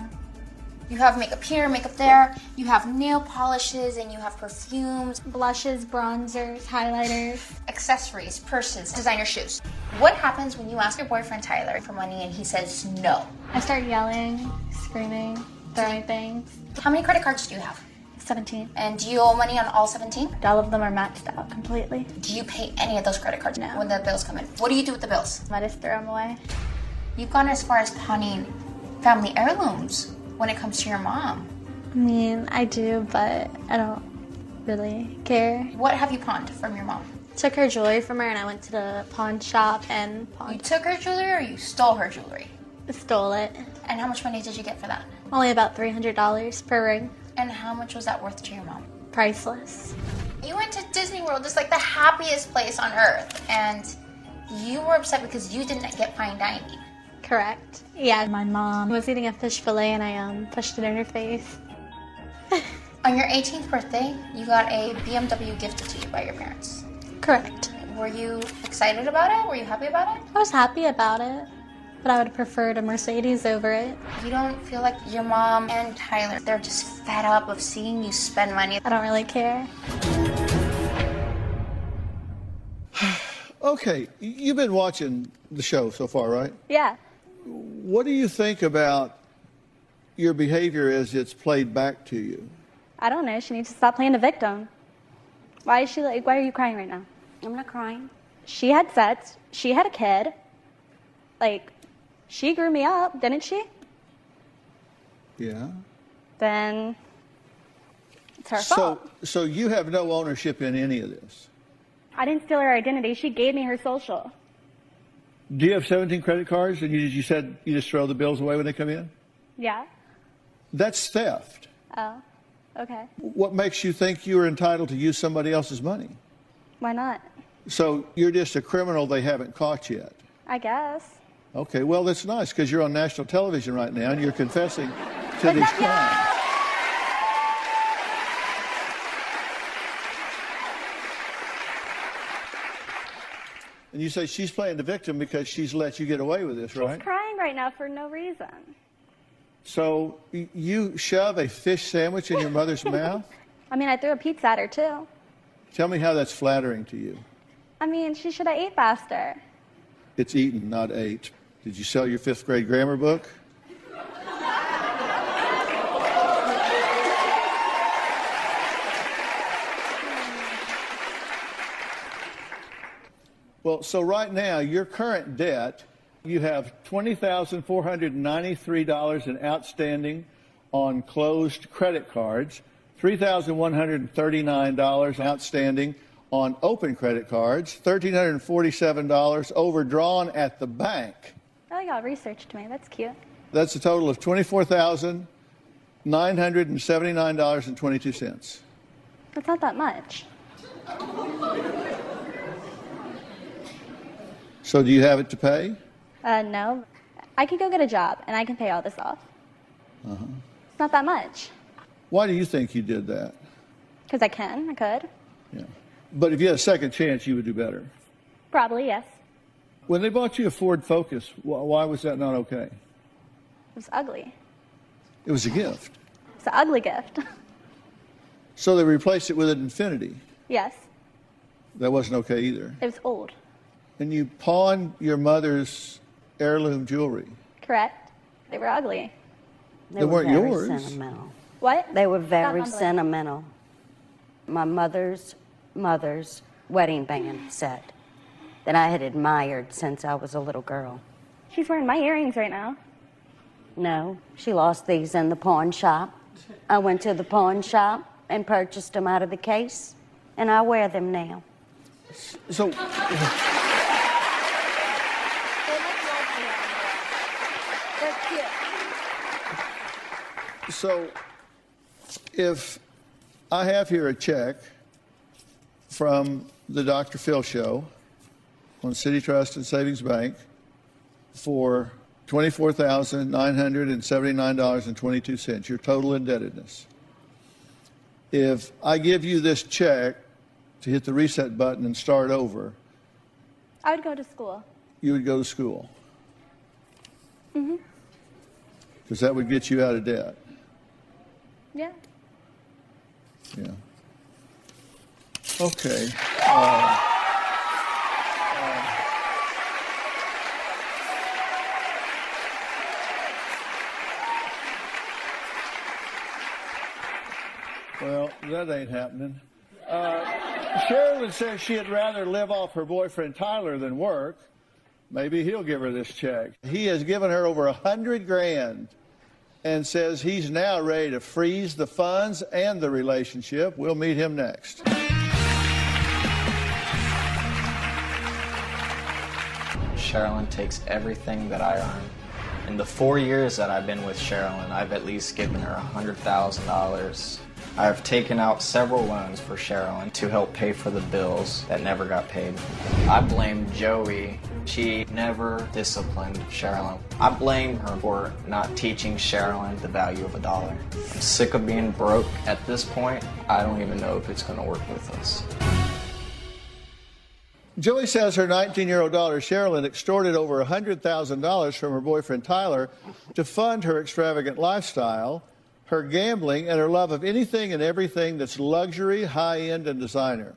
You have makeup here, makeup there, you have nail polishes, and you have perfumes, blushes, bronzers, highlighters, accessories, purses, designer shoes. What happens when you ask your boyfriend Tyler for money and he says no? I start yelling, screaming, throwing things. How many credit cards do you have? 17. And do you owe money on all 17? All of them are maxed out completely. Do you pay any of those credit cards No. when the bills come in? What do you do with the bills? I just throw them away. You've gone as far as pawning family heirlooms when it comes to your mom. I mean, I do, but I don't really care. What have you pawned from your mom? Took her jewelry from her and I went to the pawn shop and pawned. You took her jewelry or you stole her jewelry? I stole it. And how much money did you get for that? Only about $300 per ring. And how much was that worth to your mom? Priceless. You went to Disney World, just like the happiest place on earth, and you were upset because you didn't get fine dining. Correct. Yeah, my mom was eating a fish fillet and I pushed it in her face. On your 18th birthday, you got a BMW gifted to you by your parents. Correct. Were you excited about it? Were you happy about it? I was happy about it, but I would have preferred a Mercedes over it. You don't feel like your mom and Tyler, they're just fed up of seeing you spend money? I don't really care. Okay, you've been watching the show so far, right? Yeah. What do you think about your behavior as it's played back to you? I don't know. She needs to stop playing the victim. Why are you crying right now? I'm not crying. She had sex. She had a kid. She grew me up, didn't she? Yeah. Then it's her fault. So you have no ownership in any of this? I didn't steal her identity. She gave me her social. Do you have 17 credit cards and you said you just throw the bills away when they come in? Yeah. That's theft. Oh, okay. What makes you think you're entitled to use somebody else's money? Why not? So you're just a criminal they haven't caught yet? I guess. Okay, well, that's nice because you're on national television right now and you're confessing to these crimes. And you say she's playing the victim because she's let you get away with this, right? She's crying right now for no reason. So you shove a fish sandwich in your mother's mouth? I mean, I threw a pizza at her, too. Tell me how that's flattering to you. I mean, she should have ate faster. It's eaten, not ate. Did you sell your 5th grade grammar book? Well, so right now, your current debt, you have $20,493 in outstanding on closed credit cards, $3,139 outstanding on open credit cards, $1,347 overdrawn at the bank. Oh, y'all researched me. That's cute. That's a total of $24,979.22. That's not that much. So do you have it to pay? No. I can go get a job, and I can pay all this off. Uh-huh. It's not that much. Why do you think you did that? Because I can. I could. Yeah. But if you had a second chance, you would do better. Probably, yes. When they bought you a Ford Focus, why was that not okay? It was ugly. It was a gift. It's an ugly gift. So they replaced it with an Infiniti. Yes. That wasn't okay either. It was old. And you pawned your mother's heirloom jewelry. Correct. They were ugly. They weren't very yours. Sentimental. What? They were very Stop mumbling. sentimental. My mother's wedding band set that I had admired since I was a little girl. She's wearing my earrings right now. No, she lost these in the pawn shop. I went to the pawn shop and purchased them out of the case, and I wear them now. So, They're cute. so if I have here a check from the Dr. Phil Show on City Trust and Savings Bank for $24,979.22, your total indebtedness. If I give you this check to hit the reset button and start over, I would go to school. you would go to school Mm-hmm. because that would get you out of debt. Yeah. Yeah. Okay. Well, that ain't happening. Sherilyn says she'd rather live off her boyfriend Tyler than work. Maybe he'll give her this check. He has given her over $100,000 and says he's now ready to freeze the funds and the relationship. We'll meet him next. Sherilyn takes everything that I earn. In the 4 years that I've been with Sherilyn, I've at least given her $100,000. I've taken out several loans for Sherilyn to help pay for the bills that never got paid. I blame Joey. She never disciplined Sherilyn. I blame her for not teaching Sherilyn the value of $1. I'm sick of being broke. At this point, I don't even know if it's going to work with us. Joey says her 19-year-old daughter, Sherilyn, extorted over $100,000 from her boyfriend, Tyler, to fund her extravagant lifestyle, her gambling, and her love of anything and everything that's luxury, high-end, and designer.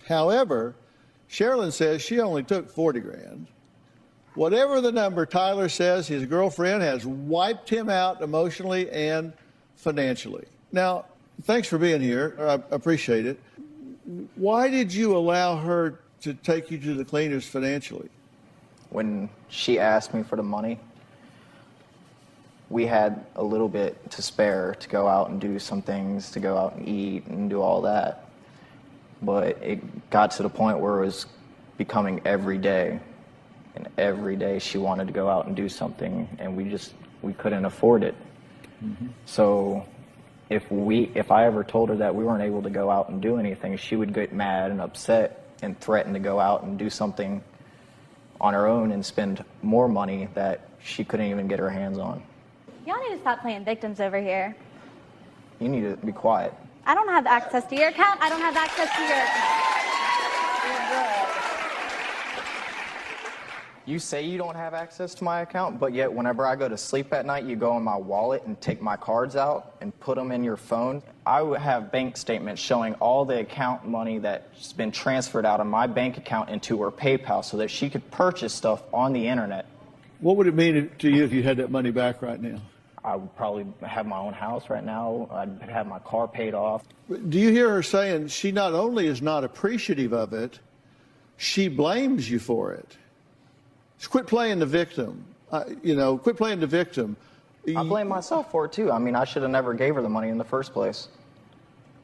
However, Sherilyn says she only took $40,000. Whatever the number, Tyler says his girlfriend has wiped him out emotionally and financially. Now, thanks for being here. I appreciate it. Why did you allow her to take you to the cleaners financially? When she asked me for the money, we had a little bit to spare to go out and do some things, to go out and eat and do all that. But it got to the point where it was becoming every day. And every day she wanted to go out and do something, and we couldn't afford it. Mm-hmm. So if I ever told her that we weren't able to go out and do anything, she would get mad and upset and threaten to go out and do something on her own and spend more money that she couldn't even get her hands on. Y'all need to stop playing victims over here. You need to be quiet. I don't have access to your account. I don't have access to your account. You say you don't have access to my account, but yet whenever I go to sleep at night, you go in my wallet and take my cards out and put them in your phone. I would have bank statements showing all the account money that's been transferred out of my bank account into her PayPal so that she could purchase stuff on the internet. What would it mean to you if you had that money back right now? I would probably have my own house right now. I'd have my car paid off. Do you hear her saying she not only is not appreciative of it, she blames you for it? Quit playing the victim. Quit playing the victim. I blame myself for it too. I mean, I should have never gave her the money in the first place.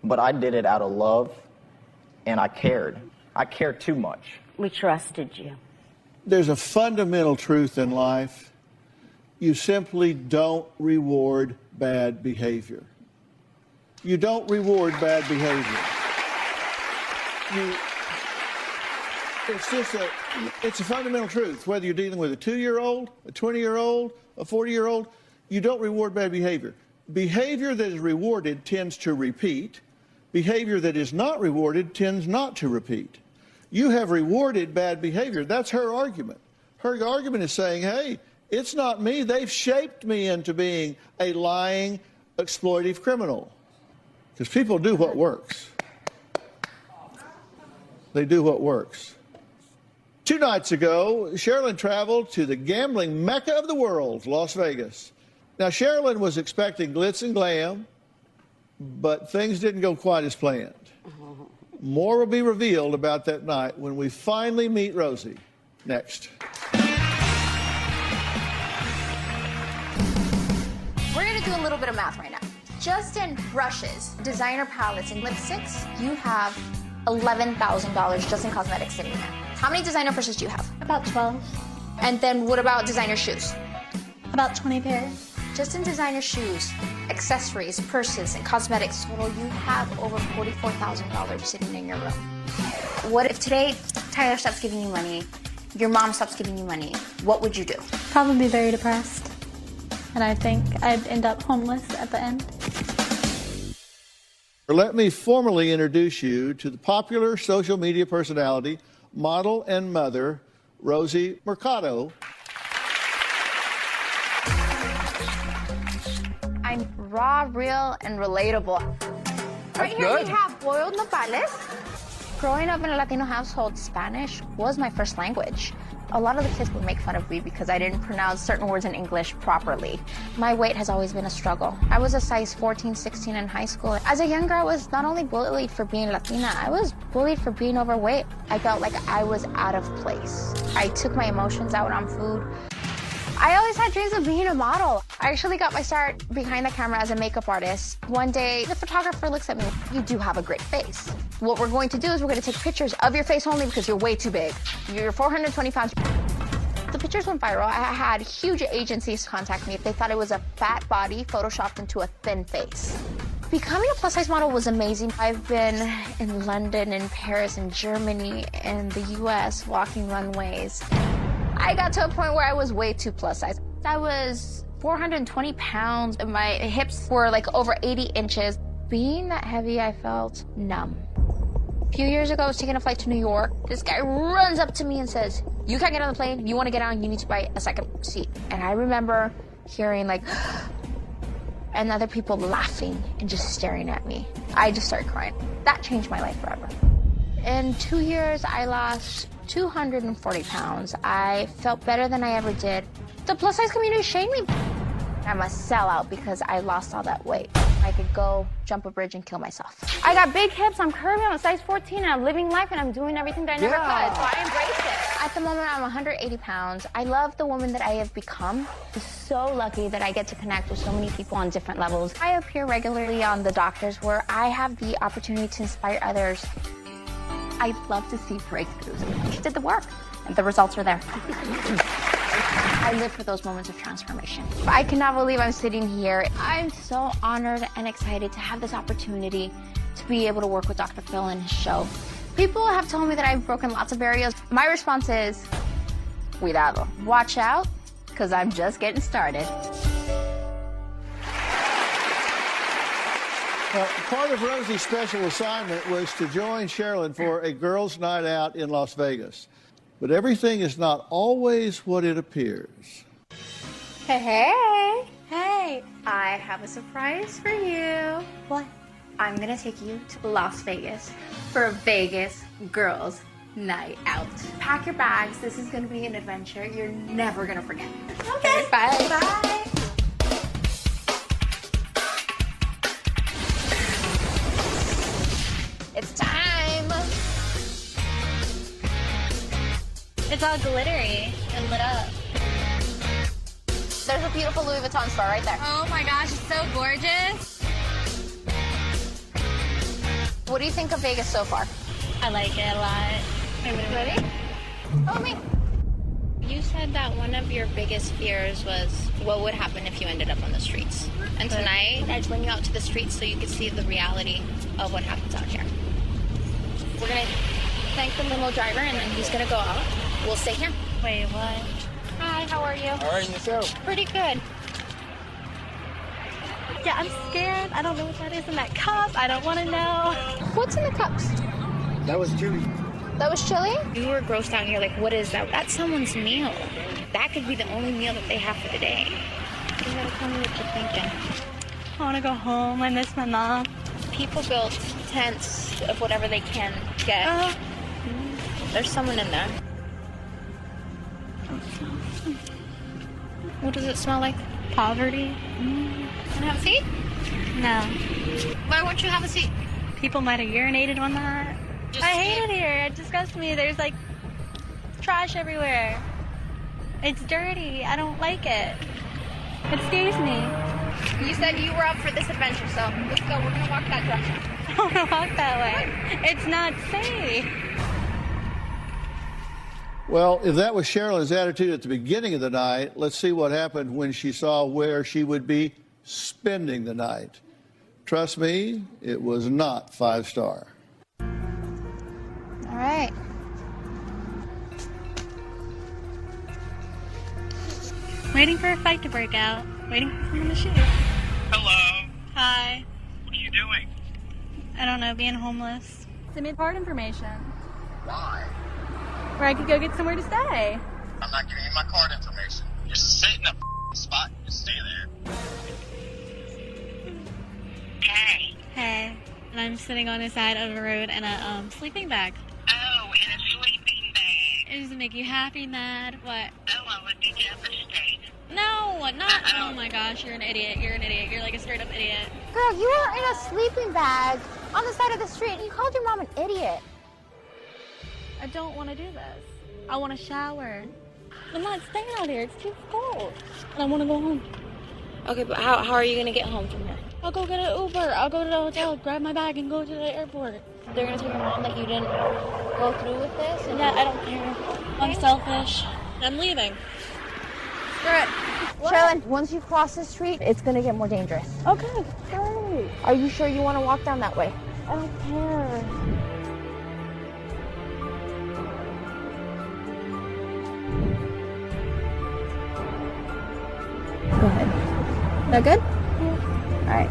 But I did it out of love, and I cared. I cared too much. We trusted you. There's a fundamental truth in life. You simply don't reward bad behavior. You don't reward bad behavior. It's a fundamental truth. Whether you're dealing with a 2-year-old, a 20-year-old, a 40-year-old, you don't reward bad behavior. Behavior that is rewarded tends to repeat. Behavior that is not rewarded tends not to repeat. You have rewarded bad behavior. That's her argument. Her argument is saying, hey, it's not me. They've shaped me into being a lying, exploitive criminal. Because people do what works. They do what works. 2 nights ago, Sherilyn traveled to the gambling mecca of the world, Las Vegas. Now, Sherilyn was expecting glitz and glam, but things didn't go quite as planned. More will be revealed about that night when we finally meet Rosie. Next. We're going to do a little bit of math right now. Just in brushes, designer palettes, and lipsticks, you have $11,000 just in cosmetics sitting there. How many designer brushes do you have? About 12. And then what about designer shoes? About 20 pairs. Just in designer shoes, accessories, purses, and cosmetics total, you have over $44,000 sitting in your room. What if today Tyler stops giving you money, your mom stops giving you money? What would you do? Probably be very depressed. And I think I'd end up homeless at the end. Let me formally introduce you to the popular social media personality, model and mother, Rosie Mercado. I'm raw, real, and relatable. Right here we have boiled nopales. Growing up in a Latino household, Spanish was my first language. A lot of the kids would make fun of me because I didn't pronounce certain words in English properly. My weight has always been a struggle. I was a size 14, 16 in high school. As a young girl, I was not only bullied for being Latina, I was bullied for being overweight. I felt like I was out of place. I took my emotions out on food. I always had dreams of being a model. I actually got my start behind the camera as a makeup artist. One day, the photographer looks at me, you do have a great face. What we're going to do is we're going to take pictures of your face only because you're way too big. You're 420 pounds. The pictures went viral. I had huge agencies contact me. They thought it was a fat body photoshopped into a thin face. Becoming a plus-size model was amazing. I've been in London, in Paris, in Germany, in the US, walking runways. I got to a point where I was way too plus size. I was 420 pounds, and my hips were like over 80 inches. Being that heavy, I felt numb. A few years ago, I was taking a flight to New York. This guy runs up to me and says, you can't get on the plane. You want to get on, you need to buy a second seat. And I remember hearing like, and other people laughing and just staring at me. I just started crying. That changed my life forever. In 2 years, I lost 240 pounds. I felt better than I ever did. The plus size community shamed me. I'm a sellout because I lost all that weight. I could go jump a bridge and kill myself. I got big hips, I'm curvy, I'm a size 14, and I'm living life and I'm doing everything that I never could, so I embrace it. At the moment, I'm 180 pounds. I love the woman that I have become. I'm so lucky that I get to connect with so many people on different levels. I appear regularly on The Doctors where I have the opportunity to inspire others. I love to see breakthroughs. She did the work, and the results are there. I live for those moments of transformation. I cannot believe I'm sitting here. I'm so honored and excited to have this opportunity to be able to work with Dr. Phil and his show. People have told me that I've broken lots of barriers. My response is, cuidado. Watch out, because I'm just getting started. Part of Rosie's special assignment was to join Sherilyn for a girls' night out in Las Vegas. But everything is not always what it appears. Hey, I have a surprise for you. What? I'm gonna take you to Las Vegas for a Vegas girls' night out. Pack your bags. This is gonna be an adventure you're never gonna forget. Okay, bye. Bye. It's time. It's all glittery and lit up. There's a beautiful Louis Vuitton store right there. Oh my gosh, it's so gorgeous. What do you think of Vegas so far? I like it a lot. Ready? Follow me. You said that one of your biggest fears was what would happen if you ended up on the streets. And tonight, I just bring you out to the streets so you can see the reality of what happens out here. We're gonna thank the limo driver and then he's gonna go out. We'll stay here. Wait, what? Hi, how are you? All right, and yourself? Pretty good. Yeah, I'm scared. I don't know what that is in that cup. I don't want to know. What's in the cups? That was chili. That was chili? You were grossed out and you're like, what is that? That's someone's meal. That could be the only meal that they have for the day. You gotta tell me what you're thinking. I want to go home. I miss my mom. People built tents of whatever they can get. There's someone in there. What does it smell like? Poverty. Can I have a seat? No. Why won't you have a seat? People might have urinated on that. I hate it here. It disgusts me. There's like trash everywhere. It's dirty. I don't like it. It scares me. You said you were up for this adventure, so let's go. We're gonna walk that direction. I don't want to walk that way. It's not safe. Well, if that was Sherilyn's attitude at the beginning of the night, let's see what happened when she saw where she would be spending the night. Trust me, it was not 5-star. All right. Waiting for a fight to break out. Waiting for someone to shoot. Hello. Hi. What are you doing? I don't know, being homeless. Send me card information. Why? Where I could go get somewhere to stay. I'm not giving you my card information. Just sit in a spot and just stay there. Hey. Hey. And I'm sitting on the side of a road in a sleeping bag. Oh, in a sleeping bag. Does it make you happy, mad? What? Oh, well, did you ever stay? No, not. Oh my gosh, you're an idiot. You're an idiot. You're like a straight up idiot. Girl, you were in a sleeping bag on the side of the street and you called your mom an idiot. I don't want to do this. I want to shower. I'm not staying out here. It's too cold. And I want to go home. Okay, but how are you gonna get home from here? I'll go get an Uber. I'll go to the hotel, grab my bag, and go to the airport. They're gonna tell your mom that you didn't go through with this? Yeah, I don't care. I'm selfish. I'm leaving. Screw it. Sherilyn, once you cross the street, it's gonna get more dangerous. Okay, great. Are you sure you want to walk down that way? I don't care. Go ahead. That good? Yeah. All right.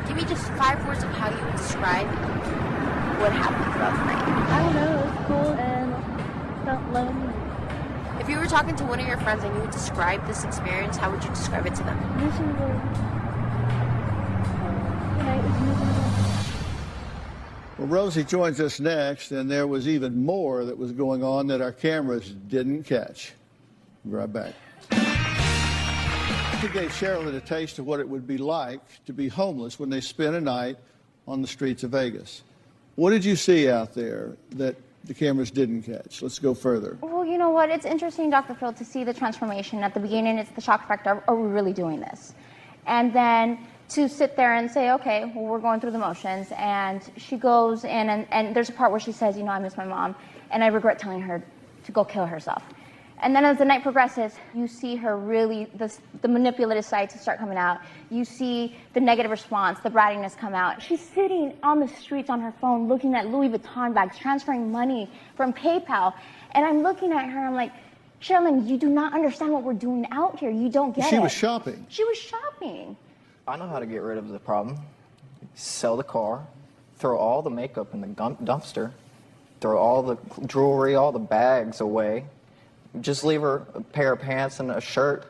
Give me just 5 words of how you would describe what happened throughout the night. I don't know. It was cool and felt lonely. If you were talking to one of your friends and you would describe this experience, how would you describe it to them? Miserable. The night was miserable. Well, Rosie joins us next, and there was even more that was going on that our cameras didn't catch. Be right back. She gave Sherilyn a taste of what it would be like to be homeless when they spent a night on the streets of Vegas. What did you see out there that the cameras didn't catch? Let's go further. Well, you know what? It's interesting, Dr. Phil, to see the transformation. At the beginning, it's the shock factor. Are we really doing this? And then to sit there and say, okay, well, we're going through the motions. And she goes in, and there's a part where she says, you know, I miss my mom, and I regret telling her to go kill herself. And then as the night progresses, you see her really, the manipulative side to start coming out. You see the negative response, the brattiness come out. She's sitting on the streets on her phone looking at Louis Vuitton bags, transferring money from PayPal. And I'm looking at her, I'm like, Sherilyn, you do not understand what we're doing out here. You don't get it. She was shopping. She was shopping. I know how to get rid of the problem. Sell the car, throw all the makeup in the dumpster, throw all the jewelry, all the bags away. Just leave her a pair of pants and a shirt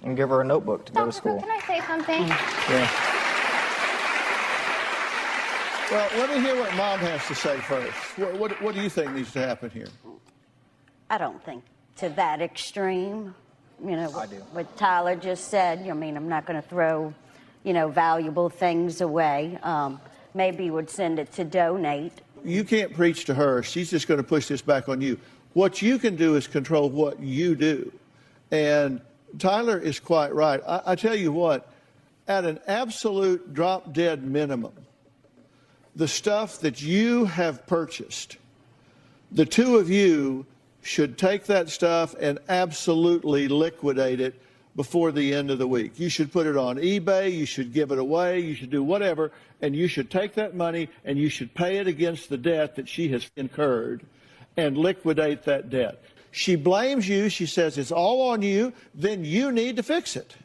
and give her a notebook to go to school. Can I say something? Yeah. Well, let me hear what Mom has to say first. What do you think needs to happen here? I don't think to that extreme. You know, I do. What Tyler just said. I mean, I'm not going to throw, you know, valuable things away. maybe would send it to donate. You can't preach to her. She's just going to push this back on you. What you can do is control what you do. And Tyler is quite right. I tell you what, at an absolute drop-dead minimum, the stuff that you have purchased, the two of you should take that stuff and absolutely liquidate it before the end of the week. You should put it on eBay, you should give it away, you should do whatever, and you should take that money and you should pay it against the debt that she has incurred and liquidate that debt. She blames you, she says it's all on you, then you need to fix it.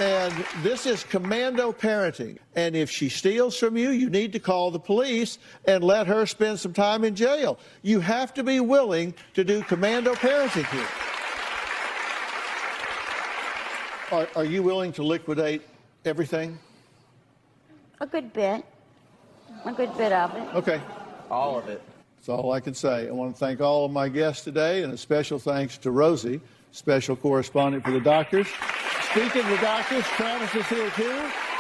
And this is commando parenting. And if she steals from you, you need to call the police and let her spend some time in jail. You have to be willing to do commando parenting here. Are you willing to liquidate everything? A good bit. A good bit of it. Okay. All of it. That's all I can say. I want to thank all of my guests today, and a special thanks to Rosie, special correspondent for the doctors. Speaking of the doctors, Travis is here too.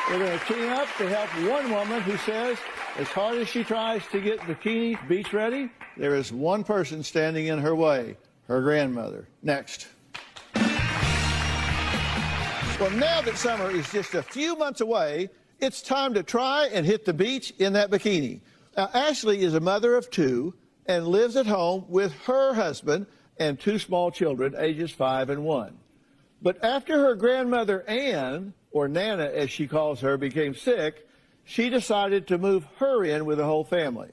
We're going to team up to help one woman who says, as hard as she tries to get bikini beach ready, there is one person standing in her way, her grandmother. Next. Well, now that summer is just a few months away, it's time to try and hit the beach in that bikini. Now, Ashley is a mother of two and lives at home with her husband and two small children, ages 5 and 1. But after her grandmother Ann, or Nana as she calls her, became sick, she decided to move her in with the whole family.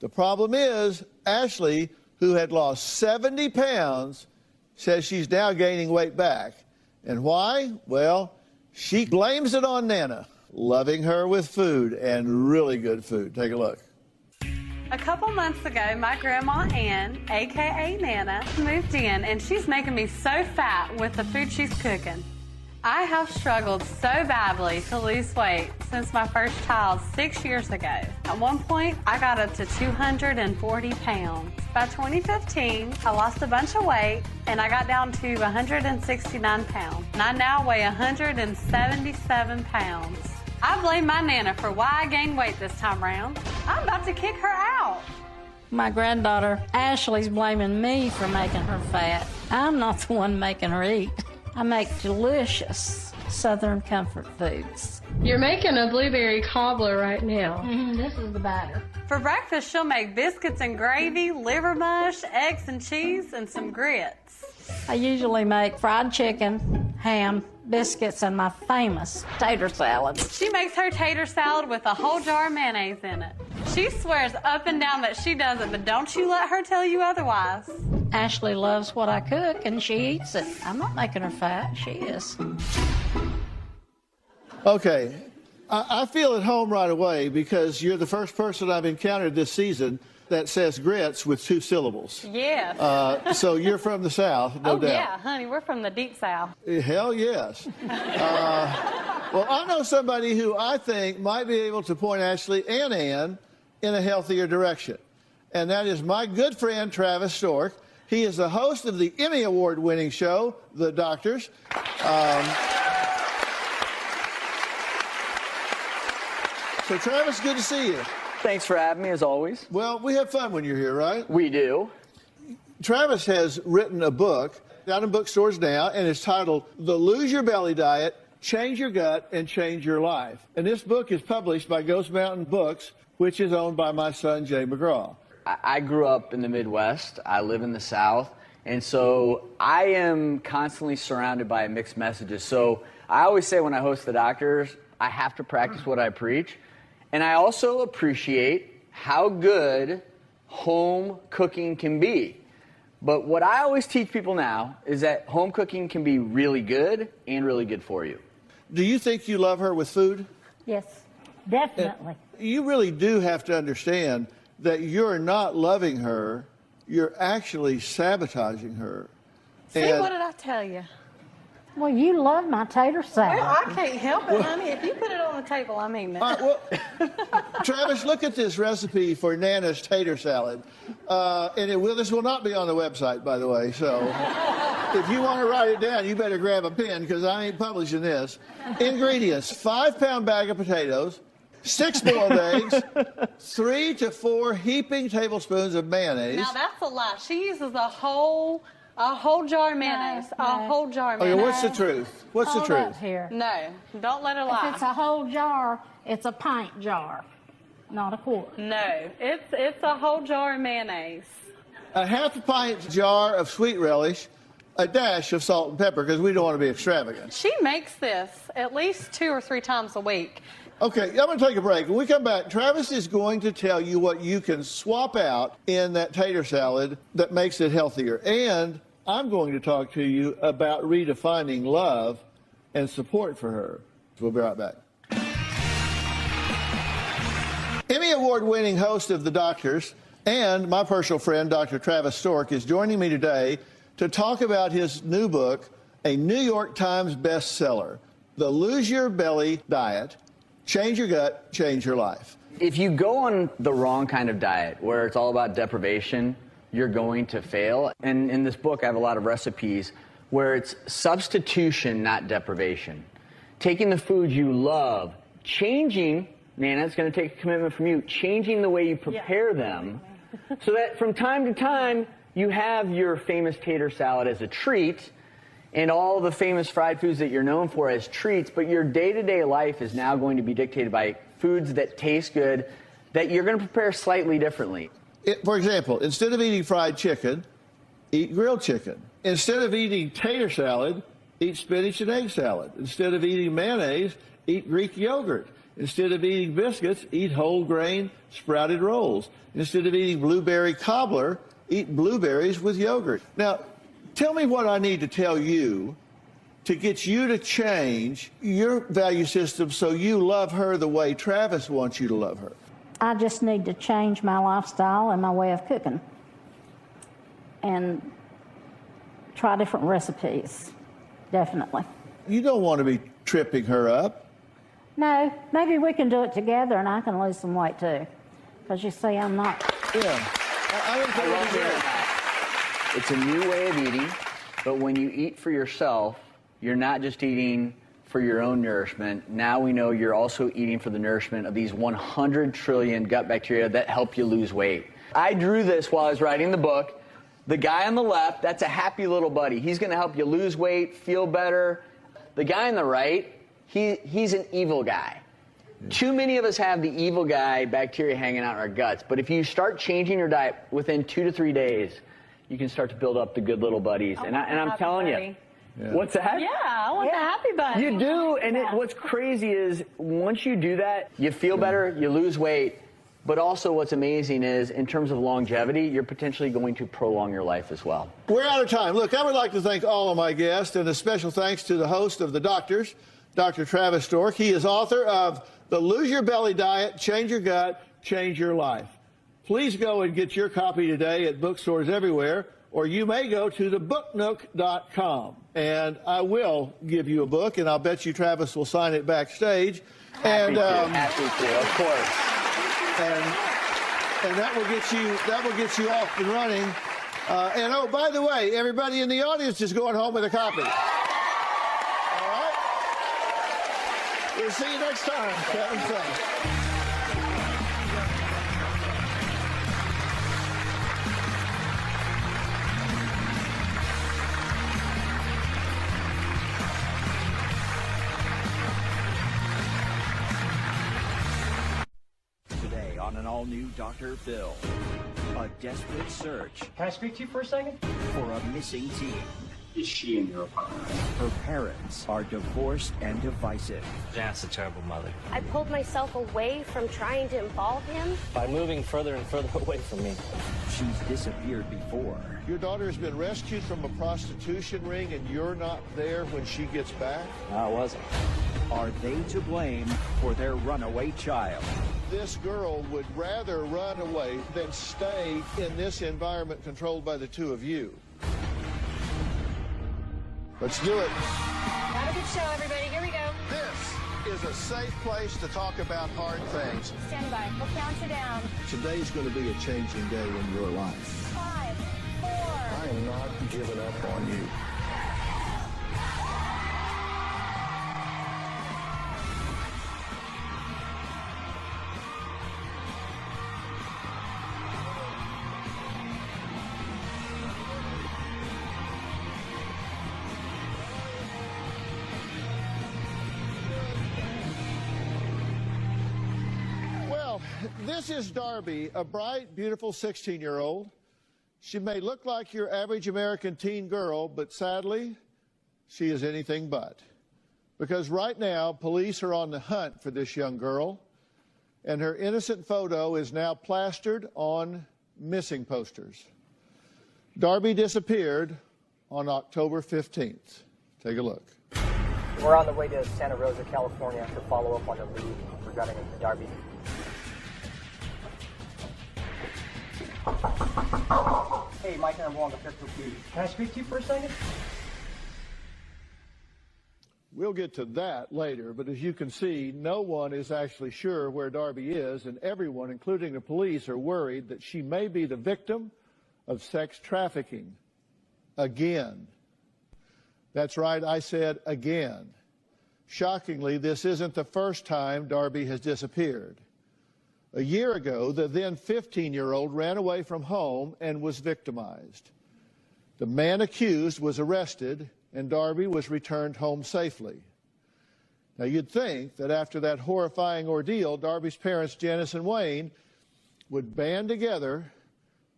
The problem is, Ashley, who had lost 70 pounds, says she's now gaining weight back. And why? Well, she blames it on Nana, loving her with food, and really good food. Take a look. A couple months ago, my grandma Ann, aka Nana, moved in, and she's making me so fat with the food she's cooking. I have struggled so badly to lose weight since my first child 6 years ago. At one point, I got up to 240 pounds. By 2015, I lost a bunch of weight, and I got down to 169 pounds. And I now weigh 177 pounds. I blame my Nana for why I gained weight this time around. I'm about to kick her out. My granddaughter Ashley's blaming me for making her fat. I'm not the one making her eat. I make delicious Southern comfort foods. You're making a blueberry cobbler right now. This is the batter. For breakfast, she'll make biscuits and gravy, liver mush, eggs and cheese, and some grits. I usually make fried chicken, ham, biscuits, and my famous tater salad. She makes her tater salad with a whole jar of mayonnaise in it. She swears up and down that she does it, but don't you let her tell you otherwise. Ashley loves what I cook, and she eats it. I'm not making her fat. She is. Okay. I feel at home right away because you're the first person I've encountered this season that says grits with 2 syllables. Yes. So you're from the South, no doubt. Yeah, honey, we're from the deep South. Hell yes. Well, I know somebody who I think might be able to point Ashley and Ann in a healthier direction. And that is my good friend, Travis Stork. He is the host of the Emmy Award-winning show, The Doctors. So, Travis, good to see you. Thanks for having me, as always. Well, we have fun when you're here, right? We do. Travis has written a book out in bookstores now, and it's titled The Lose Your Belly Diet, Change Your Gut, and Change Your Life. And this book is published by Ghost Mountain Books, which is owned by my son, Jay McGraw. I grew up in the Midwest. I live in the South. And so I am constantly surrounded by mixed messages. So I always say when I host The Doctors, I have to practice what I preach. And I also appreciate how good home cooking can be. But what I always teach people now is that home cooking can be really good and really good for you. Do you think you love her with food? Yes, definitely. You really do have to understand that you're not loving her, you're actually sabotaging her. See, what did I tell you? Well, you love my tater salad. Well, I can't help it, honey. If you put it on the table, I'm eating it. All right, well, Travis, look at this recipe for Nana's tater salad. And this will not be on the website, by the way, so... If you want to write it down, you better grab a pen because I ain't publishing this. Ingredients: 5-pound bag of potatoes, 6 boiled eggs, 3 to 4 heaping tablespoons of mayonnaise. Now that's a lie. She uses a whole jar of mayonnaise. A whole jar of Okay, mayonnaise. what's the truth? What's the Hold truth? up here. No, don't let her lie. If it's a whole jar, it's a pint jar, not a quart. No, it's a whole jar of mayonnaise. A half a pint jar of sweet relish, a dash of salt and pepper because we don't want to be extravagant. She makes this at least 2 or 3 times a week. Okay, I'm going to take a break. When we come back, Travis is going to tell you what you can swap out in that tater salad that makes it healthier. And I'm going to talk to you about redefining love and support for her. We'll be right back. Emmy Award-winning host of The Doctors and my personal friend, Dr. Travis Stork, is joining me today to talk about his new book, a New York Times bestseller, The Lose Your Belly Diet, Change Your Gut, Change Your Life. If you go on the wrong kind of diet, where it's all about deprivation, you're going to fail. And in this book, I have a lot of recipes where it's substitution, not deprivation. Taking the foods you love, changing, Nana, it's going to take a commitment from you, changing the way you prepare them so that from time to time, you have your famous tater salad as a treat and all the famous fried foods that you're known for as treats, but your day-to-day life is now going to be dictated by foods that taste good, that you're going to prepare slightly differently. For example, instead of eating fried chicken, eat grilled chicken. Instead of eating tater salad, eat spinach and egg salad. Instead of eating mayonnaise, eat Greek yogurt. Instead of eating biscuits, eat whole grain sprouted rolls. Instead of eating blueberry cobbler, eat blueberries with yogurt. Now, tell me what I need to tell you to get you to change your value system so you love her the way Travis wants you to love her. I just need to change my lifestyle and my way of cooking and try different recipes, definitely. You don't want to be tripping her up. No, maybe we can do it together and I can lose some weight too. Because you see, I'm not. Yeah. I love that. It's a new way of eating, but when you eat for yourself, you're not just eating for your own nourishment. Now we know you're also eating for the nourishment of these 100 trillion gut bacteria that help you lose weight. I drew this while I was writing the book. The guy on the left, that's a happy little buddy. He's going to help you lose weight, feel better. The guy on the right, he's an evil guy. Too many of us have the evil guy bacteria hanging out in our guts, but if you start changing your diet within 2 to 3 days, you can start to build up the good little buddies. And I'm telling you. Yeah. What's that? Yeah, I want the happy buddy. You do, and what's crazy is once you do that, you feel better, you lose weight, but also what's amazing is in terms of longevity, you're potentially going to prolong your life as well. We're out of time. Look, I would like to thank all of my guests, and a special thanks to the host of The Doctors, Dr. Travis Stork. He is author of The Lose Your Belly Diet, Change Your Gut, Change Your Life. Please go and get your copy today at bookstores everywhere, or you may go to thebooknook.com. And I will give you a book, and I'll bet you Travis will sign it backstage. Happy to, of course. And that will get you off and running. And oh, by the way, everybody in the audience is going home with a copy. All right? We'll see you next time. Have fun. On an all-new Dr. Phil. A desperate search. Can I speak to you for a second? For a missing teen. Is she in your apartment? Her parents are divorced and divisive. Janet's a terrible mother. I pulled myself away from trying to involve him. By moving further and further away from me. She's disappeared before. Your daughter has been rescued from a prostitution ring and you're not there when she gets back? No, I wasn't. Are they to blame for their runaway child? This girl would rather run away than stay in this environment controlled by the two of you. Let's do it. Got a good show, everybody. Here we go. This is a safe place to talk about hard things. Stand by. We'll count you down. Today's going to be a changing day in your life. 5, 4. I am not giving up on you. This is Darby, a bright, beautiful 16-year-old. She may look like your average American teen girl, but sadly, she is anything but. Because right now, police are on the hunt for this young girl, and her innocent photo is now plastered on missing posters. Darby disappeared on October 15th. Take a look. We're on the way to Santa Rosa, California to follow up on the lead regarding Darby. Hey, Mike, I'm along the fifth repeat. Can I speak to you for a second? We'll get to that later, but as you can see, no one is actually sure where Darby is, and everyone, including the police, are worried that she may be the victim of sex trafficking. Again. That's right, I said again. Shockingly, this isn't the first time Darby has disappeared. A year ago, the then 15-year-old ran away from home and was victimized. The man accused was arrested, and Darby was returned home safely. Now, you'd think that after that horrifying ordeal, Darby's parents, Janice and Wayne, would band together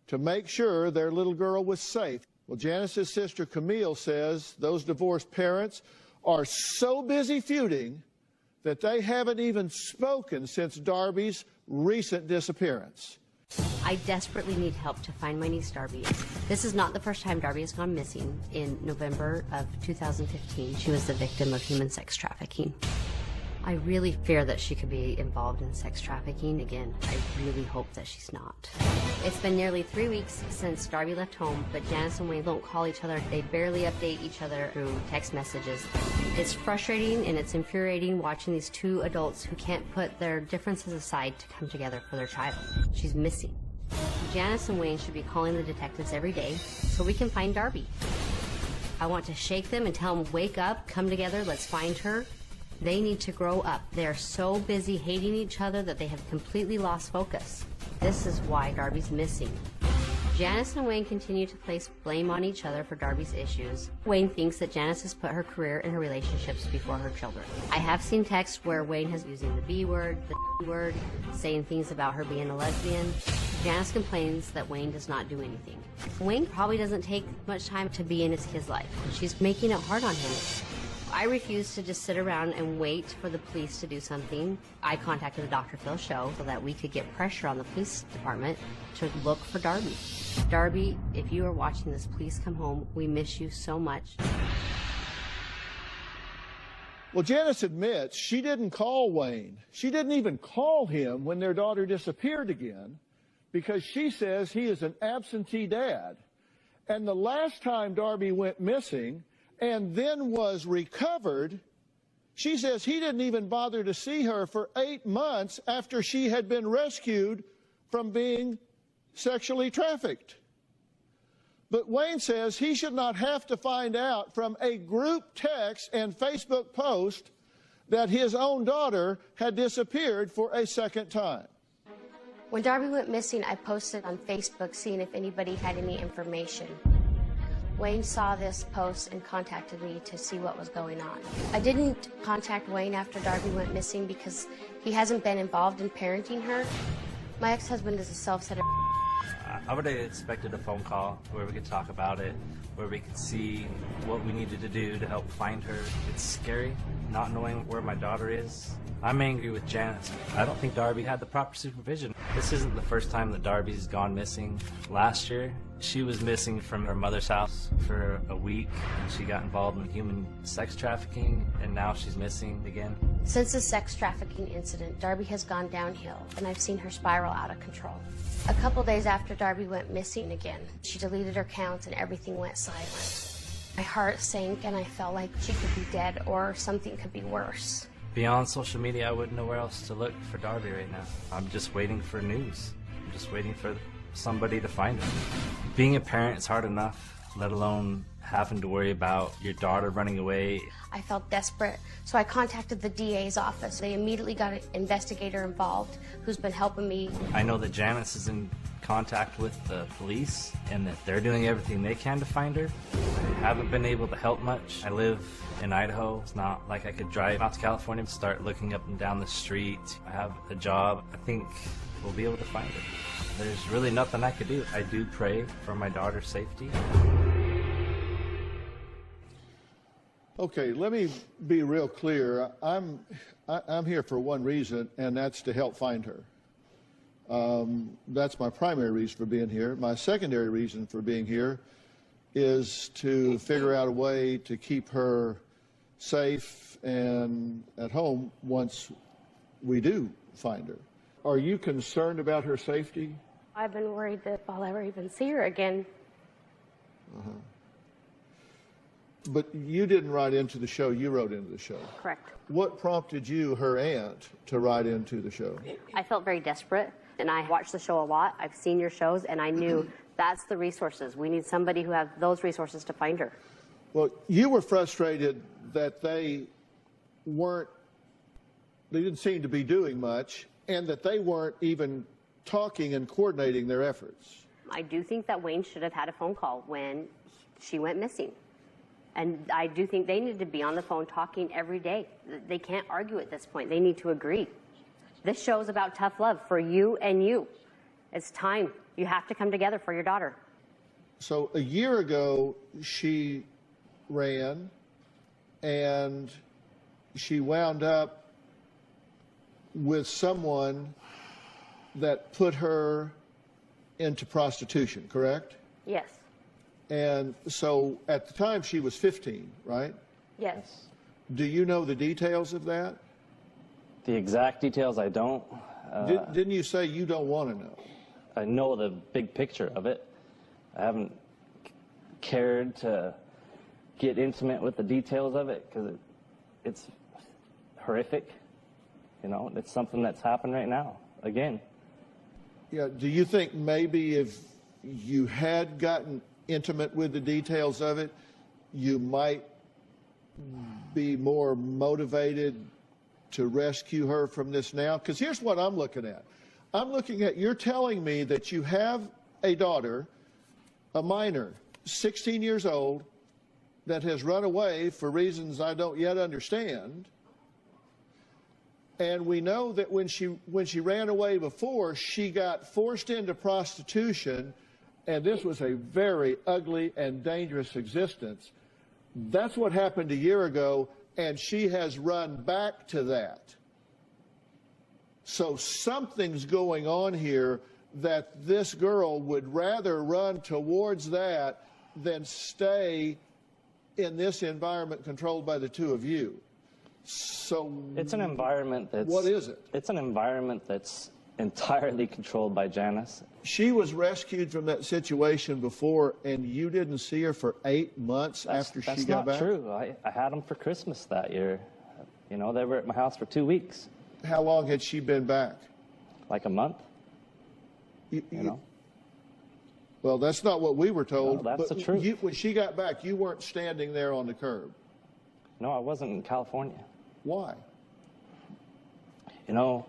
to make sure their little girl was safe. Well, Janice's sister, Camille, says those divorced parents are so busy feuding that they haven't even spoken since Darby's recent disappearance. I desperately need help to find my niece Darby. This is not the first time Darby has gone missing. In November of 2015, she was the victim of human sex trafficking. I really fear that she could be involved in sex trafficking. Again, I really hope that she's not. It's been nearly 3 weeks since Darby left home, but Janice and Wayne don't call each other. They barely update each other through text messages. It's frustrating and it's infuriating watching these two adults who can't put their differences aside to come together for their child. She's missing. Janice and Wayne should be calling the detectives every day so we can find Darby. I want to shake them and tell them, wake up, come together, let's find her. They need to grow up. They are so busy hating each other that they have completely lost focus. This is why Darby's missing. Janice and Wayne continue to place blame on each other for Darby's issues. Wayne thinks that Janice has put her career and her relationships before her children. I have seen texts where Wayne has using the B word, the D word, saying things about her being a lesbian. Janice complains that Wayne does not do anything. Wayne probably doesn't take much time to be in his kid's life. She's making it hard on him. I refuse to just sit around and wait for the police to do something. I contacted the Dr. Phil show so that we could get pressure on the police department to look for Darby. Darby, if you are watching this, please come home. We miss you so much. Well, Janice admits she didn't call Wayne. She didn't even call him when their daughter disappeared again because she says he is an absentee dad. And the last time Darby went missing and then was recovered, she says he didn't even bother to see her for 8 months after she had been rescued from being sexually trafficked. But Wayne says he should not have to find out from a group text and Facebook post that his own daughter had disappeared for a second time. When Darby went missing, I posted on Facebook seeing if anybody had any information. Wayne saw this post and contacted me to see what was going on. I didn't contact Wayne after Darby went missing because he hasn't been involved in parenting her. My ex-husband is a self-centered. I would have expected a phone call where we could talk about it, where we could see what we needed to do to help find her. It's scary not knowing where my daughter is. I'm angry with Janice. I don't think Darby had the proper supervision. This isn't the first time that Darby's gone missing. Last year, she was missing from her mother's house for a week, and she got involved in human sex trafficking, and now she's missing again. Since the sex trafficking incident, Darby has gone downhill, and I've seen her spiral out of control. A couple days after Darby went missing again, she deleted her accounts and everything went silent. My heart sank, and I felt like she could be dead or something could be worse. Beyond social media, I wouldn't know where else to look for Darby right now. I'm just waiting for news. I'm just waiting for somebody to find her. Being a parent is hard enough, let alone having to worry about your daughter running away. I felt desperate, so I contacted the DA's office. They immediately got an investigator involved who's been helping me. I know that Janice is in contact with the police and that they're doing everything they can to find her. I haven't been able to help much. I live in Idaho. It's not like I could drive out to California and start looking up and down the street. I have a job. I think we'll be able to find her. There's really nothing I could do. I do pray for my daughter's safety. Okay, let me be real clear. I'm here for one reason, and that's to help find her. That's my primary reason for being here. My secondary reason for being here is to figure out a way to keep her safe and at home once we do find her. Are you concerned about her safety? I've been worried that I'll ever even see her again. Uh-huh. But you didn't write into the show, you wrote into the show. Correct. What prompted you, her aunt, to write into the show? I felt very desperate, and I watched the show a lot. I've seen your shows, and I knew that's the resources. We need somebody who has those resources to find her. Well, you were frustrated that they didn't seem to be doing much, and that they weren't even talking and coordinating their efforts. I do think that Wayne should have had a phone call when she went missing. And I do think they need to be on the phone talking every day. They can't argue at this point. They need to agree. This show is about tough love for you and you. It's time. You have to come together for your daughter. So a year ago, she ran, and she wound up with someone that put her into prostitution, correct? Yes. And so at the time she was 15, right? Yes. Do you know the details of that? The exact details I don't. Didn't you say you don't want to know? I know the big picture of it. I haven't cared to get intimate with the details of it because it's horrific. You know, it's something that's happened right now, again. Yeah, do you think maybe if you had gotten intimate with the details of it, you might be more motivated to rescue her from this now? Because here's what I'm looking at. You're telling me that you have a daughter, a minor, 16 years old, that has run away for reasons I don't yet understand. And we know that when she ran away before, she got forced into prostitution, and this was a very ugly and dangerous existence. That's what happened a year ago, and she has run back to that. So something's going on here that this girl would rather run towards that than stay in this environment controlled by the two of you. So it's an environment that's... What is it? It's an environment that's entirely controlled by Janice. She was rescued from that situation before, and you didn't see her for 8 months after she got back? That's not true. I had them for Christmas that year. You know, they were at my house for 2 weeks. How long had she been back? Like a month. You know? Well, that's not what we were told. No, that's the truth. When she got back, you weren't standing there on the curb. No, I wasn't in California. Why? You know,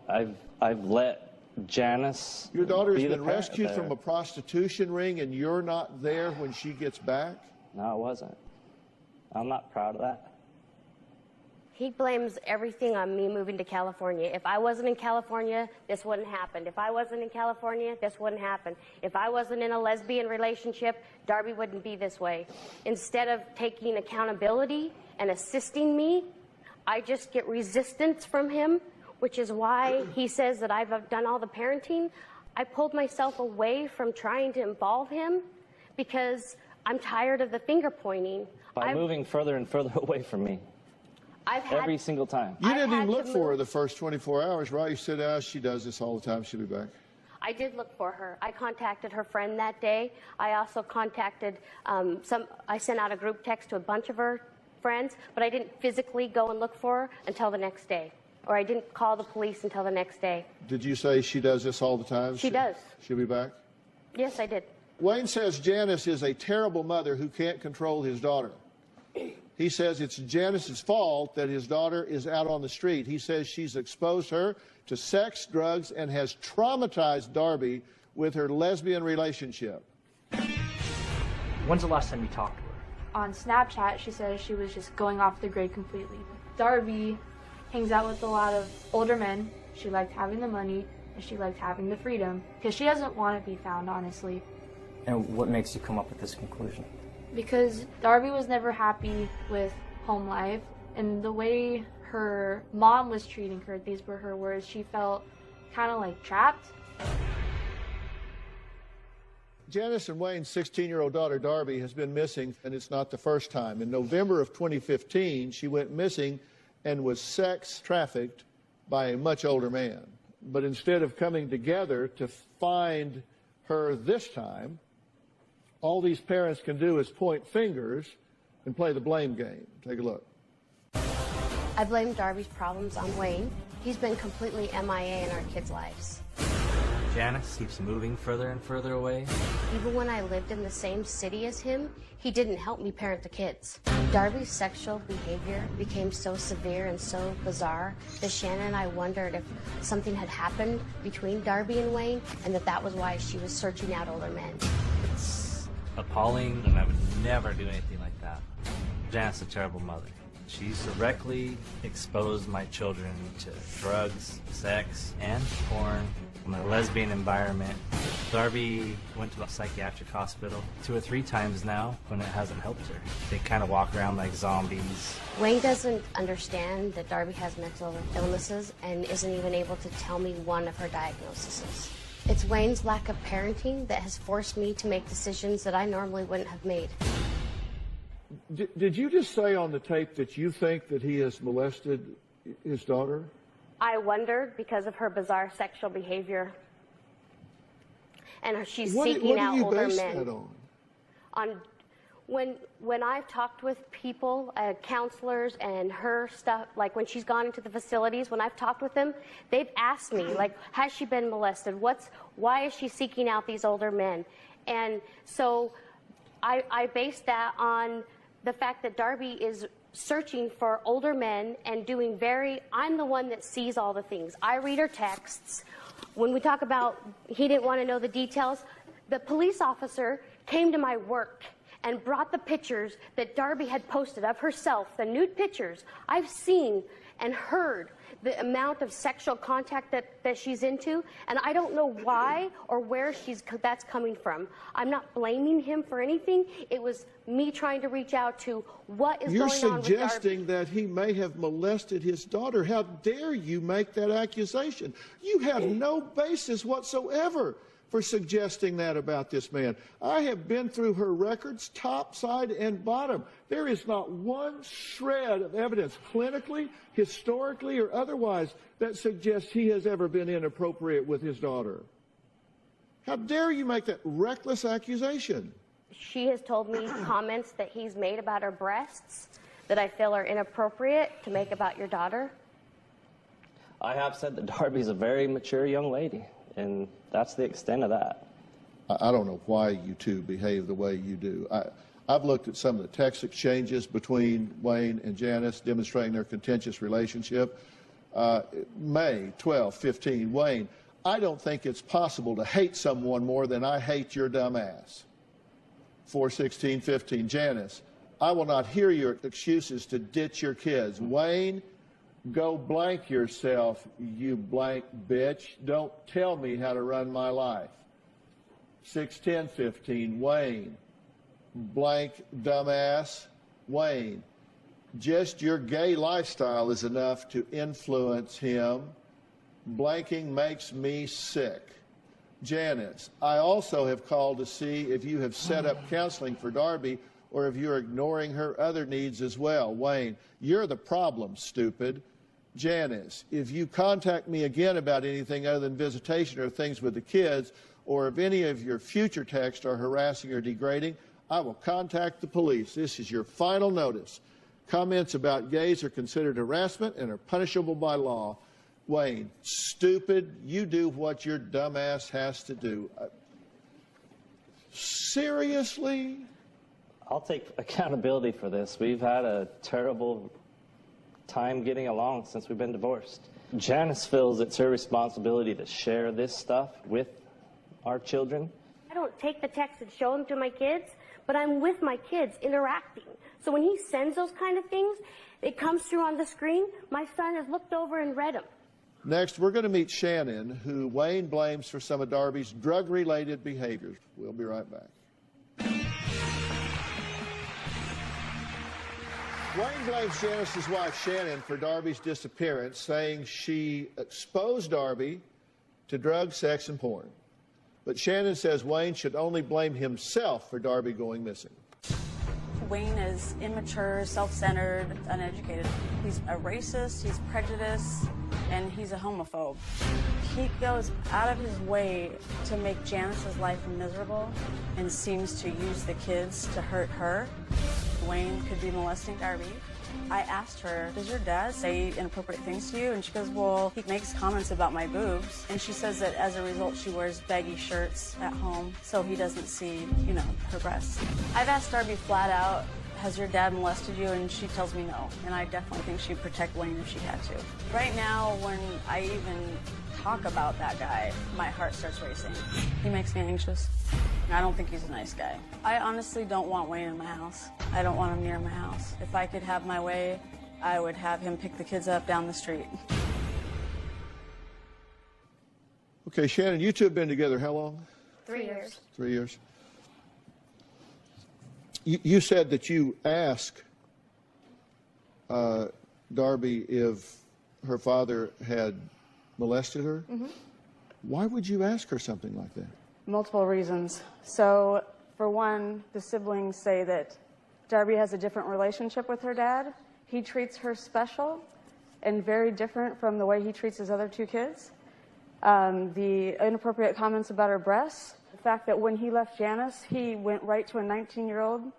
I've let Janice. Your daughter has been rescued from a prostitution ring, and you're not there when she gets back? No, I wasn't. I'm not proud of that. He blames everything on me moving to California. If I wasn't in California, this wouldn't happen. If I wasn't in California, this wouldn't happen. If I wasn't in a lesbian relationship, Darby wouldn't be this way. Instead of taking accountability and assisting me, I just get resistance from him, which is why he says that I've done all the parenting. I pulled myself away from trying to involve him because I'm tired of the finger pointing. By moving further and further away from me. Every single time. You didn't even look for her the first 24 hours, right? You said, she does this all the time. She'll be back. I did look for her. I contacted her friend that day. I also contacted I sent out a group text to a bunch of her friends, but I didn't physically go and look for her until the next day. Or I didn't call the police until the next day. Did you say she does this all the time? She does. She'll be back? Yes, I did. Wayne says Janice is a terrible mother who can't control his daughter. He says it's Janice's fault that his daughter is out on the street. He says she's exposed her to sex, drugs, and has traumatized Darby with her lesbian relationship. When's the last time you talked to her? On Snapchat, she says she was just going off the grid completely. Darby hangs out with a lot of older men. She liked having the money, and she liked having the freedom because she doesn't want to be found, honestly. And what makes you come up with this conclusion? Because Darby was never happy with home life, and the way her mom was treating her, these were her words, she felt kind of like trapped. Janice and Wayne's 16-year-old daughter, Darby, has been missing, and it's not the first time. In November of 2015, she went missing and was sex trafficked by a much older man. But instead of coming together to find her this time, all these parents can do is point fingers and play the blame game. Take a look. I blame Darby's problems on Wayne. He's been completely MIA in our kids' lives. Janice keeps moving further and further away. Even when I lived in the same city as him, he didn't help me parent the kids. Darby's sexual behavior became so severe and so bizarre that Shannon and I wondered if something had happened between Darby and Wayne, and that was why she was searching out older men. It's appalling, and I would never do anything like that. Janice is a terrible mother. She's directly exposed my children to drugs, sex, and porn. In a lesbian environment. Darby went to a psychiatric hospital 2 or 3 times now when it hasn't helped her. They kind of walk around like zombies. Wayne doesn't understand that Darby has mental illnesses and isn't even able to tell me one of her diagnoses. It's Wayne's lack of parenting that has forced me to make decisions that I normally wouldn't have made. Did you just say on the tape that you think that he has molested his daughter? I wondered because of her bizarre sexual behavior, and she's seeking out older men. On when I've talked with people, counselors, and her stuff, like when she's gone into the facilities, when I've talked with them, they've asked me, like, has she been molested? Why is she seeking out these older men? And so I based that on the fact that Darby is searching for older men and doing I'm the one that sees all the things. I read her texts. When we talk about he didn't want to know the details, the police officer came to my work and brought the pictures that Darby had posted of herself, the nude pictures. I've seen and heard the amount of sexual contact that she's into, and I don't know why or where that's coming from. I'm not blaming him for anything. It was me trying to reach out to what is going on with Darby. You're suggesting that he may have molested his daughter. How dare you make that accusation? You have no basis whatsoever for suggesting that about this man. I have been through her records, top, side, and bottom. There is not one shred of evidence, clinically, historically, or otherwise, that suggests he has ever been inappropriate with his daughter. How dare you make that reckless accusation? She has told me comments that he's made about her breasts that I feel are inappropriate to make about your daughter. I have said that Darby's a very mature young lady, and that's the extent of that. I don't know why you two behave the way you do. I've looked at some of the text exchanges between Wayne and Janice demonstrating their contentious relationship. May 12, 15, Wayne, I don't think it's possible to hate someone more than I hate your dumb ass. 4/16, 15, Janice, I will not hear your excuses to ditch your kids. Wayne, go blank yourself, you blank bitch. Don't tell me how to run my life. 6/10, 15, Wayne, blank dumbass. Wayne, just your gay lifestyle is enough to influence him. Blanking makes me sick. Janice, I also have called to see if you have set up counseling for Darby or if you're ignoring her other needs as well. Wayne, you're the problem, stupid. Janice, if you contact me again about anything other than visitation or things with the kids, or if any of your future texts are harassing or degrading, I will contact the police. This is your final notice. Comments about gays are considered harassment and are punishable by law. Wayne, stupid, you do what your dumbass has to do. Seriously? I'll take accountability for this. We've had a terrible time getting along since we've been divorced. Janice feels it's her responsibility to share this stuff with our children. I don't take the text and show them to my kids, but I'm with my kids interacting. So when he sends those kind of things, it comes through on the screen. My son has looked over and read them. Next, we're going to meet Shannon, who Wayne blames for some of Darby's drug-related behaviors. We'll be right back. Wayne blames Janice's wife, Shannon, for Darby's disappearance, saying she exposed Darby to drugs, sex, and porn. But Shannon says Wayne should only blame himself for Darby going missing. Wayne is immature, self-centered, uneducated. He's a racist, he's prejudiced, and he's a homophobe. He goes out of his way to make Janice's life miserable and seems to use the kids to hurt her. Wayne could be molesting Darby. I asked her, does your dad say inappropriate things to you? And she goes, well, he makes comments about my boobs. And she says that as a result, she wears baggy shirts at home so he doesn't see, you know, her breasts. I've asked Darby flat out, has your dad molested you? And she tells me no. And I definitely think she'd protect Wayne if she had to. Right now, when I even talk about that guy, my heart starts racing. He makes me anxious. I don't think he's a nice guy. I honestly don't want Wayne in my house. I don't want him near my house. If I could have my way, I would have him pick the kids up down the street. Okay, Shannon, you two have been together how long? 3 years. 3 years. You said that you asked Darby if her father had molested her. Mm-hmm. Why would you ask her something like that? Multiple reasons. So, for one, the siblings say that Darby has a different relationship with her dad. He treats her special and very different from the way he treats his other two kids. The inappropriate comments about her breasts. The fact that when he left Janice, he went right to a 19-year-old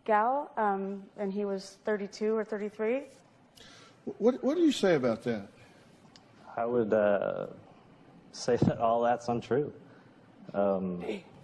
gal, and he was 32 or 33. What do you say about that? I would say that all that's untrue.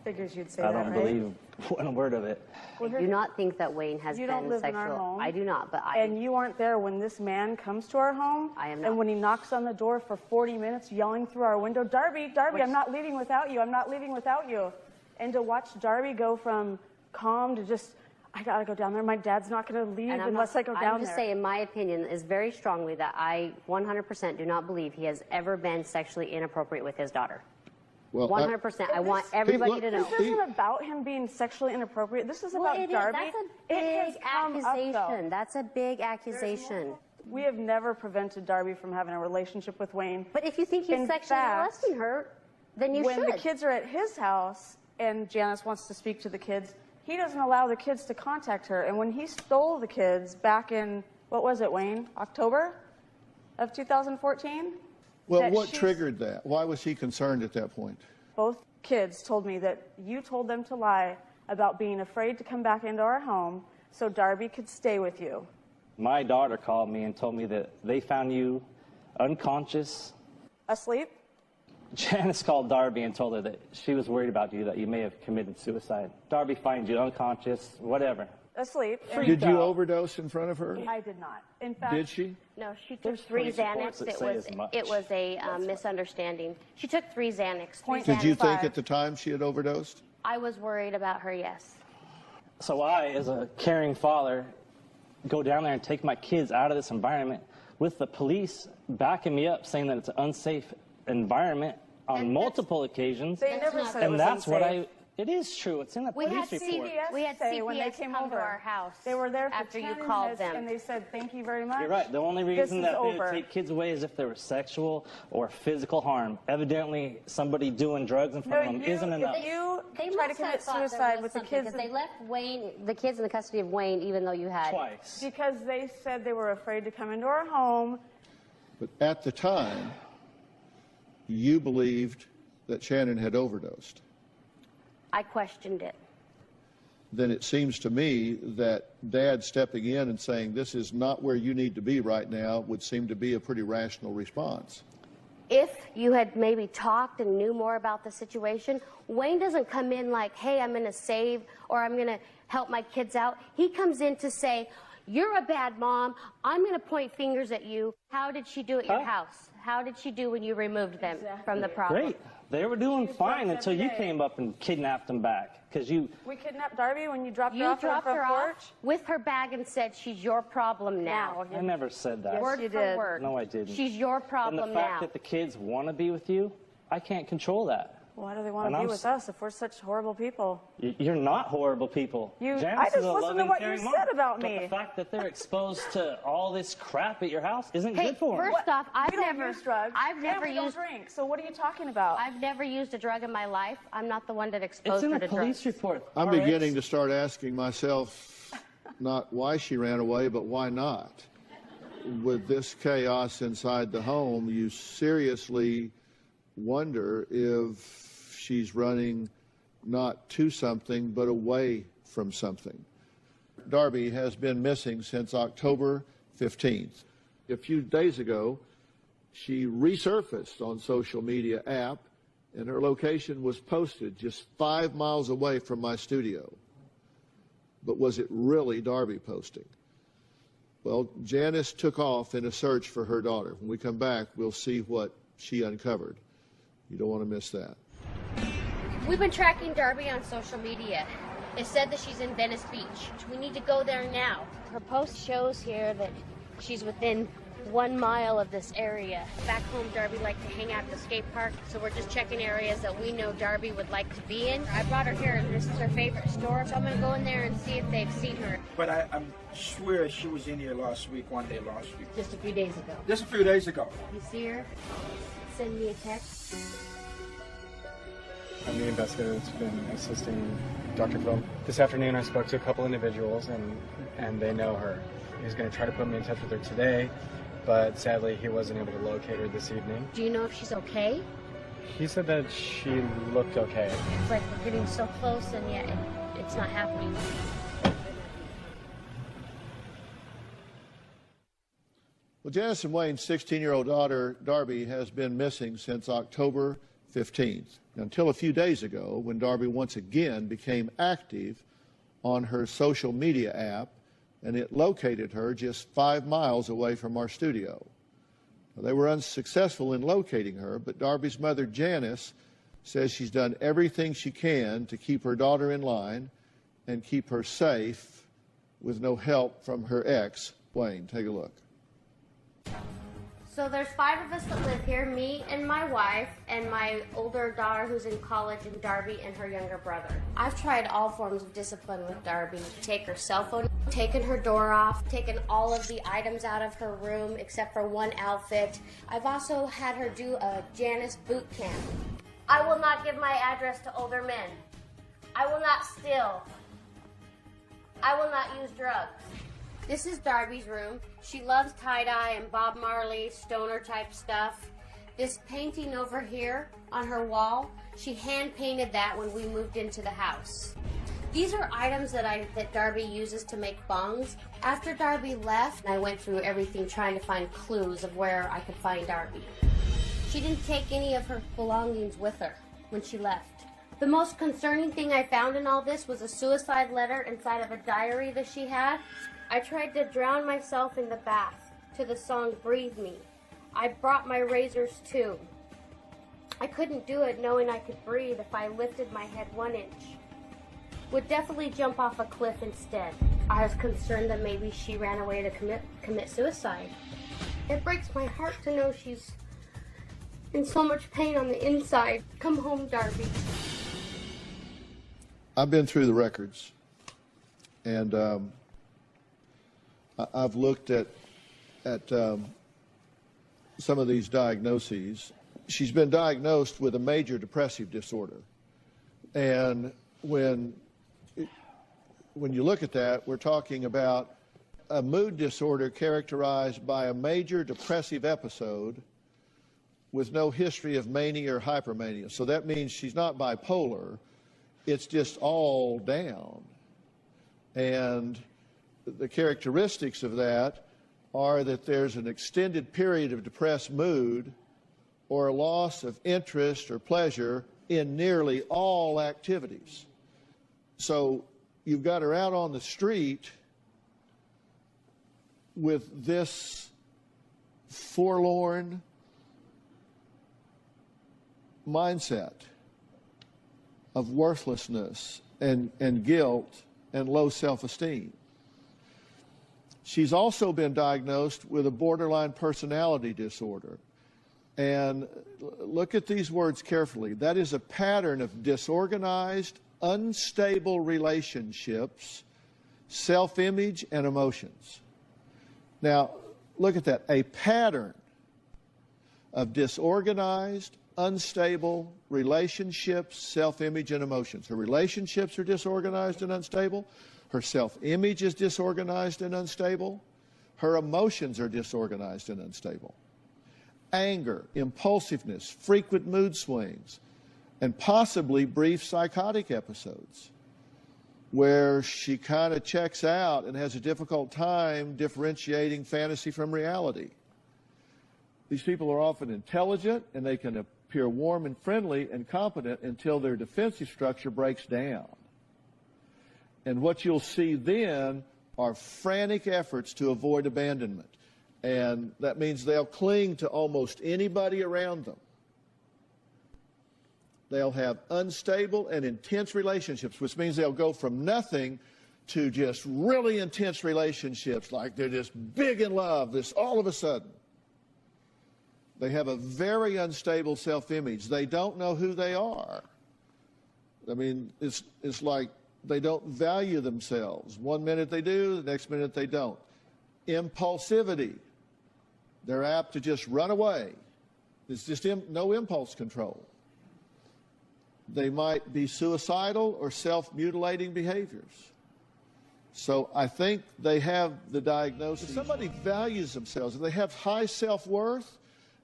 Figures you'd say I that, don't right? believe one word of it. I do not think that Wayne has You been don't live sexual. in our home. I do not, but And you aren't there when this man comes to our home. I am not. And when he knocks on the door for 40 minutes, yelling through our window, Darby, I'm not leaving without you. I'm not leaving without you. And to watch Darby go from calm to just, I gotta go down there. My dad's not gonna leave unless I go down there. I'm just saying, my opinion is very strongly that I 100% do not believe he has ever been sexually inappropriate with his daughter. Well, 100%. I want everybody to know. This isn't about him being sexually inappropriate. This is about Darby. That's a It has big come up, though. accusation. That's a big accusation. We have never prevented Darby from having a relationship with Wayne. But if you think he's sexually molesting her, then you should. When the kids are at his house and Janice wants to speak to the kids, he doesn't allow the kids to contact her. And when he stole the kids back in, what was it, Wayne? October of 2014? Well, what triggered that? Why was he concerned at that point? Both kids told me that you told them to lie about being afraid to come back into our home so Darby could stay with you. My daughter called me and told me that they found you unconscious. Asleep? Janice called Darby and told her that she was worried about you, that you may have committed suicide. Darby finds you unconscious, whatever. Asleep. Did you overdose in front of her? I did not. In fact, Did she? No, she took 3 Xanax. It was a misunderstanding. She took 3 Xanax. Did you think at the time she had overdosed? I was worried about her, yes. So I, as a caring father, go down there and take my kids out of this environment with the police backing me up, saying that it's an unsafe environment on multiple occasions. They never said it and was that's unsafe. what it is true. It's in the police report. We had say when they CPS came come over to our house They were there for after 10 you called minutes, them. and they said, thank you very much. You're right. The only This reason is that they over. would take kids away is if there was sexual or physical harm. Evidently, somebody doing drugs in front of them isn't enough. You They try to must have commit thought there suicide was with the something, kids. because they left the kids in the custody of Wayne, even though you had Twice. Because they said they were afraid to come into our home. But at the time, you believed that Shannon had overdosed. I questioned it. Then it seems to me that Dad stepping in and saying this is not where you need to be right now would seem to be a pretty rational response. If you had maybe talked and knew more about the situation, Wayne doesn't come in like, hey, I'm going to save or I'm going to help my kids out. He comes in to say, you're a bad mom. I'm going to point fingers at you. How did she do at your house? How did she do when you removed them from the problem? Great. They were doing fine until you came up and kidnapped them back. Because you... We kidnapped Darby when you dropped her You off dropped on the her front porch? off with her bag and said, she's your problem now. I never said that. Word for word. No, I didn't. She's your And problem the fact now. that the kids want to be with you, I can't control that. Why do they want And to be I'm with us if we're such horrible people? You're not horrible people. I Janice just is a listened to loving, what you caring said mom. about But me. the fact that they're exposed to all this crap at your house isn't Hey, good for them. first off, I've We don't never use drugs. I've never and we used don't drink. So what are you talking about? I've never used a drug in my life. I'm not the one that It's exposed in her a to police drugs. report. I'm RX. beginning to start asking myself not why she ran away, but why not. With this chaos inside the home, you seriously wonder if she's running not to something, but away from something. Darby has been missing since October 15th. A few days ago, she resurfaced on social media app, and her location was posted just 5 miles away from my studio. But was it really Darby posting? Well, Janice took off in a search for her daughter. When we come back, we'll see what she uncovered. You don't want to miss that. We've been tracking Darby on social media. It said that she's in Venice Beach. We need to go there now. Her post shows here that she's within 1 mile of this area. Back home, Darby liked to hang out at the skate park, so we're just checking areas that we know Darby would like to be in. I brought her here, and this is her favorite store, so I'm going to go in there and see if they've seen her. But I swear she was in here last week, one day last week. Just a few days ago. Just a few days ago. You see her? Send me a text. I'm the investigator that's been assisting Dr. Phil. This afternoon I spoke to a couple individuals and they know her. He was going to try to put me in touch with her today, but sadly he wasn't able to locate her this evening. Do you know if she's okay? He said that she looked okay. It's like we're getting so close and yet it's not happening. Well, Janice and Wayne's 16-year-old daughter, Darby, has been missing since October 15th, until a few days ago when Darby once again became active on her social media app, and it located her just 5 miles away from our studio. Now, they were unsuccessful in locating her, but Darby's mother, Janice, says she's done everything she can to keep her daughter in line and keep her safe with no help from her ex, Wayne. Take a look. So there's 5 of us that live here, me and my wife and my older daughter who's in college, and Darby and her younger brother. I've tried all forms of discipline with Darby. Take her cell phone, taken her door off, taken all of the items out of her room except for one outfit. I've also had her do a Janice boot camp. I will not give my address to older men. I will not steal. I will not use drugs. This is Darby's room. She loves tie-dye and Bob Marley, stoner type stuff. This painting over here on her wall, she hand-painted that when we moved into the house. These are items that Darby uses to make bongs. After Darby left, I went through everything trying to find clues of where I could find Darby. She didn't take any of her belongings with her when she left. The most concerning thing I found in all this was a suicide letter inside of a diary that she had. I tried to drown myself in the bath to the song Breathe Me. I brought my razors too. I couldn't do it knowing I could breathe if I lifted my head 1 inch. Would definitely jump off a cliff instead. I was concerned that maybe she ran away to commit suicide. It breaks my heart to know she's in so much pain on the inside. Come home, Darby. I've been through the records, and I've looked at some of these diagnoses. She's been diagnosed with a major depressive disorder, and when you look at that, we're talking about a mood disorder characterized by a major depressive episode with no history of mania or hypermania. So that means she's not bipolar. It's just all down. And the characteristics of that are that there's an extended period of depressed mood or a loss of interest or pleasure in nearly all activities. So you've got her out on the street with this forlorn, mindset of worthlessness and guilt and low self-esteem. She's also been diagnosed with a borderline personality disorder. And look at these words carefully. That is a pattern of disorganized, unstable relationships, self-image, and emotions. Now, look at that. A pattern of disorganized, unstable relationships, self-image, and emotions. Her relationships are disorganized and unstable. Her self-image is disorganized and unstable. Her emotions are disorganized and unstable. Anger, impulsiveness, frequent mood swings, and possibly brief psychotic episodes where she kind of checks out and has a difficult time differentiating fantasy from reality. These people are often intelligent and they can appear warm and friendly and competent until their defensive structure breaks down. And what you'll see then are frantic efforts to avoid abandonment. And that means they'll cling to almost anybody around them. They'll have unstable and intense relationships, which means they'll go from nothing to just really intense relationships, like they're just big in love, this all of a sudden. They have a very unstable self-image. They don't know who they are. I mean, it's like they don't value themselves. One minute they do, the next minute they don't. Impulsivity. They're apt to just run away. There's just no impulse control. They might be suicidal or self-mutilating behaviors. So I think they have the diagnosis. If somebody values themselves and they have high self-worth,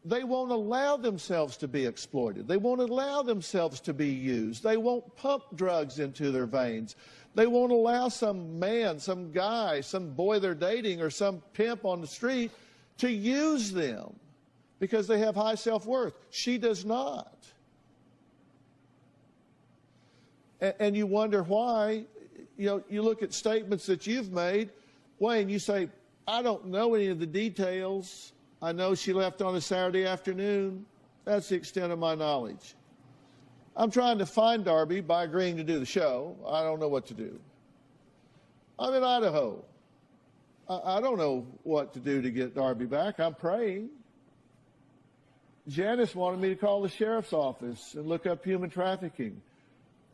they won't allow themselves to be exploited. They won't allow themselves to be used. They won't pump drugs into their veins. They won't allow some man, some guy, some boy they're dating, or some pimp on the street to use them because they have high self-worth. She does not. And you wonder why. You know, you look at statements that you've made, Wayne, you say, I don't know any of the details. I know she left on a Saturday afternoon. That's the extent of my knowledge. I'm trying to find Darby by agreeing to do the show. I don't know what to do. I'm in Idaho. I don't know what to do to get Darby back. I'm praying. Janice wanted me to call the sheriff's office and look up human trafficking.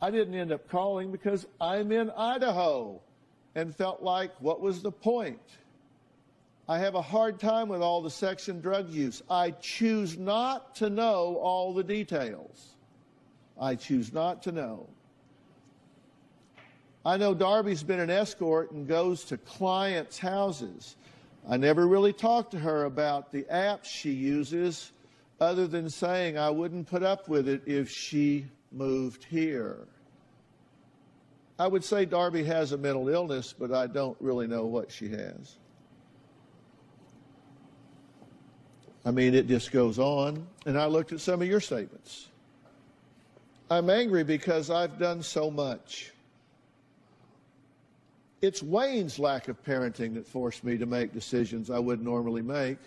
I didn't end up calling because I'm in Idaho and felt like, what was the point? I have a hard time with all the sex and drug use. I choose not to know all the details. I choose not to know. I know Darby's been an escort and goes to clients' houses. I never really talked to her about the apps she uses, other than saying I wouldn't put up with it if she moved here. I would say Darby has a mental illness, but I don't really know what she has. I mean, it just goes on. And I looked at some of your statements. I'm angry because I've done so much. It's Wayne's lack of parenting that forced me to make decisions I wouldn't normally make.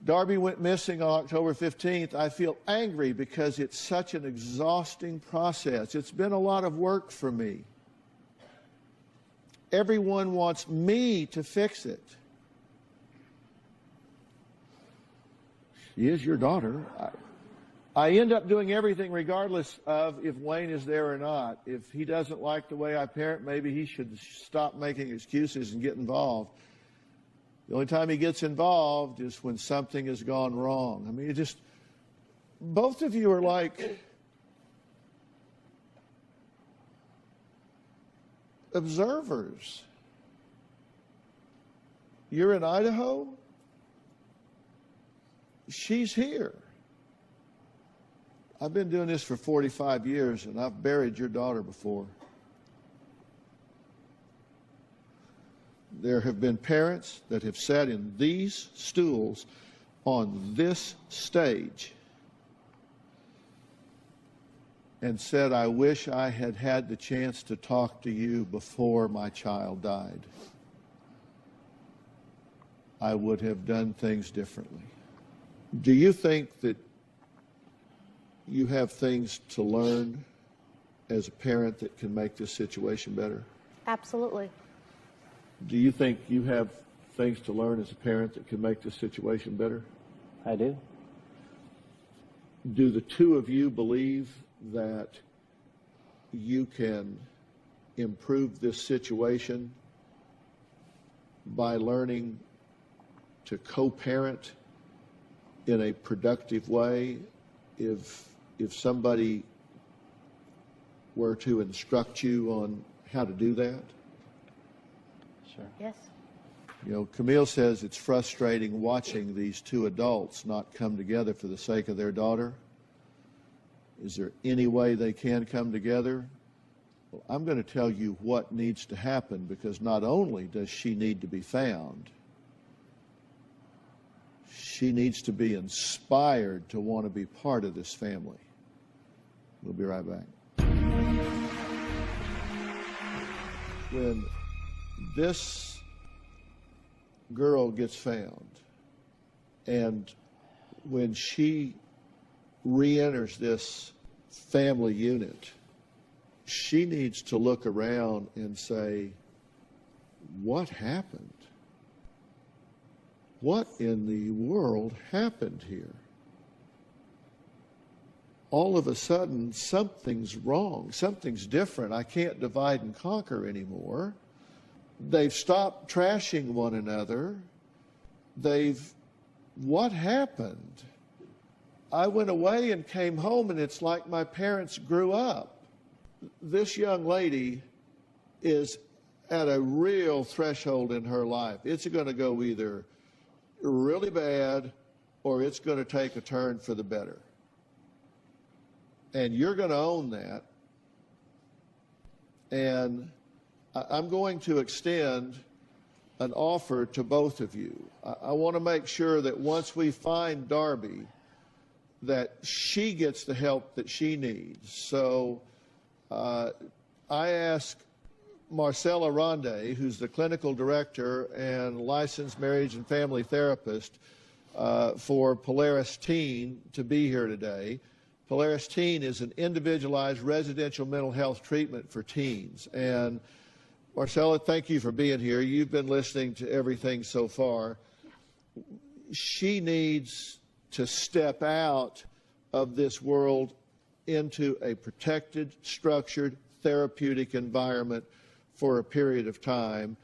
Darby went missing on October 15th. I feel angry because it's such an exhausting process. It's been a lot of work for me. Everyone wants me to fix it. She is your daughter. I end up doing everything regardless of if Wayne is there or not. If he doesn't like the way I parent, maybe he should stop making excuses and get involved. The only time he gets involved is when something has gone wrong. I mean, both of you are like observers. You're in Idaho. She's here. I've been doing this for 45 years, and I've buried your daughter before. There have been parents that have sat in these stools on this stage and said, I wish I had had the chance to talk to you before my child died. I would have done things differently. Do you think that you have things to learn as a parent that can make this situation better? Absolutely. Do you think you have things to learn as a parent that can make this situation better? I do. Do the two of you believe that you can improve this situation by learning to co-parent in a productive way? If somebody were to instruct you on how to do that? Sure. Yes. You know, Camille says it's frustrating watching these two adults not come together for the sake of their daughter. Is there any way they can come together? Well, I'm going to tell you what needs to happen, because not only does she need to be found, she needs to be inspired to want to be part of this family. We'll be right back. When this girl gets found, and when she re-enters this family unit, she needs to look around and say, what happened? What in the world happened here? All of a sudden, something's wrong. Something's different. I can't divide and conquer anymore. They've stopped trashing one another. What happened? I went away and came home, and it's like my parents grew up. This young lady is at a real threshold in her life. It's going to go either really bad or it's going to take a turn for the better. And you're going to own that. And I'm going to extend an offer to both of you. I want to make sure that once we find Darby, that she gets the help that she needs. So I ask Marcella Ronde, who's the clinical director and licensed marriage and family therapist for Polaris Teen, to be here today. Polaris Teen is an individualized residential mental health treatment for teens. And Marcella, thank you for being here. You've been listening to everything so far. She needs to step out of this world into a protected, structured, therapeutic environment for a period of time.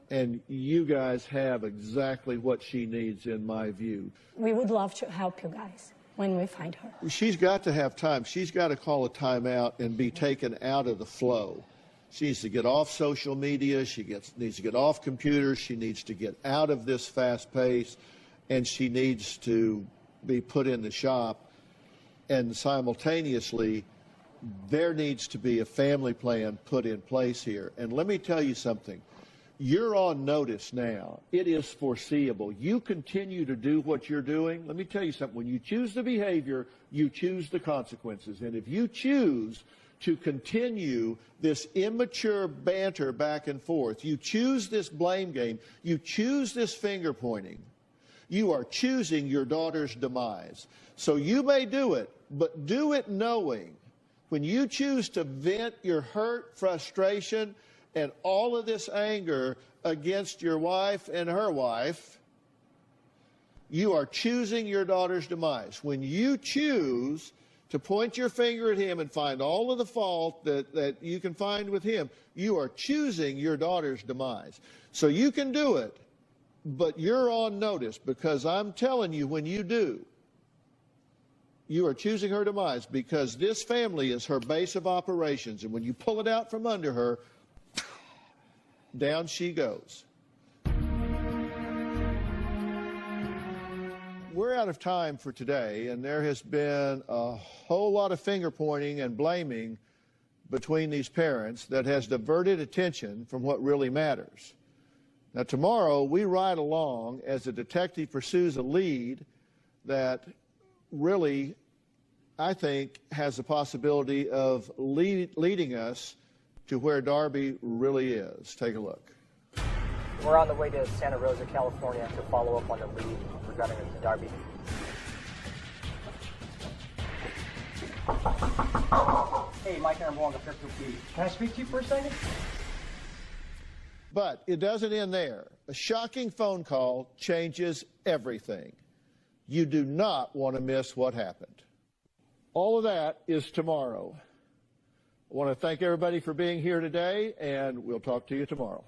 And you guys have exactly what she needs, in my view. We would love to help you guys when we find her. She's got to have time. She's got to call a timeout and be taken out of the flow. She needs to get off social media. She needs to get off computers. She needs to get out of this fast pace, and she needs to be put in the shop. And simultaneously, there needs to be a family plan put in place here. And let me tell you something. You're on notice now. It is foreseeable. You continue to do what you're doing. Let me tell you something. When you choose the behavior, you choose the consequences. And if you choose to continue this immature banter back and forth, you choose this blame game, you choose this finger pointing, you are choosing your daughter's demise. So you may do it, but do it knowing when you choose to vent your hurt, frustration, and all of this anger against your wife and her wife, you are choosing your daughter's demise. When you choose to point your finger at him and find all of the fault that you can find with him, you are choosing your daughter's demise. So you can do it, but you're on notice, because I'm telling you, when you do, you are choosing her demise, because this family is her base of operations. And when you pull it out from under her, down she goes. We're out of time for today, and there has been a whole lot of finger pointing and blaming between these parents that has diverted attention from what really matters. Now, tomorrow, we ride along as a detective pursues a lead that really, I think, has the possibility of leading us to where Darby really is. Take a look. We're on the way to Santa Rosa, California to follow up on the lead regarding Darby. Hey, Mike and I'm on the Crypto Feed. Can I speak to you for a second? But it doesn't end there. A shocking phone call changes everything. You do not want to miss what happened. All of that is tomorrow. I want to thank everybody for being here today, and we'll talk to you tomorrow.